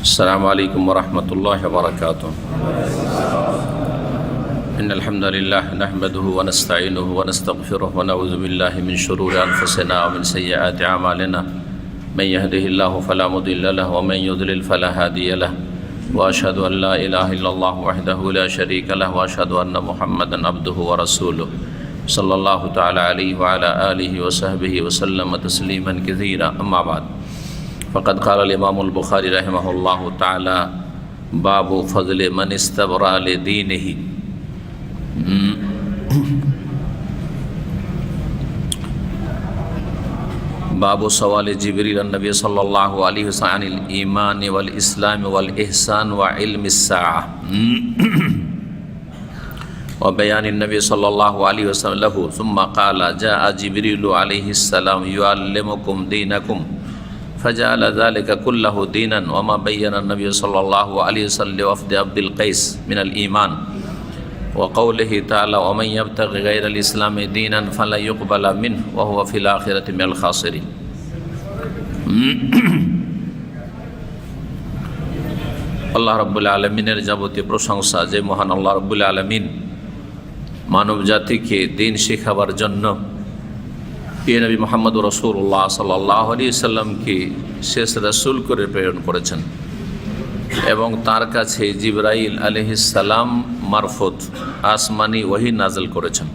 السلام عليكم ورحمة الله وبركاته. إن الحمد لله نحمده ونستعينه ونستغفره ونعوذ بالله من شرور أنفسنا ومن سيئات أعمالنا. من يهده الله فلا مضل له ومن يضلل فلا هادي له. وأشهد أن لا إله إلا الله وحده لا شريك له وأشهد أن محمدا عبده ورسوله صلى الله تعالى عليه وعلى آله وصحبه وسلم تسليما كثيرا. أما بعد فقد قال الإمام البخاري رحمه الله تعالى باب فضل من استبرأ لدينه. باب سوال جبريل النبي صلى الله عليه وسلم عن الإيمان والإسلام والإحسان وعلم الساعة وبيان النبي صلى الله عليه وسلم له. ثم قال جاء جبريل عليه السلام يعلمكم دينكم فجعل ذلك كله دينا. وما بين النبي صلى الله عليه وسلم لوفد عبد القيس من الإيمان وقوله تعالى ومن يبتغي غير الإسلام دينا فلا يقبل منه وهو في الآخرة من الخاسرين. আল্লাহ রাব্বুল আলামিনের যাবতীয় প্রশংসা যে মহান আল্লাহ রাব্বুল আলামিন মানব জাতিকে দিন শেখাবার জন্য প্রিয় নবী মুহাম্মদ রাসূলুল্লাহ সাল্লাল্লাহু আলাইহি ওয়াসাল্লামকে শেষ রাসূল করে প্রেরণ করেছেন এবং তার কাছে জিবরাইল আলাইহিস সালাম মারফত আসমানি ওহী নাযিল করেছেন।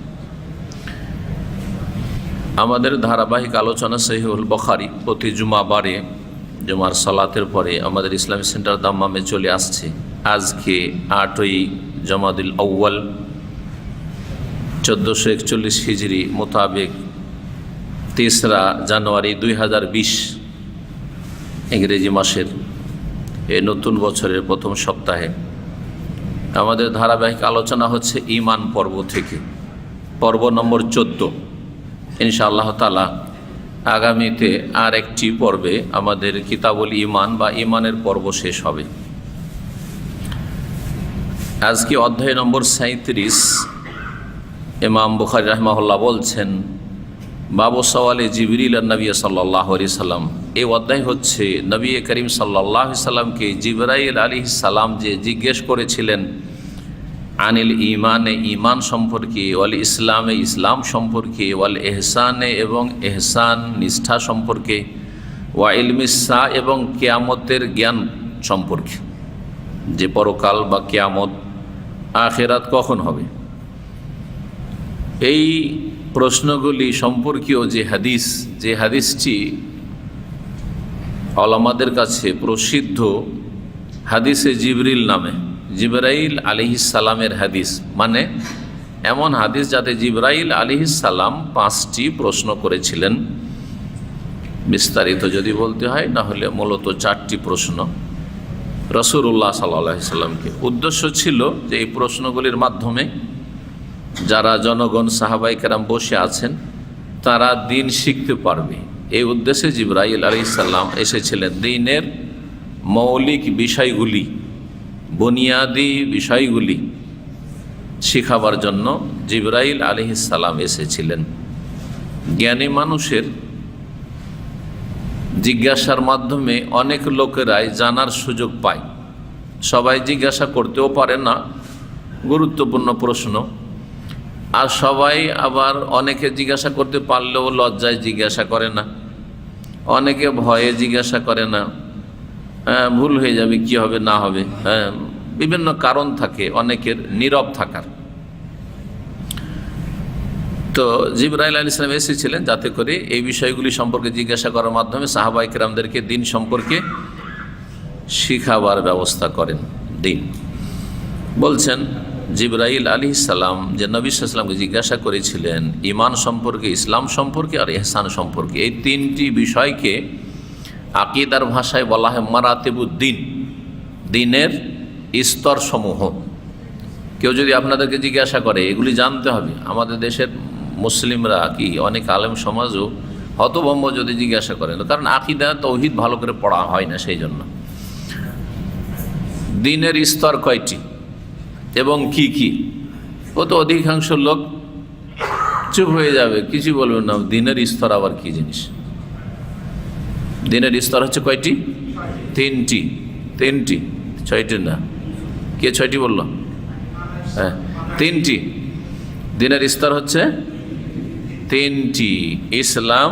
আমাদের ধারাবাহিক আলোচনা সহিহুল বুখারী প্রতি জুমাবারে জুমার সালাতের পরে আমাদের ইসলামী সেন্টার দাম্মামে চলে আসছে। আজকে 8ই জমাদুল আউয়াল 1441 হিজরি মোতাবেক 3রা জানুয়ারি 2020 ইংরেজি মাসের এই নতুন বছরের প্রথম সপ্তাহে আমাদের ধারাবাহিক আলোচনা হচ্ছে ঈমান পর্ব থেকে, পর্ব নম্বর 14। ইনশাআল্লাহ তাআলা আগামীতে আর একটি পর্বে আমাদের কিতাবুল ঈমান বা ঈমানের পর্ব শেষ হবে। আজকে অধ্যায় নম্বর 37 ইমাম বুখারী রাহিমাহুল্লাহ বলছেন বাবু সওয়ালে জিবরিল নবী সাল্লাল্লাহু আলাইহি সাল্লাম। এই অধ্যায় হচ্ছে নবী করিম সাল্লাল্লাহু আলাইহি সাল্লামকে জিবরাইল আলাইহিস সালাম যে জিজ্ঞেস করেছিলেন আনিল ঈমানে ঈমান সম্পর্কে, ওয়াল ইসলামে ইসলাম সম্পর্কে, ওয়াল ইহসানে এবং ইহসান নিষ্ঠা সম্পর্কে, ওয়া ইলমিস সা এবং কিয়ামতের জ্ঞান সম্পর্কে, যে পরকাল বা কিয়ামত আখিরাত কখন হবে। এই প্রশ্নগুলি সম্পর্কীয় যে হাদিসটি ওলামাদের কাছে প্রসিদ্ধ হাদিসে জিবরিল নামে, জিবরাইল আলাইহিস সালামের হাদিস, মানে এমন হাদিস যাতে জিবরাইল আলাইহিস সালাম 5টি প্রশ্ন করেছিলেন। বিস্তারিত যদি বলতে হয় না হলে মূলত 4টি প্রশ্ন রাসূলুল্লাহ সাল্লাল্লাহু আলাইহি সাল্লামকে। উদ্দেশ্য ছিল যে এই প্রশ্নগুলির মাধ্যমে যারা জনগণ সাহাবায়ে কেরাম বসে আছেন তারা দিন শিখতে পারবে। এই উদ্দেশ্যে জিবরাইল আলাইহিস সালাম এসেছিলেন। দিনের মৌলিক বিষয়গুলি, বুনিয়াদি বিষয়গুলি শিখাবার জন্য জিবরাইল আলাইহিস সালাম এসেছিলেন। জ্ঞানী মানুষের জিজ্ঞাসার মাধ্যমে অনেক লোকেরাই জানার সুযোগ পায়। সবাই জিজ্ঞাসা করতেও পারে না গুরুত্বপূর্ণ প্রশ্ন, আর সবাই আবার অনেকে জিজ্ঞাসা করতে পারলেও লজ্জায় জিজ্ঞাসা করে না, অনেকে ভয়ে জিজ্ঞাসা করে না, ভুল হয়ে যাবে, কি হবে না হবে, বিভিন্ন কারণ থাকে অনেকের নীরব থাকার। তো জিবরাইল আলাইহিস সালাম এসেছিলেন যাতে করে এই বিষয়গুলি সম্পর্কে জিজ্ঞাসা করার মাধ্যমে সাহাবায়ে কেরামদেরকে দিন সম্পর্কে শিখাবার ব্যবস্থা করেন। দিন বলছেন জিবরাইল আলাইহিস সালাম যে নবী সাল্লাল্লাহু আলাইহি ওয়াসাল্লামকে জিজ্ঞাসা করেছিলেন ঈমান সম্পর্কে, ইসলাম সম্পর্কে আর ইহসান সম্পর্কে। এই 3টি বিষয়কে আকীদার ভাষায় বলা হয় মারাতিবুদ্দিন, দিনের স্তরসমূহ। কেউ যদি আপনাদেরকে জিজ্ঞাসা করে এগুলি জানতে হবে। আমাদের দেশের মুসলিমরা কি অনেক আলেম সমাজও হতভম্ব যদি জিজ্ঞাসা করেন, কারণ আকীদা তাওহীদ ভালো করে পড়া হয় না। সেই জন্য দিনের স্তর কয়টি এবং কি কি, ও তো অধিকাংশ লোক চুপ হয়ে যাবে, কিছু বলবে না। দিনের স্তর আবার কি জিনিস? দিনের স্তর হচ্ছে কয়টি? তিনটি। তিনটি, ছয়টি না। কে ছয়টি বলল? হ্যাঁ, তিনটি। দিনের স্তর হচ্ছে তিনটি: ইসলাম,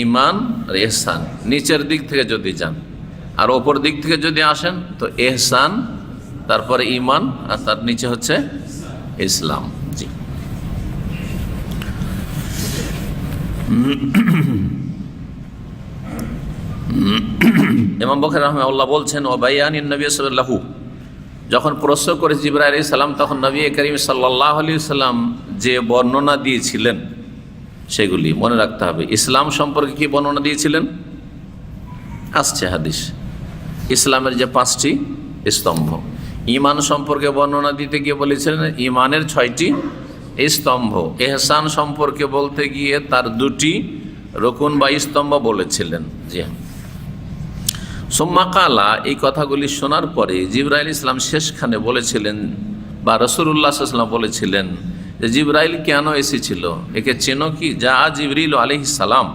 ঈমান আর ইহসান। নিচের দিক থেকে যদি যান আর ওপর দিক থেকে যদি আসেন তো ইহসান, তারপরে ঈমান, আর তার নিচে হচ্ছে ইসলাম। জি। ইমাম বুখারী রাহিমাহুল্লাহ বলছেন, ও বায়ানিন নবী সাল্লাল্লাহু, যখন প্রশ্ন করে জিবরাইল আলাইহিস সালাম, তখন নবী করিম সাল্লাল্লাহু আলাইহি ওয়াসাল্লাম যে বর্ণনা দিয়েছিলেন সেগুলি মনে রাখতে হবে। ইসলাম সম্পর্কে কি বর্ণনা দিয়েছিলেন? আসছে হাদিস, ইসলামের যে 5টি স্তম্ভ। ঈমান সম্পর্কে বর্ণনা দিতে গিয়ে বলেছিলেন ঈমানের 6টি স্তম্ভ। ইহসান সম্পর্কে বলতে গিয়ে তার 2টি রকুন বা স্তম্ভ বলেছিলেন। জি হ্যাঁ। সুম্মা কালা, এই কথাগুলি শোনার পরে জিবরাইল ইসলাম শেষখানে বলেছিলেন, বা রাসূলুল্লাহ সাল্লাল্লাহু আলাইহি ওয়াসাল্লাম বলেছিলেন যে জিবরাইল কেন এসেছিল, একে চেনো কি? যা জিবরিল আলাইহিস সালাম,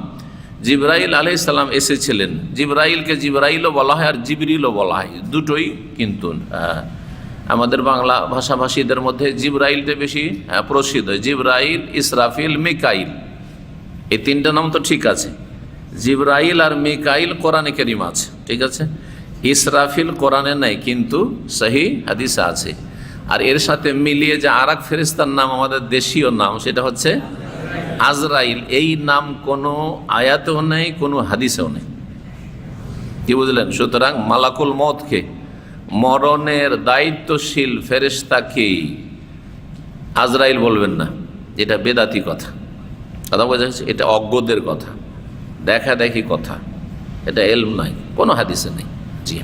জিবরাইল আলাইহিস সালাম এসেছিলেন। জিবরাইলকে জিবরাইলও বলা হয় আর জিবরিলও বলা হয়, দুটোই। কিন্তু আমাদের বাংলা ভাষাভাষীদের মধ্যে জিবরাইলটা বেশি প্রসিদ্ধ। জিবরাইল, ইসরাফিল, মিকাইল, এই 3টা নাম তো ঠিক আছে। জিবরাইল আর মিকাইল কোরআনে কারীমে আছে, ঠিক আছে। ইসরাফিল কোরআনে নাই, কিন্তু সহি হাদিসে আছে। আর এর সাথে মিলিয়ে যে আরেক ফেরেশতার নাম আমাদের দেশীয় নাম, সেটা হচ্ছে আজরাইল। এই নাম কোনো আয়াতেও নেই, কোনো হাদিসেও নেই। কি বুঝলেন? সুতরাং মালাকুল মওতকে, মরণের দায়িত্বশীল ফেরেশতাকে আজরাইল বলবেন না, এটা বেদাতি কথা। কথা বোঝা যাচ্ছে? এটা অজ্ঞদের কথা, দেখা দেখি কথা, এটা এলম নাই, কোনো হাদিসে নেই। জি।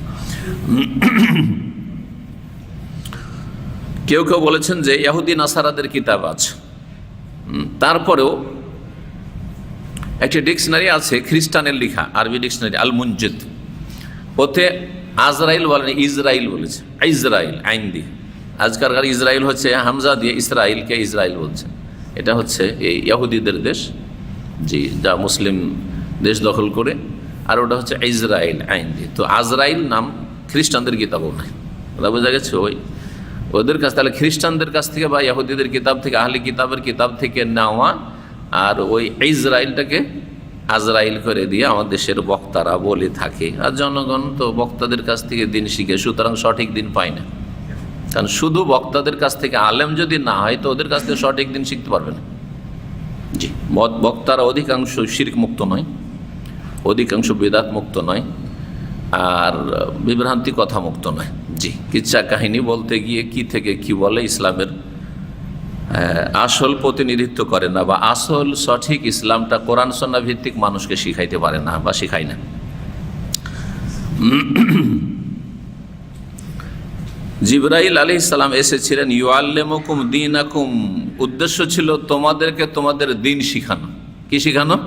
কেউ কেউ বলেছেন যে ইহুদি নাসারাদের কিতাব আছে। তারপরেও একটি ডিকশনারি আছে খ্রিস্টানের লেখা, আরবি ডিকশনারি আল মুনজিদ, ওতে আজরাইল বলেন, ইসরাইল বলেছে। ইসরাইল আইন দিয়ে, আজকালকার ইসরাইল হচ্ছে হামজা দিয়ে, ইসরাইলকে ইসরাইল বলছে। এটা হচ্ছে এই ইহুদিদের দেশ, জি, যা মুসলিম দেশ দখল করে। আর ওটা হচ্ছে ইসরাইল আইন দিয়ে। তো আজরাইল নাম খ্রিস্টানদের কিতাবও নাই। ওটা বোঝা গেছে ওই ওদের কাছ, তাহলে খ্রিস্টানদের কাছ থেকে বা ইহুদিদের কিতাব থেকে, আহলি কিতাবের কিতাব থেকে নেওয়া, আর ওই ইসরাইলটাকে আজরাইল করে দিয়ে আমাদের দেশের বক্তারা বলে থাকে। আর জনগণ তো বক্তাদের কাছ থেকে দিন শিখে, সুতরাং সঠিক দিন পায় না। কারণ শুধু বক্তাদের কাছ থেকে আলেম যদি না হয় তো ওদের কাছ থেকে সঠিক দিন শিখতে পারবে না। জি, বক্তারা অধিকাংশ শিরক মুক্ত নয়, অধিকাংশ বেদাত মুক্ত নয়, আর বিভ্রান্তি কথা মুক্ত নয়। জি, কিচ্ছা কাহিনী বলতে গিয়ে কি থেকে কি বলে ইসলামের আসল প্রতিনিধিত্ব করে না, বা আসল সঠিক ইসলামটা কোরআন সুন্নাহ ভিত্তিক মানুষকে শিখাইতে পারে না বা শিখায় না। জিবরাইল আলাইহিস সালাম এসেছিলেন ইউআল্লিমুকুম দীনাকুম, উদ্দেশ্য ছিল তোমাদেরকে তোমাদের দিন শিখানো। কি শিখানো?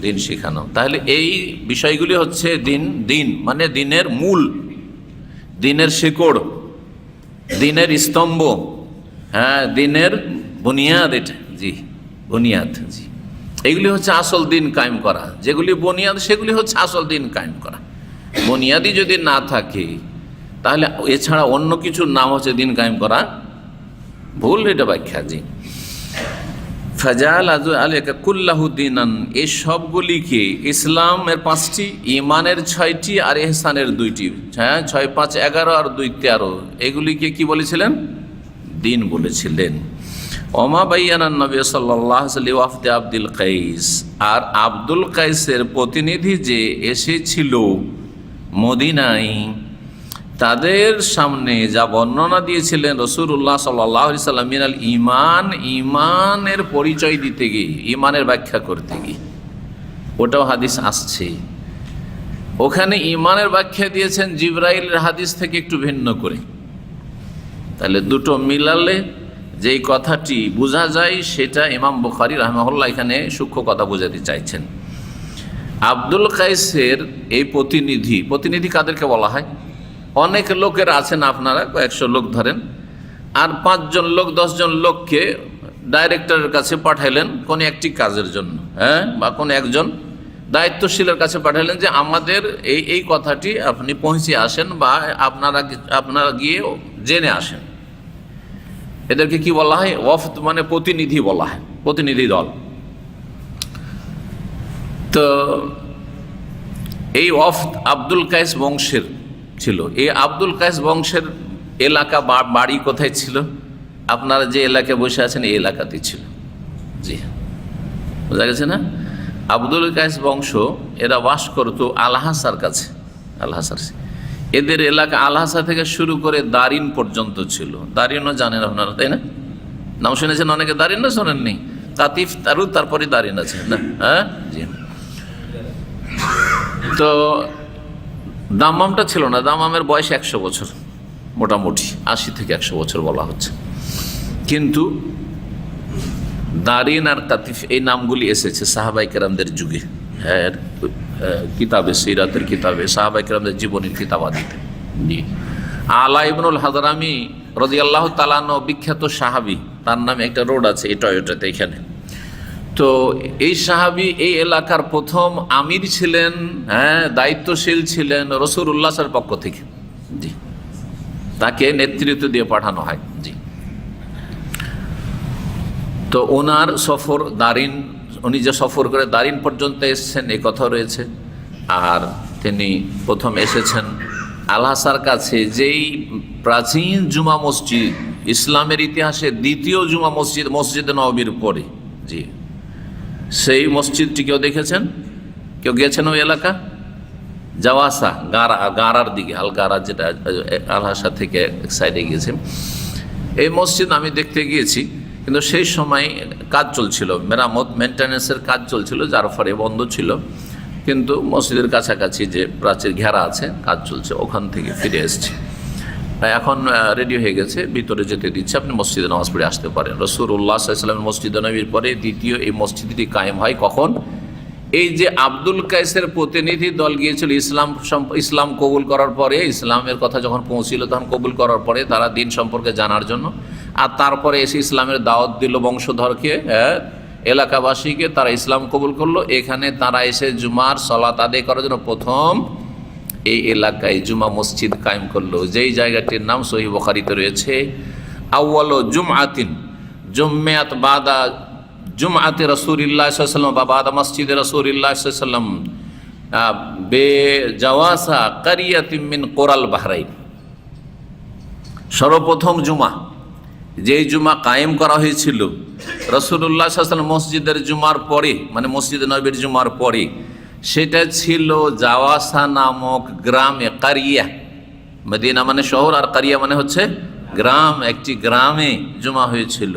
দিন শিখানো। তাহলে এই বিষয়গুলি হচ্ছে দিন মানে দিনের মূল, দিনের শিকড়, দিনের স্তম্ভ, হ্যাঁ, দিনের বুনিয়াদ। এটা জি, বুনিয়াদ। জি, এগুলি হচ্ছে আসল দিন কায়েম করা। যেগুলি বুনিয়াদ সেগুলি হচ্ছে আসল দিন কায়েম করা। বুনিয়াদি যদি না থাকে তাহলে এছাড়া অন্য কিছুর নাম হচ্ছে দিন কায়েম করা, ভুল এটা ব্যাখ্যা। জি, ফাজাল আজু আলাইকা কুল্লাহু দীনান, এই সবগুলিকে ইসলামের 5টি, ঈমানের 6টি আর ইহসানের 2টি, হ্যাঁ, 6, 5, 11 আর 2, 13, এগুলিকে কি বলেছিলেন? দিন বলেছিলেন। ওমা বাইয়ানান নবী সাল্লাল্লাহু আলাইহি ওয়াসাল্লাম ওয়াফদে আব্দুল কাইস, আর আব্দুল কাইসের প্রতিনিধি যে এসেছিল মদিনায়, তাদের সামনে যা বর্ণনা দিয়েছিলেন রাসূলুল্লাহ সাল্লাল্লাহু আলাইহি ওয়াসাল্লাম মিনাল ঈমান, ঈমানের পরিচয় দিতে গিয়ে, ঈমানের ব্যাখ্যা করতে গিয়ে, ওটাও হাদিস আসছে। ওখানে ঈমানের ব্যাখ্যা দিয়েছেন জিবরাইলের হাদিস থেকে একটু ভিন্ন করে। তাহলে দুটো মিলালে যেই কথাটি বোঝা যায় সেটা ইমাম বুখারী রাহিমাহুল্লাহ এখানে সূক্ষ্ম কথা বোঝাতে চাইছেন। আব্দুল কাইসের এই প্রতিনিধি কাদেরকে বলা হয়? অনেক লোকের আছেন, আপনারা কয়েকশো লোক ধরেন, আর 5 জন লোক 10 জন লোককে ডাইরেক্টরের কাছে পাঠাইলেন কোনো একটি কাজের জন্য, হ্যাঁ, বা কোনো একজন দায়িত্বশীলের কাছে পাঠালেন যে আমাদের এই এই কথাটি আপনি পৌঁছে আসেন বা আপনারা গিয়ে জেনে আসেন। এদেরকে কি বলা হয়? ওয়াফদ মানে প্রতিনিধি বলা হয়, প্রতিনিধি দল। তো এই ওয়াফদ আব্দুল কায়েস বংশের ছিল। এই আব্দুল কায়েস বংশের এলাকা বাড়ি কোথায় ছিল? আপনারা যে এলাকায় বসে আছেন এই এলাকাতেই ছিল। জি, বোঝা গেছে না? আব্দুল কায়েস বংশ এরা বাস করতো আলহাসার কাছে। আলহাসার এদের এলাকা আলহাসা থেকে শুরু করে দারিন পর্যন্ত ছিল। দারিনও জানেন আপনারা, তাই না? নাম শুনেছেন অনেকে, দারিন না শোনেননি? কাতিফ তারু, তারপরে দারিন আছে না? হ্যাঁ, জি। তো দাম্মামটা ছিল না। দাম্মামের বয়স 100 বছর, মোটামুটি 80 থেকে 100 বছর বলা হচ্ছে। কিন্তু দারিন আর কাতিফ এই নামগুলি এসেছে সাহাবায়ে কেরামদের যুগে। হ্যাঁ, কিতাবে সিরাতের কিতাবে, সাহাবায়ে কেরামদের জীবনের কিতাবাদিতে। জি, আলা ইবনুল হাজরামি রাদিয়াল্লাহু তাআলা আনহু বিখ্যাত সাহাবী, তার নামে একটা রোড আছে এটাতে এখানে। তো এই সাহাবী এই এলাকার প্রথম আমির ছিলেন, হ্যাঁ, দায়িত্বশীল ছিলেন রাসূলুল্লাহর পক্ষ থেকে। জি, তাকে নেতৃত্ব দিয়ে পাঠানো হয়। জি, তো ওনার সফর দারিন, উনি যে সফর করে দারিন পর্যন্ত এসেছেন এই কথা রয়েছে। আর তিনি প্রথম এসেছেন আলহাসার কাছে, যেই প্রাচীন জুমা মসজিদ, ইসলামের ইতিহাসে দ্বিতীয় জুমা মসজিদ, মসজিদে নববীর পরে। জি, সেই মসজিদটি কেউ দেখেছেন? কেউ গিয়েছেন ওই এলাকা? জাওয়াসা, গারার দিকে, আলগারা, যেটা আলহাসা থেকে এক সাইডে গিয়েছে। এই মসজিদ আমি দেখতে গিয়েছি, কিন্তু সেই সময় কাজ চলছিল, মেরামত মেনটেন্যান্সের কাজ চলছিল, যার ফলে বন্ধ ছিল। কিন্তু মসজিদের কাছাকাছি যে প্রাচীর ঘেরা আছে, কাজ চলছে, ওখান থেকে ফিরে এসেছি। এখন রেডি হয়ে গেছে, ভিতরে যেতে দিচ্ছে, আপনি মসজিদে নামাজ পড়ে আসতে পারেন। রাসূলুল্লাহ সাল্লাল্লাহু আলাইহি ওয়াসাল্লাম মসজিদে নববীর পরে দ্বিতীয় এই মসজিদটি কায়েম হয় কখন? এই যে আব্দুল কায়েসের প্রতিনিধি দল গিয়েছিল ইসলাম কবুল করার পরে, ইসলামের কথা যখন পৌঁছিল তখন কবুল করার পরে তারা দিন সম্পর্কে জানার জন্য, আর তারপরে এসে ইসলামের দাওয়াত দিল বংশধরকে, এলাকাবাসীকে, তারা ইসলাম কবুল করলো। এখানে তারা এসে জুমার সালাত আদায় করার জন্য প্রথম এই এলাকায় জুমা মসজিদ কায়েম করলো, যেই জায়গাটির নাম সহিহ বুখারীতে রয়েছে, আউয়ালু জুমআতিন জুমিয়াত বাদা জুমআতি রাসূলিল্লাহ সাল্লাল্লাহু আলাইহি ওয়াসাল্লাম বা বাদা মসজিদে রাসূলিল্লাহ সাল্লাল্লাহু আলাইহি ওয়াসাল্লাম বে জাওয়াসা কারিয়াতিন মিন কোরাল বাহরাইন। সর্বপ্রথম জুমা, যেই জুমা কায়েম করা হয়েছিল রাসূলুল্লাহ সাল্লাল্লাহু আলাইহি ওয়াসাল্লাম মসজিদের জুমার পরে, মানে মসজিদে নববীর জুমার পরে, সেটা ছিল জাওয়াসা নামক গ্রামে। কারিয়া, মদিনা মানে শহর, আর কারিয়া মানে হচ্ছে গ্রাম। একটি গ্রামে জুমা হয়েছিল,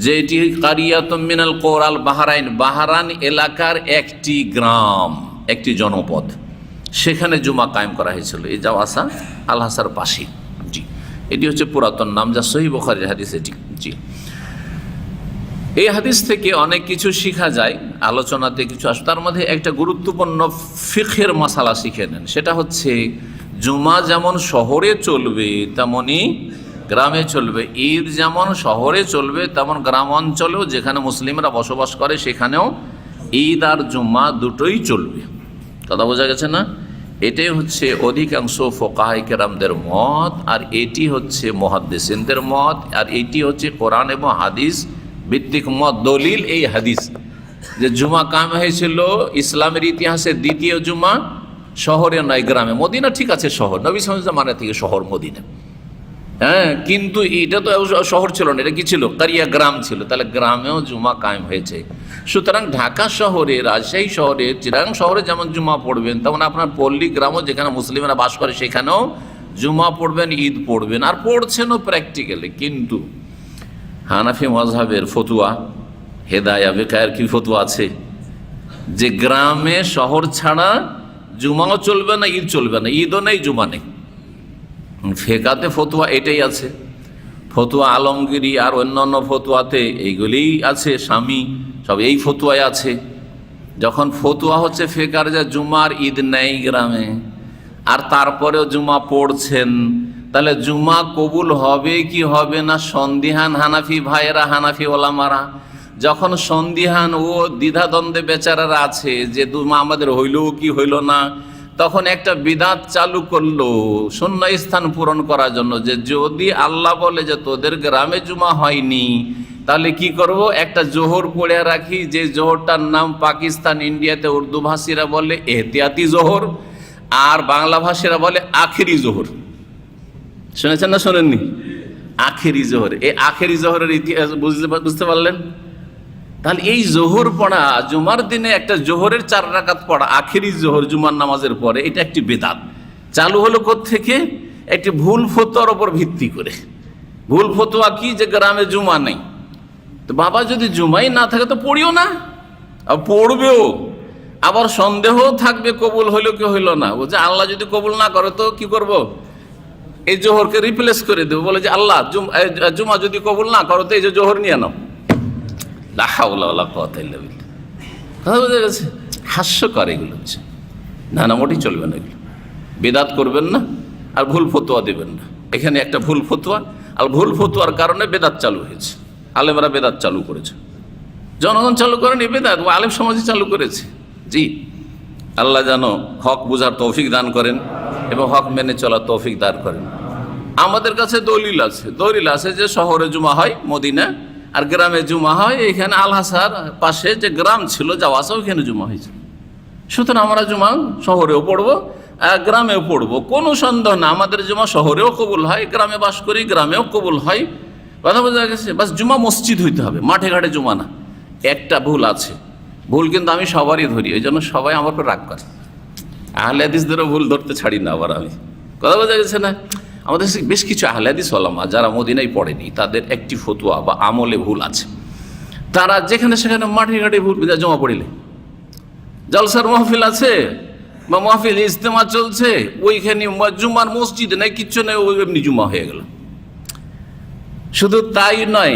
যেটি কারিয়াতুম মিনাল কোরাল বাহরাইন, বাহরান এলাকার একটি গ্রাম, একটি জনপদ। সেখানে জুমা কায়েম করা হয়েছিল, এই জাওয়াসা আলহাসার পাশে। জি, এটি হচ্ছে পুরাতন নাম, যা সহিহ বুখারীর হাদিস এটি। জি, এই হাদিস থেকে অনেক কিছু শেখা যায়, আলোচনাতে কিছু আসে। তার মধ্যে একটা গুরুত্বপূর্ণ ফিকহের মাসালা শিখে নেন, সেটা হচ্ছে জুমা যেমন শহরে চলবে তেমনি গ্রামে চলবে, ঈদ যেমন শহরে চলবে তেমন গ্রাম অঞ্চলেও, যেখানে মুসলিমরা বসবাস করে, সেখানেও ঈদ আর জুম্মা দুটোই চলবে। কথা বোঝা গেছে না? এটাই হচ্ছে অধিকাংশ ফুকাহায়ে কেরামদের মত, আর এটি হচ্ছে মুহাদ্দিসিনদের মত, আর এটি হচ্ছে কোরআন এবং হাদিস ভিত্তিক মত। দলিল এই হাদিস যে জুমা কায়েম হয়েছিল ইসলামের ইতিহাসে দ্বিতীয় জুমা শহরে নয়, গ্রামে। মদিনা ঠিক আছে শহর, নবী সাল্লাল্লাহু আলাইহি ওয়াসাল্লাম মানে থেকে শহর মদিনা, হ্যাঁ, কিন্তু এটা তো শহর ছিল না, এটা কি ছিল? কারিয়া, গ্রাম ছিল। তাহলে গ্রামেও জুমা কায়েম হয়েছে। সুতরাং ঢাকা শহরে, রাজশাহী শহরে, চিরাং শহরে যেমন জুমা পড়বেন, তেমন আপনার পল্লী গ্রামও, যেখানে মুসলিমরা বাস করে, সেখানেও জুমা পড়বেন, ঈদ পড়বেন, আর পড়ছেনও প্র্যাকটিক্যালি। কিন্তু হানাফি মাযহাবের ফতুয়া, হেদায়া বেকায়ের কি ফতুয়া আছে যে গ্রামে শহর ছাড়া জুমাও চলবে না, ঈদ চলবে না, ঈদও নেই, জুমা নেই। ফেকাতে ফতুয়া এটাই আছে। ফতুয়া আলমগিরি আর অন্যান্য ফতুয়াতে এইগুলিই আছে, স্বামী সব এই ফতুয়ায় আছে। যখন ফতুয়া হচ্ছে ফেকার যে জুমার ঈদ নেই গ্রামে, আর তারপরেও জুমা পড়ছেন, তাহলে জুমা কবুল হবে কি হবে না সন্দিহান হানাফি ভাইয়েরা, হানাফি ওলামারা। যখন সন্দিহান ও দ্বিধাদ্বন্দ্বে বেচারারা আছে যে জুমা আমাদের হইল কি হইল না, তখন একটা বিদাত চালু করলো শূন্য স্থান পূরণ করার জন্য, যে যদি আল্লাহ বলে যে তোদের গ্রামে জুমা হয়নি তাহলে কি করব, একটা জোহর পড়ে রাখি, যে জোহরটার নাম পাকিস্তান ইন্ডিয়াতে উর্দু ভাষীরা বলে এহতিয়াতি জোহর আর বাংলা ভাষীরা বলে আখেরি জোহর। শুনেছেন না শোনেননি? আখেরি জোহর, এই আখেরি জোহরের ইতিহাস বুঝতে পারলেন? তাহলে এই জোহর পড়া, জুমার দিনে একটা জোহরের 4 রাকাত পড়া, আখেরি জোহর জুমার নামাজের পরে, এটা একটি বেদাত। চালু হলো কোত্থেকে? একটি ভুল ফতোয়ার উপর ভিত্তি করে। ভুল ফতোয়া কি? যে গ্রামে জুমা নেই। তো বাবা যদি জুমাই না থাকে তো পড়িও না, আর পড়বেও, আবার সন্দেহ থাকবে কবুল হইল কি হইল না। বলছে আল্লাহ যদি কবুল না করে তো কি করব, এই জোহরকে রিপ্লেস করে দেবো, বলে যে আল্লাহ জুমা যদি কবুল না করো তো এই যে জোহর নিয়ে নাও। কথা বোঝা গেছে? হাস্যকর এগুলো হচ্ছে। না না, মোটেই চলবে না এগুলো। বেদাত করবেন না আর ভুল ফতোয়া দেবেন না। এখানে একটা ভুল ফতোয়া, আর ভুল ফতোয়ার কারণে বেদাত চালু হয়েছে। আলেমরা বেদাত চালু করেছে, জনগণ চালু করেনি, বেদাত ও আলেম সমাজে চালু করেছে। জি, আল্লাহ যেন হক বুঝার তৌফিক দান করেন এবং হক মেনে চলার তৌফিক দান করেন। আমাদের কাছে দলিল আছে যে শহরে জুমা হয় মদিনা, আর গ্রামে জুমা হয় এখানে আলহাসার পাশে যে গ্রাম ছিল জাওয়াসা, ওইখানে জুমা হয়েছে। সুতরাং আমরা জুমা শহরেও পড়বো গ্রামেও পড়বো, কোনো সন্দেহ না। আমাদের জুমা শহরেও কবুল হয়, গ্রামে বাস করি গ্রামেও কবুল হয়। কথা বোঝা গেছে? বাস জুমা মসজিদ হইতে হবে, মাঠে ঘাটে জুমা না। একটা ভুল আছে, ভুল কিন্তু আমি সবারই ধরি, এই জন্য সবাই আমার উপর রাগ করে। আহলে হাদিসদেরও ভুল ধরতে ছাড়ি না আবার আমি। কথা বোঝা গেছে না? আমাদের বেশ কিছু আহলে হাদিস ওলামা যারা মদিনায় পড়েনি, তাদের একটি ফতোয়া বা আমলে ভুল আছে। তারা যেখানে সেখানে মাঠে ঘাটে ভুল জমা পড়িলে, জলসার মাহফিল আছে বা মাহফিল ইজতেমা চলছে, ওইখানে জুমার মসজিদ নেই, কিচ্ছু নেই, ওই এমনি জুমা হয়ে গেল। শুধু তাই নয়,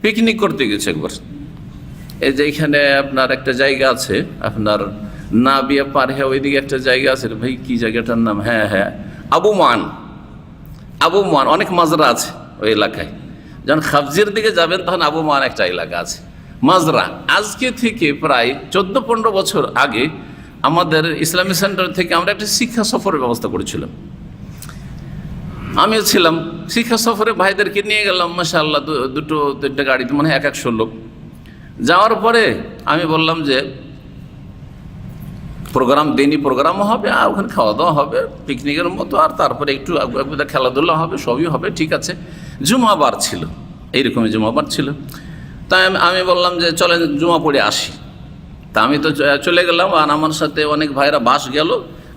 পিকনিক করতে গেছে একবার। এই যে এখানে আপনার একটা জায়গা আছে, আপনার নাবিয়া পার হ্যাঁ ওইদিকে একটা জায়গা আছে, ভাই কি জায়গাটার নাম, হ্যাঁ আবু মান, অনেক মাজরা আছে ওই এলাকায়। যখন খাবজির দিকে যাবেন তখন আবু মান একটা এলাকা আছে, মাজরা। আজকে থেকে প্রায় 14-15 বছর আগে আমাদের ইসলামী সেন্টার থেকে আমরা একটা শিক্ষা সফরের ব্যবস্থা করেছিলাম। আমিও ছিলাম। শিক্ষা সফরে ভাইদেরকে নিয়ে গেলাম, মাশাআল্লাহ, 2-3টে গাড়িতে, মনে হয় 100 লোক। যাওয়ার পরে আমি বললাম যে প্রোগ্রাম, দিনই প্রোগ্রামও হবে, আর ওখানে খাওয়া দাওয়া হবে পিকনিকের মতো, আর তারপরে একটু খেলাধুলা হবে, সবই হবে, ঠিক আছে। জুমাবার ছিল, এইরকমই জুমাবার ছিল। তাই আমি বললাম যে চলেন জুমা পড়ে আসি। তা আমি তো চলে গেলাম, আর আমার সাথে অনেক ভাইরা বাস গেল।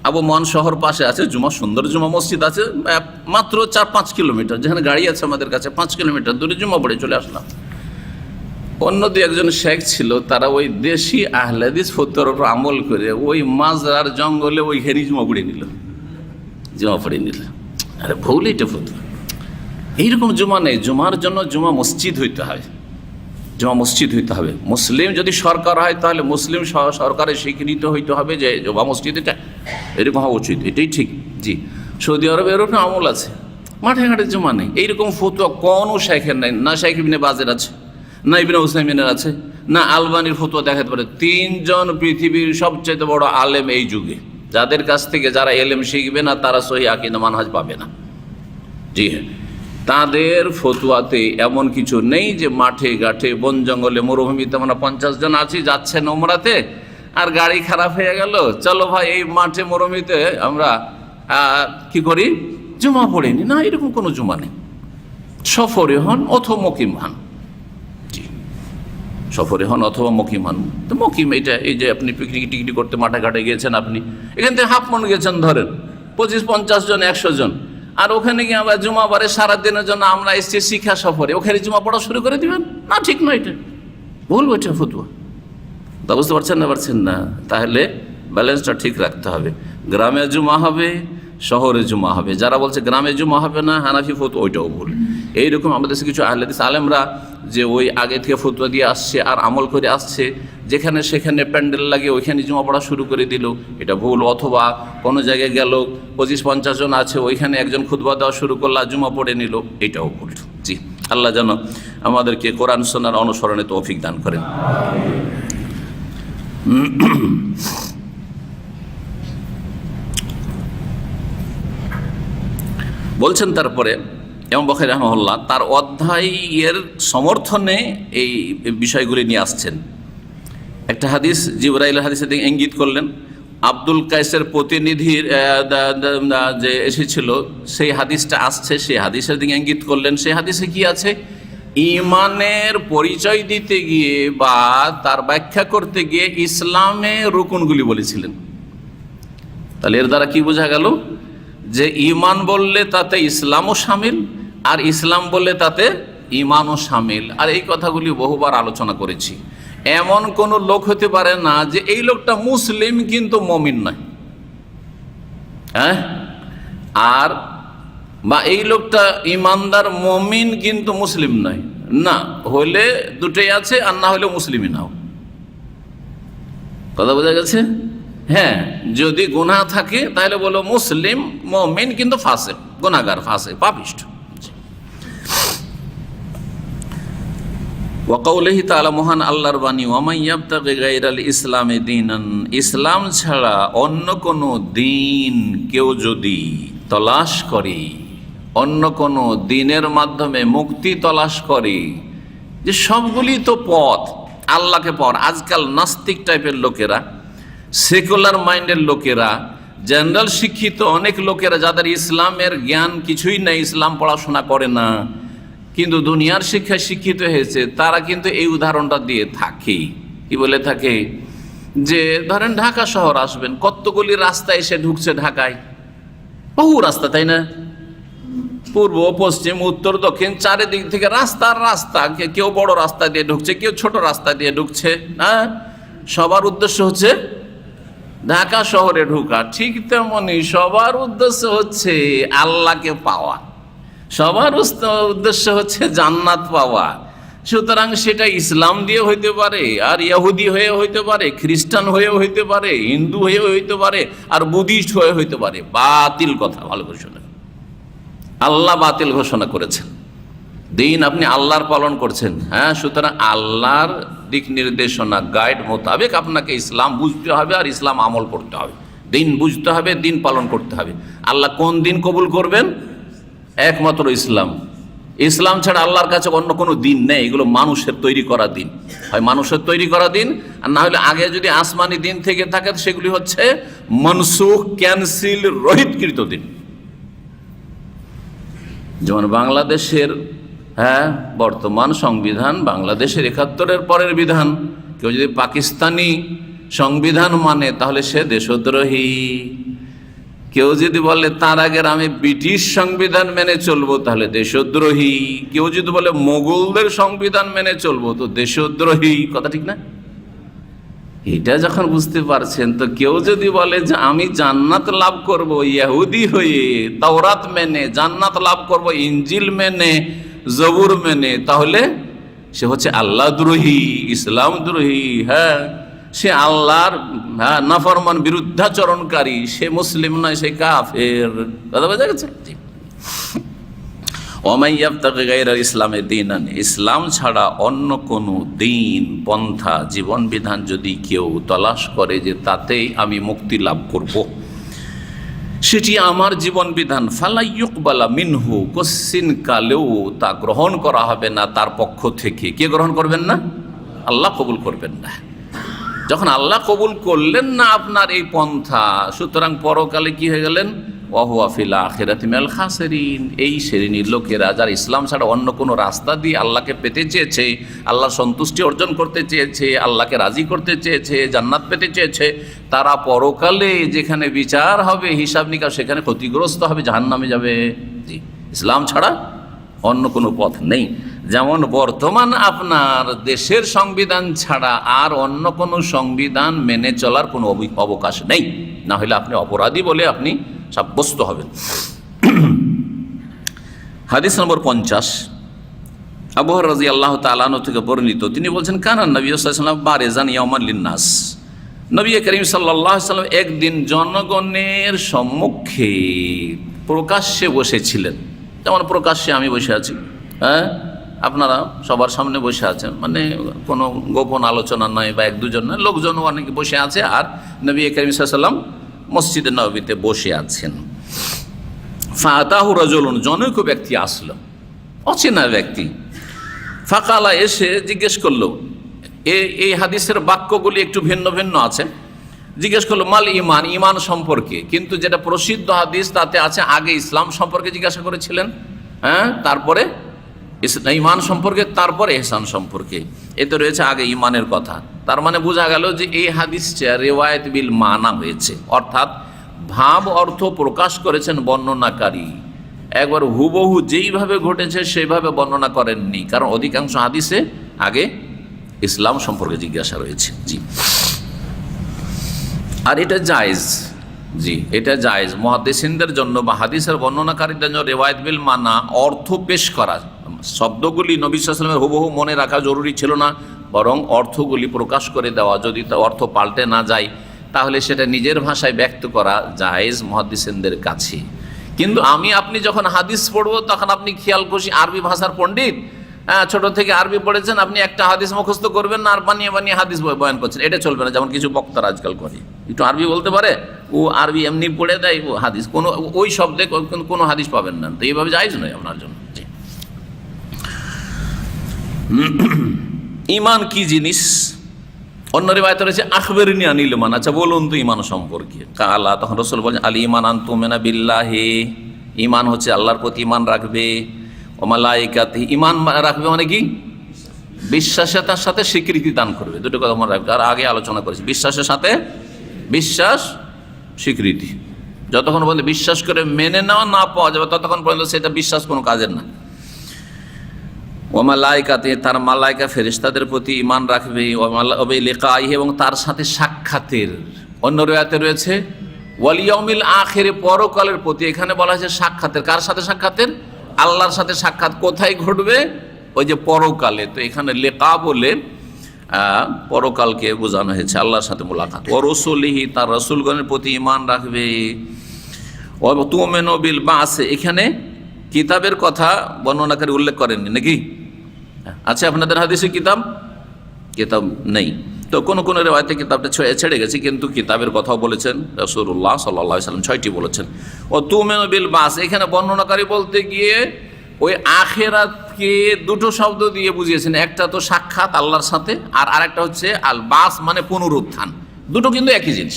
আবু মান শহর পাশে আছে, সুন্দর জুমা মসজিদ আছে, মাত্র 4-5 কিলোমিটার, যেখানে গাড়ি আছে আমাদের কাছে 5 কিলোমিটার দূরে জুমা পড়ে চলে আসলাম। অন্য 2-1 শেখ ছিল, তারা ওই দেশি আহলে হাদিস ফতোয়ার উপর আমল করে ওই মাজরার জঙ্গলে ওইখানেই জুমা পড়ে নিল। আরে ভুল, এটা ফতোয়া। এইরকম জুমা নেই। জুমার জন্য জুমা মসজিদ হইতে হবে, মুসলিম যদি সরকার হয় তাহলে মুসলিম সরকারের স্বীকৃত হইতে হবে যে জুমা মসজিদ এটা এরকম হওয়া উচিত, এটাই ঠিক। জি, সৌদি আরবে এরকম আমল আছে, মাঠে ঘাটে জুমা নেই। এইরকম ফতোয়া কোনো শেখের নাই, না শেখ ইবনে বাজের আছে, না ইবনে উসাইমিনের আছে, না আলবানির ফতোয়া দেখাতে পারে। 3 জন পৃথিবীর সবচেয়ে বড় আলেম এই যুগে, যাদের কাছ থেকে যারা এলেম শিখবে না তারা সহি আকীদা মানহাজ পাবে না। জি হ্যাঁ, তাদের ফতোয়াতে এমন কিছু নেই যে মাঠে ঘাটে বন জঙ্গলে মরুভূমিতে আমরা 50 জন আছি, যাচ্ছেন ওমরাতে, আর গাড়ি খারাপ হয়ে গেল, চলো ভাই এই মাঠে মরুভূমিতে আমরা কি করি, জুমা পড়িনি। না, এরকম কোনো জুমা নেই। সফরে হন অথবা মকিম হন, সফরে হন অথবা মকিম হন। তো মকিম এটা, এই যে আপনি পিকনিক টিকনিক করতে মাঠে ঘাটে গিয়েছেন, আপনি এখান থেকে হাফ মন গেছেন ধরেন, 25-50 জন 100 জন, আর ওখানে গিয়ে আমরা জুমাবারে সারাদিনের জন্য আমরা এসেছি শিক্ষা সফরে, ওখানে জুমা পড়া শুরু করে দিবেন? না, ঠিক নয়, এটা ভুল, এটা ফতোয়া। তা বুঝতে পারছেন না? তাহলে ব্যালেন্সটা ঠিক রাখতে হবে। গ্রামে জুমা হবে, শহরে জুমা হবে। যারা বলছে গ্রামে জুমা হবে না, হানাফি ফতোয়া, ওইটাও ভুল। এইরকম আমাদের কিছু আহলে হাদিস আলেমরা যে ওই আগে থেকে ফতোয়া দিয়ে আসছে আর আমল করে আসছে, যেখানে সেখানে প্যান্ডেল লাগিয়ে ওইখানে জুমা পড়া শুরু করে দিল, এটা ভুল। অথবা কোনো জায়গায় গেল, 25-50 জন আছে, ওইখানে একজন খুতবা দেওয়া শুরু করলো, জুমা পড়ে নিল, এটাও ভুল। জি। আল্লাহ যেন আমাদেরকে কোরআন সুন্নাহর অনুসরণে তৌফিক দান করেন। বলছেন তারপরে ইমাম বুখারী রাহিমাহুল্লাহ তার অধ্যায়ের সমর্থনে এই বিষয়গুলি নিয়ে আসছেন। একটা হাদিস জিবরাইলের হাদিসের দিকে ইঙ্গিত করলেন, আব্দুল কায়েসের প্রতিনিধির যে এসেছিল সেই হাদিসটা আসছে, সেই হাদিসের দিকে ইঙ্গিত করলেন। সেই হাদিসে কি আছে? ঈমানের পরিচয় দিতে গিয়ে বা তার ব্যাখ্যা করতে গিয়ে ইসলামের রুকনগুলি বলেছিলেন। তাহলে এর দ্বারা কি বোঝা গেল? যে ঈমান বললে তাতে ইসলামও শামিল, আর ইসলাম বললে তাতে ঈমানও শামিল। আর এই কথাগুলি বহুবার আলোচনা করেছি। এমন কোন লোক হতে পারে না যে এই লোকটা মুসলিম কিন্তু মুমিন নয়, হ্যাঁ, আর বা এই লোকটা ইমানদার মুমিন কিন্তু মুসলিম নয়, না, হলে দুটোই আছে, আর না হলে মুসলিমই নাও। কথা বোঝা গেছে? হ্যাঁ, যদি গুনাহ থাকে তাহলে বলো মুসলিম মুমিন কিন্তু ফাসিক, গুনাহগার, ফাসিক, পাপিষ্ঠ। ওয়াকাউলিহি তাআলা, মহান আল্লাহর বাণী, ওয়ামান ইয়াবতাগি গায়রাল ইসলামি দীনান, ইসলাম ছাড়া অন্য কোনো দিন কেউ যদি তলাশ করে, অন্য কোনো দিনের মাধ্যমে মুক্তি তলাশ করে, যে সবগুলি তো পথ আল্লাহকে পাওয়ার। আজকাল নাস্তিক টাইপের লোকেরা, সেকুলার মাইন্ডের লোকেরা, জেনারেল শিক্ষিত অনেক লোকেরা যাদের ইসলামের জ্ঞান কিছুই নেই, ইসলাম পড়াশোনা করে না, কিন্তু দুনিয়ার শিক্ষায় শিক্ষিত হয়েছে, তারা কিন্তু এই উদাহরণটা দিয়ে থাকে। কি বলে থাকে? যে ধরেন ঢাকা শহর আসবেন, কতগুলি রাস্তা এসে ঢুকছে ঢাকায়, বহু রাস্তা, তাই না? পূর্ব পশ্চিম উত্তর দক্ষিণ চারিদিক থেকে রাস্তার রাস্তা, কেউ বড় রাস্তা দিয়ে ঢুকছে, কেউ ছোট রাস্তা দিয়ে ঢুকছে, হ্যাঁ, সবার উদ্দেশ্য হচ্ছে ঢাকা শহরে ঢুকা। ঠিক তেমনি সবার উদ্দেশ্য হচ্ছে আল্লাহকে পাওয়া, সবার উদ্দেশ্য হচ্ছে জান্নাত পাওয়া। সুতরাং সেটা ইসলাম দিয়ে হইতে পারে, আর ইহুদি হয়ে হইতে পারে, খ্রিস্টান হয়েও হইতে পারে, হিন্দু হয়েও হইতে পারে, আর বুদ্ধিস্ট হয়ে হইতে পারে। বাতিল কথা, ভালো করে শোনেন। আল্লাহ বাতিল ঘোষণা করেছেন, দিন আপনি আল্লাহর পালন করছেন, হ্যাঁ, সুতরাং আল্লাহর দিক নির্দেশনা গাইড মোতাবেক আপনাকে ইসলাম বুঝতে হবে আর ইসলাম আমল করতে হবে, দিন বুঝতে হবে, দিন পালন করতে হবে। আল্লাহ কোন দিন কবুল করবেন? একমাত্র ইসলাম। ইসলাম ছাড়া আল্লাহর কাছে অন্য কোনো দিন নেই। এগুলো মানুষের তৈরি করা দিন, হয় মানুষের তৈরি করা দিন, আর না হলে আগে যদি আসমানি দিন থেকে থাকে সেগুলি হচ্ছে মনসুখ, ক্যান্সিল, রহিতকৃত দিন। যেমন বাংলাদেশের, হ্যাঁ, বর্তমান সংবিধান বাংলাদেশের ৭১-এর পরের বিধান। কেউ যদি পাকিস্তানি সংবিধান মানে তাহলে সে দেশদ্রোহী। কেউ যদি বলে তার আগের আমি ব্রিটিশ সংবিধান মেনে চলবো তাহলে দেশদ্রোহী। কেউ যদি বলে মোগলদের সংবিধান মেনে চলবো তো দেশদ্রোহী। কথা ঠিক না? এটা যখন বুঝতে পারছেন, তো কেউ যদি বলে যে আমি জান্নাত লাভ করব ইহুদি হয়ে, তাওরাত মেনে জান্নাত লাভ করব ইনজিল মেনে, জবুর মেনে, তাহলে সে হচ্ছে আল্লাহ দ্রোহী, ইসলাম দ্রোহী। হ্যাঁ, সে আল্লাহর নাফরমান বিরুদ্ধাচরণকারী, সে মুসলিম নয়, সে কাফের। কথা বোঝা গেছে? ওয়ামান ইয়াবতাগি গায়রাল ইসলামি দীনান, ইসলাম ছাড়া অন্য কোনো দিন, পন্থা, জীবন বিধান যদি কেউ তলাশ করে যে তাতেই আমি মুক্তি লাভ করব, সেটি আমার জীবন বিধান, ফালা ইউকবালা মিনহু, কোশ্চিন কালেও তা গ্রহণ করা হবে না তার পক্ষ থেকে। কে গ্রহণ করবেন না? আল্লাহ কবুল করবেন না। যখন আল্লাহ কবুল করলেন না আপনার এই পন্থা, সুতরাং পরকালে কি হয়ে গেলেন? ওয়াহুয়া ফিল আখিরাতি মিনাল খাসিরিন। এই শ্রেণীর লোকেরা যারা ইসলাম ছাড়া অন্য কোনো রাস্তা দিয়ে আল্লাহকে পেতে চেয়েছে, আল্লাহর সন্তুষ্টি অর্জন করতে চেয়েছে, আল্লাহকে রাজি করতে চেয়েছে, জান্নাত পেতে চেয়েছে, তারা পরকালে যেখানে বিচার হবে, হিসাব নিকাশ, সেখানে ক্ষতিগ্রস্ত হবে, জাহান্নামে যাবে। জি, ইসলাম ছাড়া অন্য কোনো পথ নেই। যেমন বর্তমান আপনার দেশের সংবিধান ছাড়া আর অন্য কোনো সংবিধান মেনে চলার কোনো অবকাশ নেই, না হলে আপনি অপরাধী বলে আপনি সাব্যস্ত হবেন। হাদিস নম্বর 50, আবু হুরায়রা রাদিয়াল্লাহু তাআলা আনহু থেকে বর্ণিত, তিনি বলছেন, কানা নবী সাল্লাল্লাহু আলাইহি ওয়াসাল্লাম বারিজান ইয়াওমান লিন্নাস, নবী করিম সাল্লাল্লাহু আলাইহি ওয়াসাল্লাম একদিন জনগণের সম্মুখে প্রকাশ্যে বসেছিলেন। যেমন প্রকাশ্যে আমি বসে আছি, হ্যাঁ, আপনারা সবার সামনে বসে আছেন, মানে কোনো গোপন আলোচনা নয় বা এক দুজন নয়, লোকজন অনেকে বসে আছে, আর নবী করিম সাল্লাল্লাহু আলাইহি ওয়াসাল্লাম মসজিদে নববীতে বসে আছেন। ফাতাহু রাজুলুন, জনৈক ব্যক্তি আসলো, অচেনা ব্যক্তি। ফাকালা, এসে জিজ্ঞেস করলো, এই হাদিসের বাক্যগুলি একটু ভিন্ন ভিন্ন আছে। জিজ্ঞেস করলো মাল ইমান, ইমান সম্পর্কে, কিন্তু যেটা প্রসিদ্ধ হাদিস তাতে আছে আগে ইসলাম সম্পর্কে জিজ্ঞাসা করেছিলেন, হ্যাঁ, তারপরে ইমান সম্পর্কে, তারপরে ইহসান সম্পর্কে। এতে রয়েছে আগে ইমানের কথা। তার মানে বোঝা গেল যে এই হাদিসটা রিওয়ায়াত বিল মানা হয়েছে, অর্থাৎ ভাব অর্থ প্রকাশ করেছেন বর্ণনাকারী, একবার হুবহু যেইভাবে ঘটেছে সেইভাবে বর্ণনা করেননি, কারণ অধিকাংশ হাদিসে আগে ইসলাম সম্পর্কে জিজ্ঞাসা রয়েছে। জি, আর এটা জায়েজ, জি এটা জায়েজ মুহাদ্দিসিনদের জন্য বা হাদিসের বর্ণনাকারীদের জন্য রিওয়ায়াত বিল মানা, অর্থ পেশ করা। শব্দগুলি নবী সাল্লাল্লাহু আলাইহি ওয়াসাল্লামের হুবহু মনে রাখা জরুরি ছিল না, বরং অর্থগুলি প্রকাশ করে দেওয়া, যদি তা অর্থ পাল্টে না যায় তাহলে সেটা নিজের ভাষায় ব্যক্ত করা জায়েজ মুহাদ্দিসিনদের কাছে। কিন্তু আপনি যখন হাদিস পড়বো তখন আপনি খেয়াল খুশি আরবি ভাষার পণ্ডিত, ছোট থেকে আরবি পড়েছেন, আপনি একটা হাদিস মুখস্থ করবেন না আর বানিয়ে বানিয়ে হাদিস বয়ান করছেন, এটা চলবে না। যেমন কিছু বক্তারা আজকাল করে, একটু আরবি বলতে পারে, ও আরবি এমনি পড়ে দেয় ও হাদিস, কোনো ওই শব্দে কোনো হাদিস পাবেন না। তো এইভাবে জায়েজ নয় আপনার জন্য। জি, ইমান কি জিনিস? অন্য রিওয়ায়াতে রয়েছে আখবিরনি আনিল ইমান, আচ্ছা বলুন তো ইমান সম্পর্কে। কালা, তখন রাসূল বলেন আল ঈমান আন তুমিনা বিল্লাহি, ঈমান হচ্ছে আল্লাহর প্রতি ঈমান রাখবে, ও মালাইকাতিহি, ঈমান রাখবে মানে কি? বিশ্বাসের সাথে স্বীকৃতি দান করবে, দুটো কথা মনে রাখবে। আর আগে আলোচনা করেছি, বিশ্বাসের সাথে বিশ্বাস স্বীকৃতি, যতক্ষণ পর্যন্ত বিশ্বাস করে মেনে নেওয়া না পাওয়া যাবে ততক্ষণ পর্যন্ত সেটা বিশ্বাস কোনো কাজের না। ও মালাইকাতিহি, তার মালাইকা ফেরেশতাদের প্রতি ঈমান রাখবে, ও বিলিকাইহি, এবং তার সাথে সাক্ষাতের। অন্য রিওয়ায়াতে রয়েছে ওয়াল ইয়াউমিল আখির, পরকালের প্রতি। এখানে বলা হয়েছে সাক্ষাতের, কার সাথে সাক্ষাতের? আল্লাহর সাথে সাক্ষাৎ কোথায় ঘটবে? ওই যে পরকালে। তো এখানে লিকা বলে পরকালকে বোঝানো হয়েছে, আল্লাহর সাথে মুলাকাত। ও রসুলিহি, তার রসুলগণের প্রতি ঈমান রাখবে। ও তুমিনু বিল বাস, এখানে কিতাবের কথা বর্ণনাকারী উল্লেখ করেননি নাকি? আচ্ছা, আপনাদের হাদিসে কিতাব নেই, তো কোন রিওয়ায়াতে কিতাবটা ছেড়ে গেছে, কিন্তু কিতাবের কথাও বলেছেন রাসূলুল্লাহ সাল্লাল্লাহু আলাইহি ওয়াসাল্লাম, 6টি বলেছেন। ও তুমিনু বিল বাস, এখানে বর্ণনাকারী বলতে গিয়ে ওই আখিরাতকে দুটো শব্দ দিয়ে বুঝিয়েছেন, একটা তো সাক্ষাৎ আল্লাহর সাথে, আর আরেকটা হচ্ছে আল বাস মানে পুনরুত্থান। দুটো কিন্তু একই জিনিস,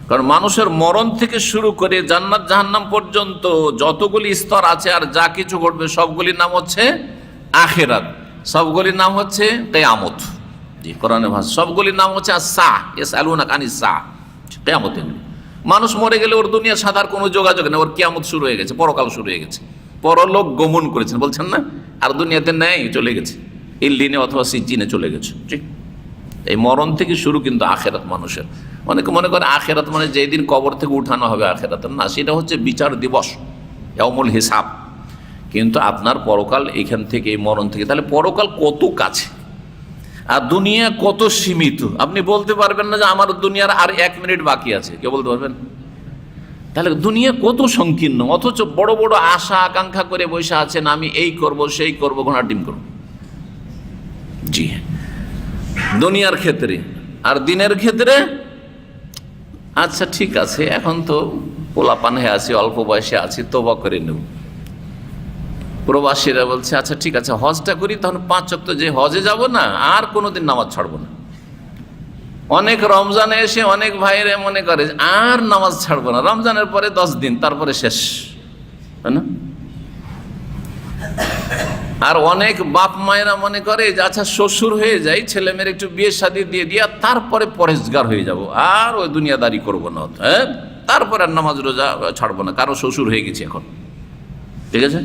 কারণ মানুষের মরণ থেকে শুরু করে জান্নাত জাহান্নাম পর্যন্ত যতগুলি স্তর আছে আর যা কিছু ঘটবে সবগুলির নাম হচ্ছে আখিরাত, সবগুলির নাম হচ্ছে কিয়ামত। জি, কোরআনের ভাষা সবগুলির নাম হচ্ছে আসা, ইয়াসআলুনাকা আনিস সা, কিয়ামত। মানুষ মরে গেলে ওর দুনিয়ার সাথে আর কোনো যোগাযোগ নেই, ওর কিয়ামত শুরু হয়ে গেছে, পরকাল শুরু হয়ে গেছে, পরলোক গমন করেছেন বলছেন না, আর দুনিয়াতে নেই, চলে গেছে ইল্লিনে অথবা সিজ্জিনে চলে গেছে। ঠিক, এই মরণ থেকে শুরু কিন্তু আখেরাত মানুষের। অনেকে মনে করে আখেরাত মানে যেই দিন কবর থেকে উঠানো হবে আখেরাত, না, সেটা হচ্ছে বিচার দিবস, ইয়াউমুল হিসাব। কিন্তু আপনার পরকাল এখান থেকে, এই মরণ থেকে। তাহলে পরকাল কত কাছে আর দুনিয়া কত সীমিত, আপনি বলতে পারবেন না যে আমার দুনিয়ার আর 1 মিনিট বাকি আছে, কেউ বলতে পারবেন? তাহলে দুনিয়া কত সংকীর্ণ, অথচ বড় বড় আশা আকাঙ্ক্ষা করে বসে আছেন, আমি এই করব সেই করব, ঘোড়ার ডিম করব। জি, দুনিয়ার ক্ষেত্রে। আর দিনের ক্ষেত্রে আচ্ছা ঠিক আছে, এখন তো পোলাপান হয়ে আছি, অল্প বয়সে আছি, তওবা করে নেব। প্রবাসীরা বলছে আচ্ছা ঠিক আছে, হজটা করি, তখন 5 ওয়াক্ত যে হজে যাব না, আর কোনোদিন নামাজ ছাড়বো না। অনেক রমজানে এসে অনেক ভাইরা মনে করে আর নামাজ ছাড়বো না, রমজানের পরে 10 দিন, তারপরে শেষ, তাই না? আর অনেক বাপ মায়েরা মনে করে যে আচ্ছা শ্বশুর হয়ে যাই, ছেলে মেয়ের একটু বিয়ে শাদী দিয়ে দিয়া তারপরে পরেশগার হয়ে যাব, আর ওই দুনিয়াদারি করবো না, হ্যাঁ, তারপরে আর নামাজ রোজা ছাড়বো না, কারো শ্বশুর হয়ে গেছি এখন। ঠিক আছে,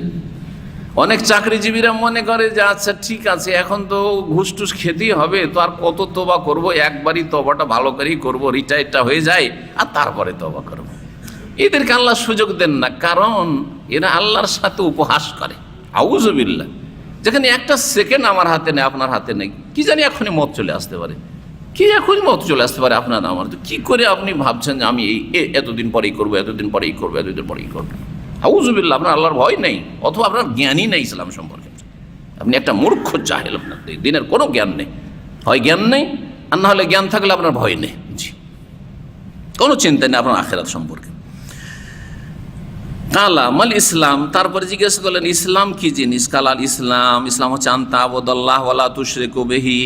অনেক চাকরিজীবীরা মনে করে যে আচ্ছা ঠিক আছে, এখন তো ঘুষ টুস খেতেই হবে, তো আর কত তওবা করবো, একবারই তওবাটা ভালো করেই করবো, রিটায়ারটা হয়ে যায় আর তারপরে তওবা করবো। এদেরকে আল্লাহ সুযোগ দেন না, কারণ এরা আল্লাহর সাথে উপহাস করে। আউযুবিল্লাহ, যেখানে একটা সেকেন্ড আমার হাতে নেই, আপনার হাতে নেই, কি জানি এখনই মত চলে আসতে পারে, কি এখনই মত চলে আসতে পারে আপনার আমার। তো কী করে আপনি ভাবছেন যে আমি এতদিন পরেই করবো, এতদিন পরেই করবো, এতদিন পরেই করবো? আউযুবিল্লাহ, আপনার আল্লাহর ভয় নেই, অথবা আপনার জ্ঞানই নেই ইসলাম সম্পর্কে। আপনি একটা মূর্খ জাহেল, আপনার দিনের কোনো জ্ঞান নেই, হয় জ্ঞান নেই আর না হলে জ্ঞান থাকলে আপনার ভয় নেই, জি, কোনো চিন্তা নেই আপনার আখিরাত সম্পর্কে। কালা মাল ইসলাম, তারপরে জিজ্ঞেস করলেন ইসলাম কি জিনিস? কালাল ইসলাম, ইসলাম হচ্ছে আনতা আবুদাল্লাহ ওয়ালা তুশরিকু বিহি,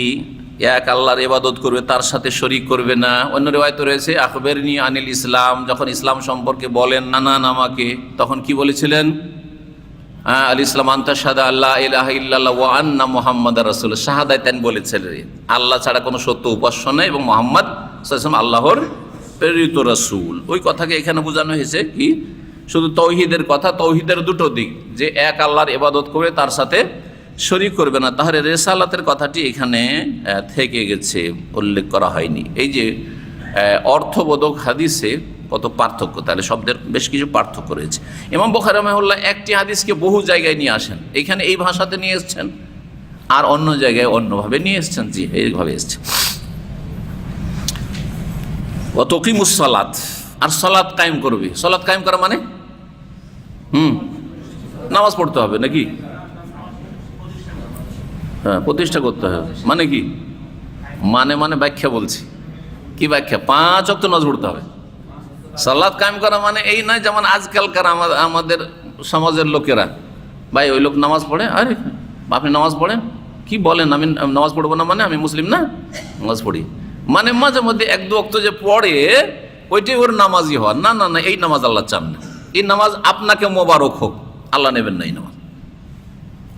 এক আল্লাহর ইবাদত করবে, তার সাথে শরীক করবে না। অন্য রিওয়ায়াতে রয়েছে আখবিরনি আনিল ইসলাম, যখন ইসলাম সম্পর্কে বলেন নানান আমাকে, তখন কি বলেছিলেন? আল ইসলাম আনতা শাহাদা আল্লাহ ইলাহা ইল্লাল্লাহ ওয়া আন্না মুহাম্মাদার রাসূল, শাহাদাতান বলেছিলেন, আল্লাহ ছাড়া কোনো সত্য উপাস্য নেই এবং মুহাম্মদ সাল্লাল্লাহু আলাইহি ওয়াসাল্লাম আল্লাহর প্রেরিত রাসূল। ওই কথাকে এখানে বোঝানো হয়েছে কি, শুধু তৌহিদের কথা, তৌহিদের দুটো দিক, যে এক আল্লাহর ইবাদত করবে, তার সাথে শরীক করবে না। তাহলে রেসালাতের কথাটি এখানে থেকে গেছে, উল্লেখ করা হয়নি। এই যে অর্থবোধক হাদিসে কত পার্থক্য, তাহলে শব্দের বেশ কিছু পার্থক্য রয়েছে। ইমাম বুখারী রাহিমাহুল্লাহ একটি হাদিসকে বহু জায়গায় নিয়ে আসেন, এখানে এই ভাষাতে নিয়ে এসছেন, আর অন্য জায়গায় অন্যভাবে নিয়ে এসছেন। জি, এইভাবে এসছে। ওয়া তুকিমুস সালাত, আর সালাত কায়েম করবে। সালাত কায়েম করা মানে নামাজ পড়তে হবে নাকি? হ্যাঁ, প্রতিষ্ঠা করতে হবে মানে কি? মানে ব্যাখ্যা বলছি। কি ব্যাখ্যা? 5 ওয়াক্ত নামাজ পড়তে হবে। সালাত কায়েম করা মানে এই নয় যেমন আজকালকার আমাদের সমাজের লোকেরা, ভাই ওই লোক নামাজ পড়ে, আরে আপনি নামাজ পড়েন, কি বলেন? আমি নামাজ পড়বো না মানে আমি মুসলিম না? নামাজ পড়ি মানে মাঝে মধ্যে 1-2 ওয়াক্ত যে পড়ে ওইটাই ওর নামাজি হওয়া। না না না, এই নামাজ আল্লাহ চান না। এই নামাজ আপনাকে মোবারক হোক, আল্লাহ নেবেন না এই নামাজ।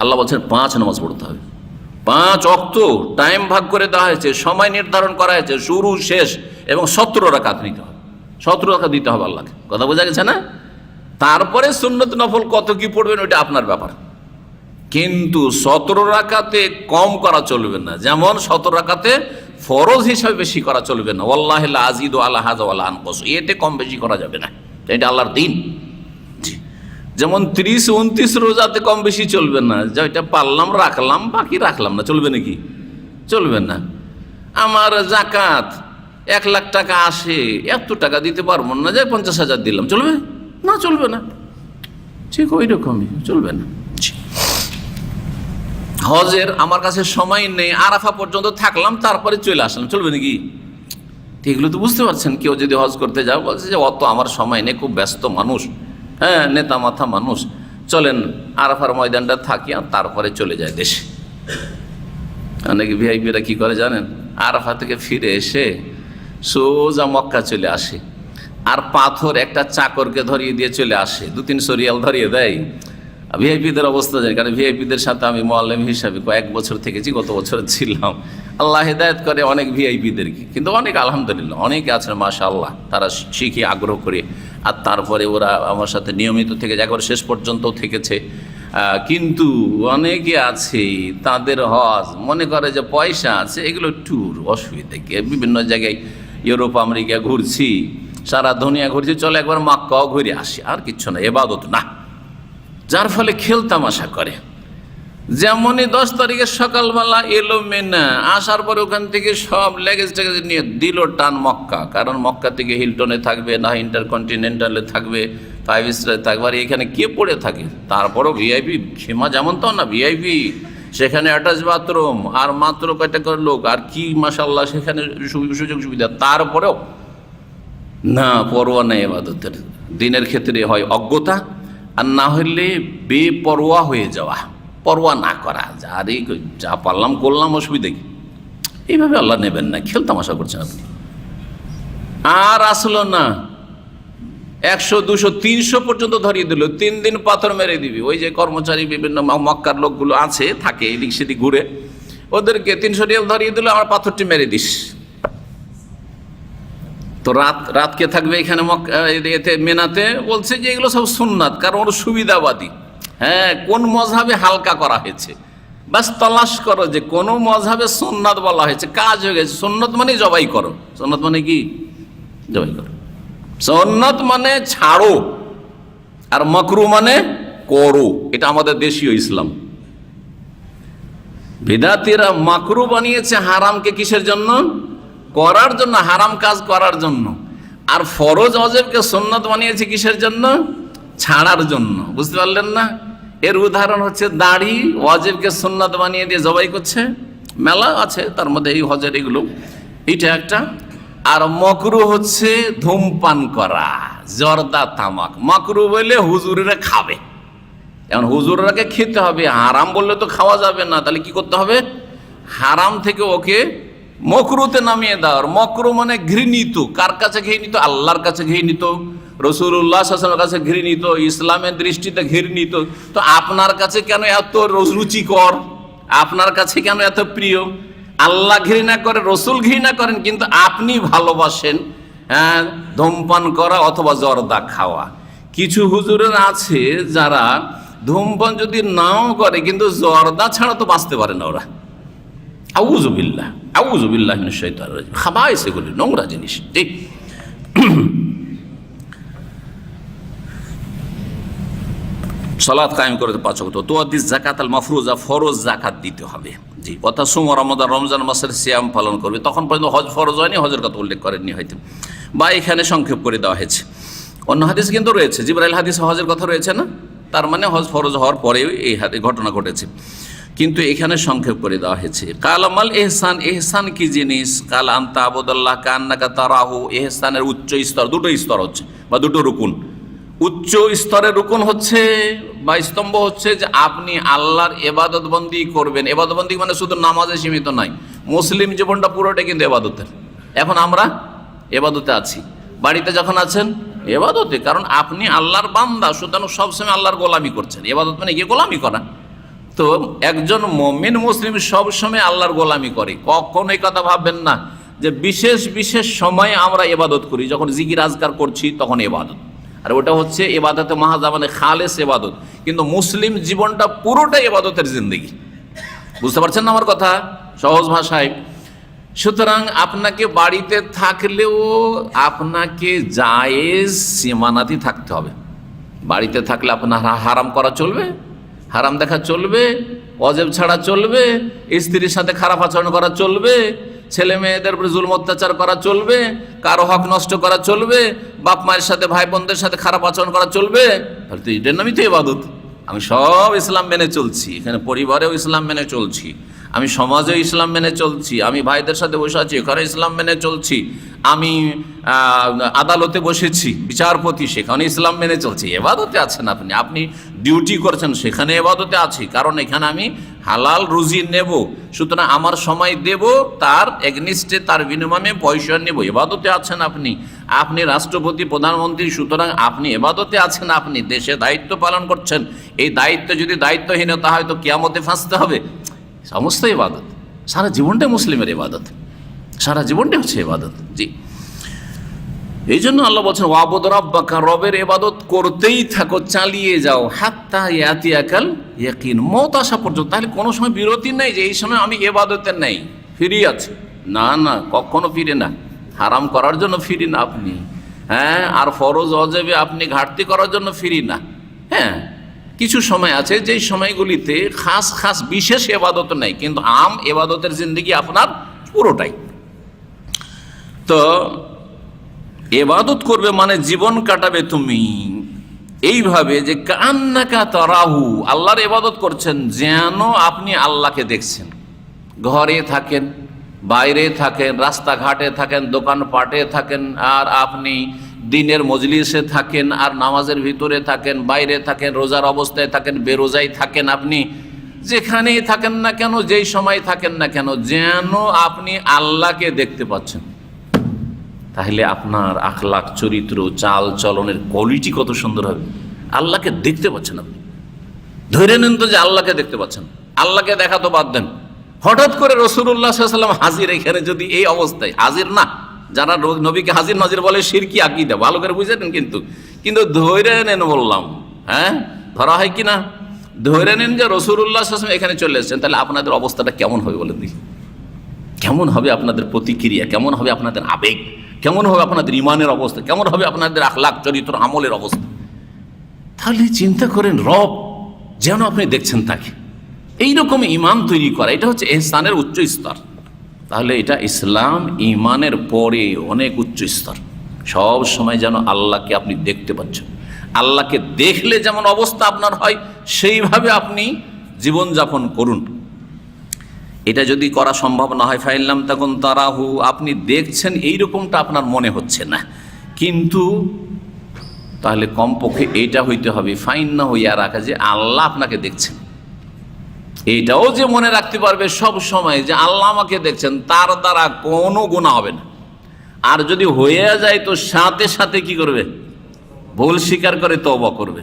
আল্লাহ বলছেন 5 নামাজ পড়তে হবে, 5 ওয়াক্ত, টাইম ভাগ করে দেওয়া হয়েছে, সময় নির্ধারণ করা হয়েছে, শুরু শেষ, এবং 17 রাকাত নিতে হবে, 17 রাকাত দিতে হবে আল্লাহকে। কথা বোঝা গেছে না? তারপরে সুন্নত নফল কত কি পড়বেন ওইটা আপনার ব্যাপার, কিন্তু 17 রাকাতে কম করা চলবে না, যেমন 17 রাকাতে ফরজ হিসাবে বেশি করা চলবে না। ওয়াল্লাহি লা আযীদু আলা হাযা ওয়ালা আনকুস, এতে কম বেশি করা যাবে না, এটা আল্লাহর দিন। যেমন 30-29 রোজাতে কম বেশি চলবে না, যেটা পারলাম রাখলাম, বাকি রাখলাম না, চলবে নাকি? চলবে না। আমার যাকাত 1 লাখ টাকা আসে, এত টাকা দিতে পারবো না, যে 50,000 দিলাম, চলবে না? চলবে না, ঠিক ওই রকমই চলবে না। হজের আমার কাছে সময় নেই, আরাফা পর্যন্ত থাকলাম, তারপরে চলে আসলাম, চলবে নাকি? এগুলো তো বুঝতে পারছেন। কেউ যদি হজ করতে যাও, বলছে যে অত আমার সময় নেই, খুব ব্যস্ত মানুষ, হ্যাঁ, নেতা মাথা মানুষ, চলেন আরাফার ময়দানটা থাকি আর তারপরে চলে যায় দেশে। অনেকে ভিআইপিরা কি করে জানেন? আরাফা থেকে ফিরে এসে সোজা মক্কা চলে আসে, আর পাথর একটা চাকরকে ধরিয়ে দিয়ে চলে আসে, 2-300 রিয়াল ধরিয়ে দেয়। ভিআইপিদের অবস্থা জানি, কারণ ভিআইপিদের সাথে আমি মুআল্লিম হিসাবে কয়েক বছর থেকেছি, গত বছর ছিলাম। আল্লাহ হেদায়েত করে অনেক ভিআইপিদেরকে, কিন্তু অনেক আলহামদুলিল্লাহ অনেকে আছেন মাশাআল্লাহ, তারা শিখে আগ্রহ করে, আর তারপরে ওরা আমার সাথে নিয়মিত থেকে একবার শেষ পর্যন্ত থেকেছে। কিন্তু অনেকে আছে তাদের হজ মনে করে যে পয়সা আছে, এগুলো ট্যুর, অসুবিধা কি? বিভিন্ন জায়গায় ইউরোপ আমেরিকা ঘুরছি, সারা দুনিয়া ঘুরছি, চলে একবার মক্কাও ঘুরে আসি, আর কিচ্ছু না, ইবাদত না। যার ফলে খেল তামাশা করে। যেমনই 10 তারিখে সকালবেলা এলো মেনা, আসার পরে ওখান থেকে সব লেগেজ টেগেজ নিয়ে দিল টান মক্কা, কারণ মক্কা থেকে হিলটনে থাকবে, না ইন্টারকন্টিনেন্টালে থাকবে, 5 স্টারে থাকবে, আর এখানে কে পড়ে থাকে? তারপরও ভিআইপি খেমা যেমন তো না, ভিআইপি সেখানে অ্যাটাচ বাথরুম, আর মাত্র কয়টা করে লোক, আর কি মাশাআল্লাহ সেখানে সুযোগ সুবিধা, তারপরেও না পরোয়া নেই ইবাদতের। দিনের ক্ষেত্রে হয় অজ্ঞতা, আর না হলে বেপরোয়া হয়ে যাওয়া, পরোয়া না করা, আরে যা পারলাম করলাম, অসুবিধা কি? এইভাবে আল্লাহ নেবেন না, খেল তামাশা করছেন আপনি। আর আসলো না, 100, 200, 300 পর্যন্ত ধরিয়ে দিল, 3 দিন পাথর মেরে দিবি। ওই যে কর্মচারী বিভিন্ন মক্কার লোকগুলো আছে, থাকে এদিক সেদিক ঘুরে, ওদেরকে 300 রিয়াল ধরিয়ে দিল, আমার পাথরটি মেরে দিস। তো রাত কে থাকবে এখানে এতে মেনাতে? বলছে যে এগুলো সব সুন্নাত, কারণ ওর সুবিধাবাদী। হ্যাঁ, কোন মজহাবে হালকা করা হয়েছে, বাস তলাশ করো যে কোন মজহাবে সুন্নাত বলা হয়েছে, কাজ হয়ে গেছে। সুন্নাত মানে জবাই করো, সুন্নাত মানে কি? জবাই করো। সুন্নাত মানে ছাড়ো, আর মাকরু মানে করো। এটা আমাদের দেশীয় ইসলাম। বিদাতীরা মাকরু বানিয়েছে হারামকে, কিসের জন্য? করার জন্য, হারাম কাজ করার জন্য। আর ফরজ ওয়াজিবকে সুন্নাত বানিয়েছে কিসের জন্য? ছাড়ার জন্য। বুঝতে পারলেন না? এর উদাহরণ হচ্ছে দাড়ি ওয়াজিবকে সুন্নাত বানিয়ে দিয়ে জবাই করছে, মেলা আছে তার মধ্যে এই হজের এগুলো, এটা একটা। আর মকরু হচ্ছে ধূমপান করা, জর্দা তামাক। মকরু বলে হুজুরেরা খাবে, এখন হুজুররাকে খেতে হবে, হারাম বললে তো খাওয়া যাবে না, তাহলে কি করতে হবে? হারাম থেকে ওকে মকরুতে নামিয়ে দেওয়ার। মকরু মানে ঘৃণিত। কার কাছে ঘৃণিত? আল্লাহর কাছে ঘৃণিত, রাসূলুল্লাহ সাল্লাল্লাহু আলাইহি ওয়াসাল্লামের কাছে ঘৃণিত, ইসলামের দৃষ্টিতে ঘৃণিত। তো আপনার কাছে কেন এত রুচিকর? আপনার কাছে কেন এত প্রিয়? আল্লাহ ঘৃণা করে, রসুল ঘৃণা করেন, কিন্তু আপনি ভালোবাসেন হ্যাঁ ধূমপান করা অথবা জর্দা খাওয়া। কিছু হুজুরের আছে যারা ধূমপান যদি নাও করে কিন্তু জর্দা ছাড়া তো বাঁচতে পারে না ওরা। আউযুবিল্লাহ, আউযুবিল্লাহ মিনাশ শাইতানির রাজিম। খাবাইস, এগুলি নোংরা জিনিস। ঠিক। সালাত কায়েম করে 5 ওয়াক্ত। তুআদ্দিস যাকাত আল মাফরুজা, ফরজ যাকাত দিতে হবে। জি। কথা সুম রমাদান, রমজান মাসের সিয়াম পালন করবে। তখন পর্যন্ত হজ ফরজ হয়নি, হজের কথা উল্লেখ করেননি হয়তো, বা এখানে সংক্ষেপ করে দেওয়া হয়েছে। অন্য হাদিস কিন্তু রয়েছে, জিবরাইল হাদিস হজের কথা রয়েছে না, তার মানে হজ ফরজ হওয়ার পরেও এই ঘটনা ঘটেছে, কিন্তু এখানে সংক্ষেপ করে দেওয়া হয়েছে। কালামাল এহসান, এহসান কি জিনিস? কাল আনতা আবুদাল্লাহ কান্নাকা তারাহু। এহসানের উচ্চ স্তর, দুটো স্তর হচ্ছে বা দুটো রুকুন। উচ্চ স্তরের রুকুন হচ্ছে বা স্তম্ভ হচ্ছে যে আপনি আল্লাহর এবাদত বন্দি করবেন। এবাদত বন্দি মানে শুধু নামাজে সীমিত নয়, মুসলিম জীবনটা পুরোটাই কিন্তু এবাদতের। এখন আমরা এবাদতে আছি, বাড়িতে যখন আছেন এবাদতে, কারণ আপনি আল্লাহর বান্দা, সুতরাং সবসময় আল্লাহর গোলামি করছেন। এবাদত মানে গিয়ে গোলামি করা। তো একজন মুমিন মুসলিম সবসময় আল্লাহর গোলামি করে। কখনো এই কথা ভাববেন না যে বিশেষ বিশেষ সময়ে আমরা এবাদত করি, যখন জিকির আজকার করছি তখন এবাদত, আর ওটা হচ্ছে এবাদতে মাহাজা মানে খালেস এবাদত। কিন্তু মুসলিম জীবনটা পুরোটাই এবাদতের জিন্দেগি। বুঝতে পারছেন না আমার কথা সহজ ভাষায়? সুতরাং আপনাকে বাড়িতে থাকলেও আপনাকে জায়েজ সীমানাতি থাকতে হবে। বাড়িতে থাকলে আপনার হারাম করা চলবে, হারাম দেখা চলবে, ওয়াজিব ছাড়া চলবে, স্ত্রীর সাথে খারাপ আচরণ করা চলবে, ছেলে মেয়েদের উপরে জুলম অত্যাচার করা চলবে, কারো হক নষ্ট করা চলবে, বাপ মায়ের সাথে ভাই বোনদের সাথে খারাপ আচরণ করা চলবে। তাহলে তো এটার নামই তো ইবাদত। আমি সব ইসলাম মেনে চলছি, এখানে পরিবারেও ইসলাম মেনে চলছি, আমি সমাজেও ইসলাম মেনে চলছি, আমি ভাইদের সাথে বসে আছি এখানে ইসলাম মেনে চলছি, আমি আদালতে বসেছি বিচারপতি, সেখানে ইসলাম মেনে চলছি। এবাদতে আছেন আপনি, আপনি ডিউটি করছেন সেখানে এবাদতে আছি, কারণ এখানে আমি হালাল রুজি নেব, সুতরাং আমার সময় দেব, তার এগনিস্টে তার বিনিময়ে পয়সা নেব। এবাদতে আছেন আপনি, আপনি রাষ্ট্রপতি প্রধানমন্ত্রী, সুতরাং আপনি এবাদতে আছেন, আপনি দেশে দায়িত্ব পালন করছেন। এই দায়িত্ব যদি দায়িত্বহীনতা হয় তো কিয়ামতে ফাঁসতে হবে। সমস্ত ইবাদত, সারা জীবনটাই মুসলিমের ইবাদত, সারা জীবনটাই হচ্ছে ইবাদত। জি, এই জন্য আল্লাহ বলছেন ওয়াবুদ রাব্বাকা, রবের ইবাদত করতেই থাকো, চালিয়ে যাও, হাত্তা ইয়াতিয়াকাল ইয়াকিন, মওত আসা পর্যন্ত। তাহলে কোনো সময় বিরতি নেই যে এই সময় আমি ইবাদতে নেই, ফিরি আছি, না না, কখনো ফিরে না। হারাম করার জন্য ফিরি না আপনি, হ্যাঁ, আর ফরজ ওয়াজিবে আপনি ঘাটতি করার জন্য ফিরি না। হ্যাঁ, কিছু সময় আছে যেই সময়গুলিতে খাস খাস বিশেষ এবাদত নেই, কিন্তু আম এবাদতের জিন্দেগি আপনার পুরোটাই। তো এবাদত করবে মানে জীবন কাটাবে তুমি এইভাবে যে কান্নাকা তারাহু, আল্লাহর ইবাদত করছেন যেন আপনি আল্লাহকে দেখছেন। ঘরে থাকেন, বাইরে থাকেন, রাস্তাঘাটে থাকেন, দোকানপাটে থাকেন, আর আপনি দিনের মজলিসে থাকেন, আর নামাজের ভিতরে থাকেন, বাইরে থাকেন, রোজার অবস্থায় থাকেন, বেরোজাই থাকেন, আপনি যেখানেই থাকেন না কেন, যেই সময় থাকেন না কেন, যেন আপনি আল্লাহকে দেখতে পাচ্ছেন। তাহলে আপনার আখলাক, চরিত্র, চাল চলনের কোয়ালিটি কত সুন্দর হবে। আল্লাহকে দেখতে পাচ্ছেন আপনি, ধরে নেন তো যে আল্লাহকে দেখতে পাচ্ছেন। আল্লাহকে দেখা তো বাদ দেন, হঠাৎ করে রাসূলুল্লাহ সাল্লাল্লাহু আলাইহি ওয়াসাল্লাম হাজির, এখানে যদি এই অবস্থায় হাজির না, যারা নবীকে হাজির নাজির বলে শিরকি আকীদা, ভালো করে বুঝেছেন, কিন্তু ধরে নেন বললাম, হ্যাঁ, ধরা হয় কি না? ধরে নেন যে রাসূলুল্লাহ সাল্লাল্লাহু আলাইহি ওয়াসাল্লাম এখানে চলে এসেছেন, তাহলে আপনাদের অবস্থাটা কেমন হবে বলেন দেখি? কেমন হবে আপনাদের প্রতিক্রিয়া, কেমন হবে আপনাদের আবেগ, কেমন হবে আপনাদের ইমানের অবস্থা, কেমন হবে আপনাদের আখলাক, চরিত্র, আমলের অবস্থা? তাহলে চিন্তা করেন, রব যেন আপনি দেখছেন তাকে, এইরকম ইমান তৈরি করা, এটা হচ্ছে ইহসানের উচ্চ স্তর। তাহলে এটা ইসলাম ইমানের পরে অনেক উচ্চ স্তর। সব সময় যেন আল্লাহকে আপনি দেখতে পাচ্ছেন, আল্লাহকে দেখলে যেমন অবস্থা আপনার হয় সেইভাবে আপনি জীবনযাপন করুন। এটা যদি করা সম্ভব না হয়, ফাইনলাম তখন তারাহু, আপনি দেখছেন এইরকমটা আপনার মনে হচ্ছে না, কিন্তু তাহলে কমপক্ষে এইটা হইতে হবে, ফাইন না হইয়া রাখা যে আল্লাহ আপনাকে দেখছেন। এইটাও যে মনে রাখতে পারবে সব সময় যে আল্লাহ আমাকে দেখছেন, তার দ্বারা কোনো গুনাহ হবে না। আর যদি হয়ে যায় তো সাথে সাথে কি করবে? ভুল স্বীকার করে তওবা করবে।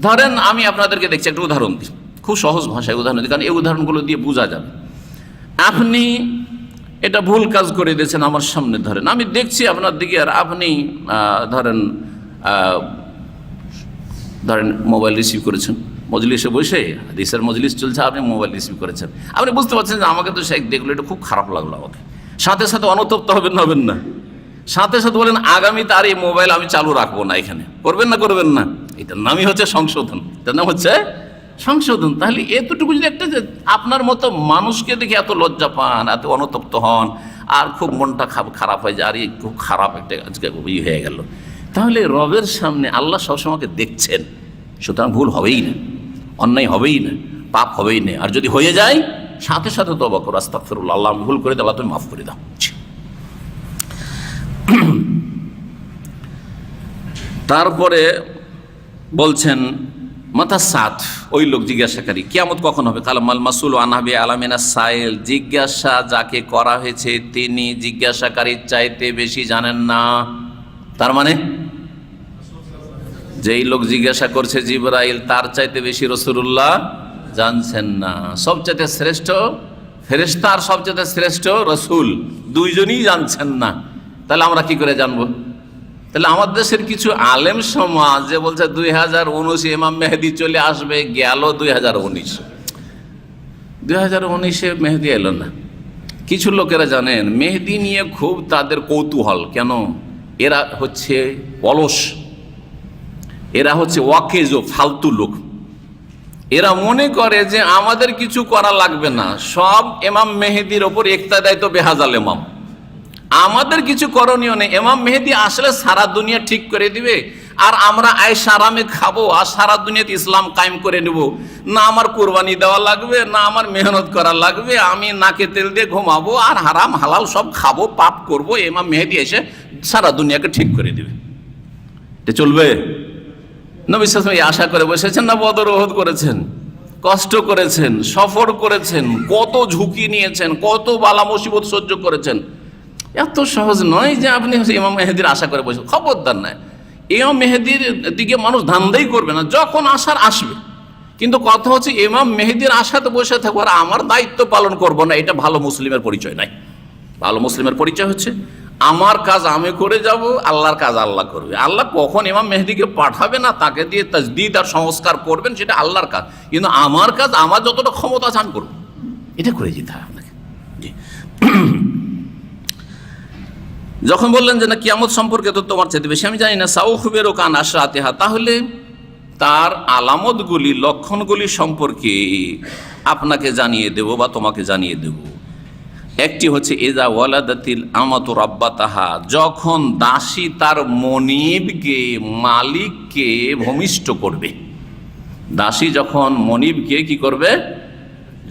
ধরেন আমি আপনাদেরকে দেখছি, একটা উদাহরণ দিই, খুব সহজ ভাষায় উদাহরণ দিই, কারণ এই উদাহরণগুলো দিয়ে বোঝা যাবে। আপনি এটা ভুল কাজ করে দিয়েছেন আমার সামনে, ধরেন আমি দেখছি আপনার দিকে, আর আপনি ধরেন মোবাইল রিসিভ করেছেন, মজলিসে বসে হাদিসের মজলিস চলছে, আপনি মোবাইল রিসিভ করেছেন। আপনি বুঝতে পারছেন যে আমাকে তো শেখ দেখলো, এটা খুব খারাপ লাগলো আমাকে। সাথে সাথে অনুতপ্ত হবেন না? হবেন না? সাথে সাথে বলেন আগামীতে আর এই মোবাইল আমি চালু রাখবো না, এখানে করবেন না? করবেন না? এটার নামই হচ্ছে সংশোধন, এটার নাম হচ্ছে সংশোধন। তাহলে এতটুকু যদি একটা, যে আপনার মতো মানুষকে দেখে এত লজ্জা পান, এত অনুতপ্ত হন, আর খুব মনটা খারাপ হয়ে যায়, আর এই খুব খারাপ একটা আজকে হয়ে গেল, তাহলে রবের সামনে আল্লাহ সবসময়কে দেখছেন, সুতরাং ভুল হবেই না, অন্যায় হবেই না, পাপ হবেই না। আর যদি হয়ে যায় সাথে সাথে তওবা করো, আস্তাগফিরুল্লাহ, আল্লাহ আমি ভুল করে দিই, আল্লাহ তুমি মাফ করে দাও। তারপরে বলছেন মাতাসাত, ওই লোক জিজ্ঞাসাকারী, কিয়ামত কখন হবে? কালামাল মাসুল আনহাবি আলামিনা সাইল, জিজ্ঞাসা যাকে করা হয়েছে তিনি জিজ্ঞাসাকারীর চাইতে বেশি জানেন না। তার মানে যেই লোক জিজ্ঞাসা করছে জিবরাইল, তার চাইতে বেশি রাসূলুল্লাহ জানছেন না। সবচাইতে শ্রেষ্ঠ ফেরেশতা আর সবচাইতে শ্রেষ্ঠ রাসূল, দুইজনই জানছেন না। তাহলে আমরা কি করে জানবো? তাহলে আমাদের দেশের কিছু আলেম সমাজ যে বলছে 2019 ইমাম মেহেদি চলে আসবে, গেল 2019 মেহেদি এলো না। কিছু লোকেরা জানেন মেহেদি নিয়ে খুব তাদের কৌতূহল, কেন? এরা হচ্ছে অলস, এরা হচ্ছে ওয়াকেজ, ফালতু লোক। এরা মনে করে যে আমাদের কিছু করা লাগবে না, সব ইমাম মেহেদির ওপর ইক্তেদায় তো বেহাজাল ইমাম, আমাদের কিছু করণীয় নেই। ইমাম মেহেদি আসলে সারা দুনিয়া ঠিক করে দিবে, আর আমরা আয়েশা আরামে খাবো, আর সারা দুনিয়াতে ইসলাম কায়েম করে নেব। না আমার কোরবানি দেওয়া লাগবে, না আমার মেহনত করা লাগবে, আমি নাকে তেল দিয়ে ঘুমাবো আর হারাম হালাল সব খাবো, পাপ করব, ইমাম মেহেদি এসে সারা দুনিয়াকে ঠিক করে দিবে। এটা চলবে? নবী সাল্লাল্লাহু আলাইহি ওয়াসাল্লাম আশা করে বসেছেন না? বদর ওহদ করেছেন, কষ্ট করেছেন, সফর করেছেন, কত ঝুঁকি নিয়েছেন, কত বালা মুসিবত সহ্য করেছেন। এত সহজ নয় যে আপনি ইমাম মেহেদির আশা করে বসে, খবরদার নয়। ইমাম মেহেদির দিকে মানুষ ধান্দাই করবে না, যখন আসার আসবে। কিন্তু কথা হচ্ছে ইমাম মেহেদির আশাতে বসে থাকবো আর আমার দায়িত্ব পালন করব না, এটা ভালো মুসলিমের পরিচয় নাই। ভালো মুসলিমের পরিচয় হচ্ছে আমার কাজ আমি করে যাব, আল্লাহর কাজ আল্লাহ করবে। আল্লাহ কখন ইমাম মেহেদিকে পাঠাবে না, তাকে দিয়ে তাজদীদ আর সংস্কার করবেন, সেটা আল্লাহর কাজ। কিন্তু আমার কাজ, আমার যতটা ক্ষমতা আছে আমি করবো, এটা করে যেতে হয় আপনাকে। জি। যখন বললেন যে না কিয়ামত সম্পর্কে তো তোমার চাইতে বেশি আমি জানি না, সাউখবিরু কান আশরাতিহা, তাহলে তার আলামতগুলি, লক্ষণগুলি সম্পর্কে আপনাকে জানিয়ে দেব বা তোমাকে জানিয়ে দেব। একটি হচ্ছে ইজা ওয়ালাদাতিল আমাতু রাব্বাতাহা, যখন দাসী তার মনিবকে, মালিককে ভূমিষ্ঠ করবে। দাসী যখন মনিবকে কি করবে?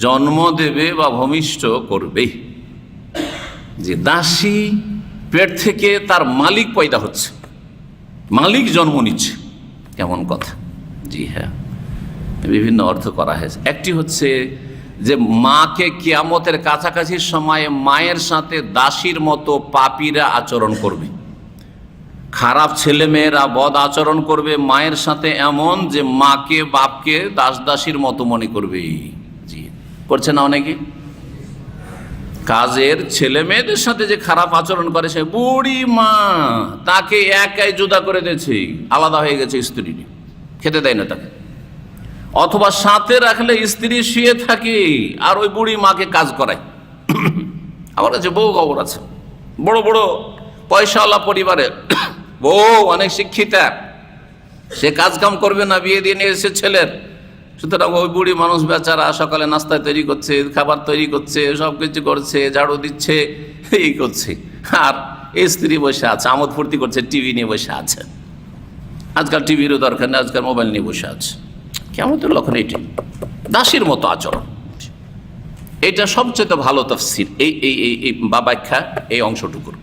জন্ম দেবে বা ভূমিষ্ঠ করবে। যে দাসী পেট থেকে তার মালিক পয়দা হচ্ছে, মালিক জন্ম নিচ্ছে, কেমন কথা? জি হ্যাঁ, বিভিন্ন অর্থ করা হয়েছে। একটি হচ্ছে যে মাকে কিয়ামতের কাছাকাছি সময়ে মায়ের সাথে দাসীর মতো পাপীরা আচরণ করবে, খারাপ ছেলে মেয়েরা বদ আচরণ করবে মায়ের সাথে, এমন যে মাকে বাপকে দাস দাসীর মতো মনে করবে। জি, করছে না অনেকে? কাজের ছেলে মেয়েদের সাথে যে খারাপ আচরণ করে, সে বুড়ি মা, তাকে একাই জুদা করে দিয়েছে, আলাদা হয়ে গেছে স্ত্রী, খেতে দেয় না তাকে। অথবা সাথে রাখলে স্ত্রী শুয়ে থাকে আর ওই বুড়ি মাকে কাজ করায়। আমার কাছে বউ খবর আছে, বড় বড় পয়সাওয়ালা পরিবারে বউ, অনেক শিক্ষিতা, সে কাজ কাম করবে না, বিয়ে দিয়ে নিয়ে এসে ছেলের। সুতরাং ওই বুড়ি মানুষ বেচারা সকালে নাস্তা তৈরি করছে, খাবার তৈরি করছে, সব কিছু করছে, ঝাড়ু দিচ্ছে, এই করছে, আর এই স্ত্রী বসে আছে, আমোদ ফুর্তি করছে, টিভি নিয়ে বসে আছে। আজকাল টিভিরও দরকার নেই, আজকাল মোবাইল নিয়ে বসে আছে। কিয়ামতের লক্ষণ এইটি, দাসীর মতো আচরণ। এটা সবচেয়ে ভালো তাফসীর এই বা ব্যাখ্যা এই অংশটুকুর।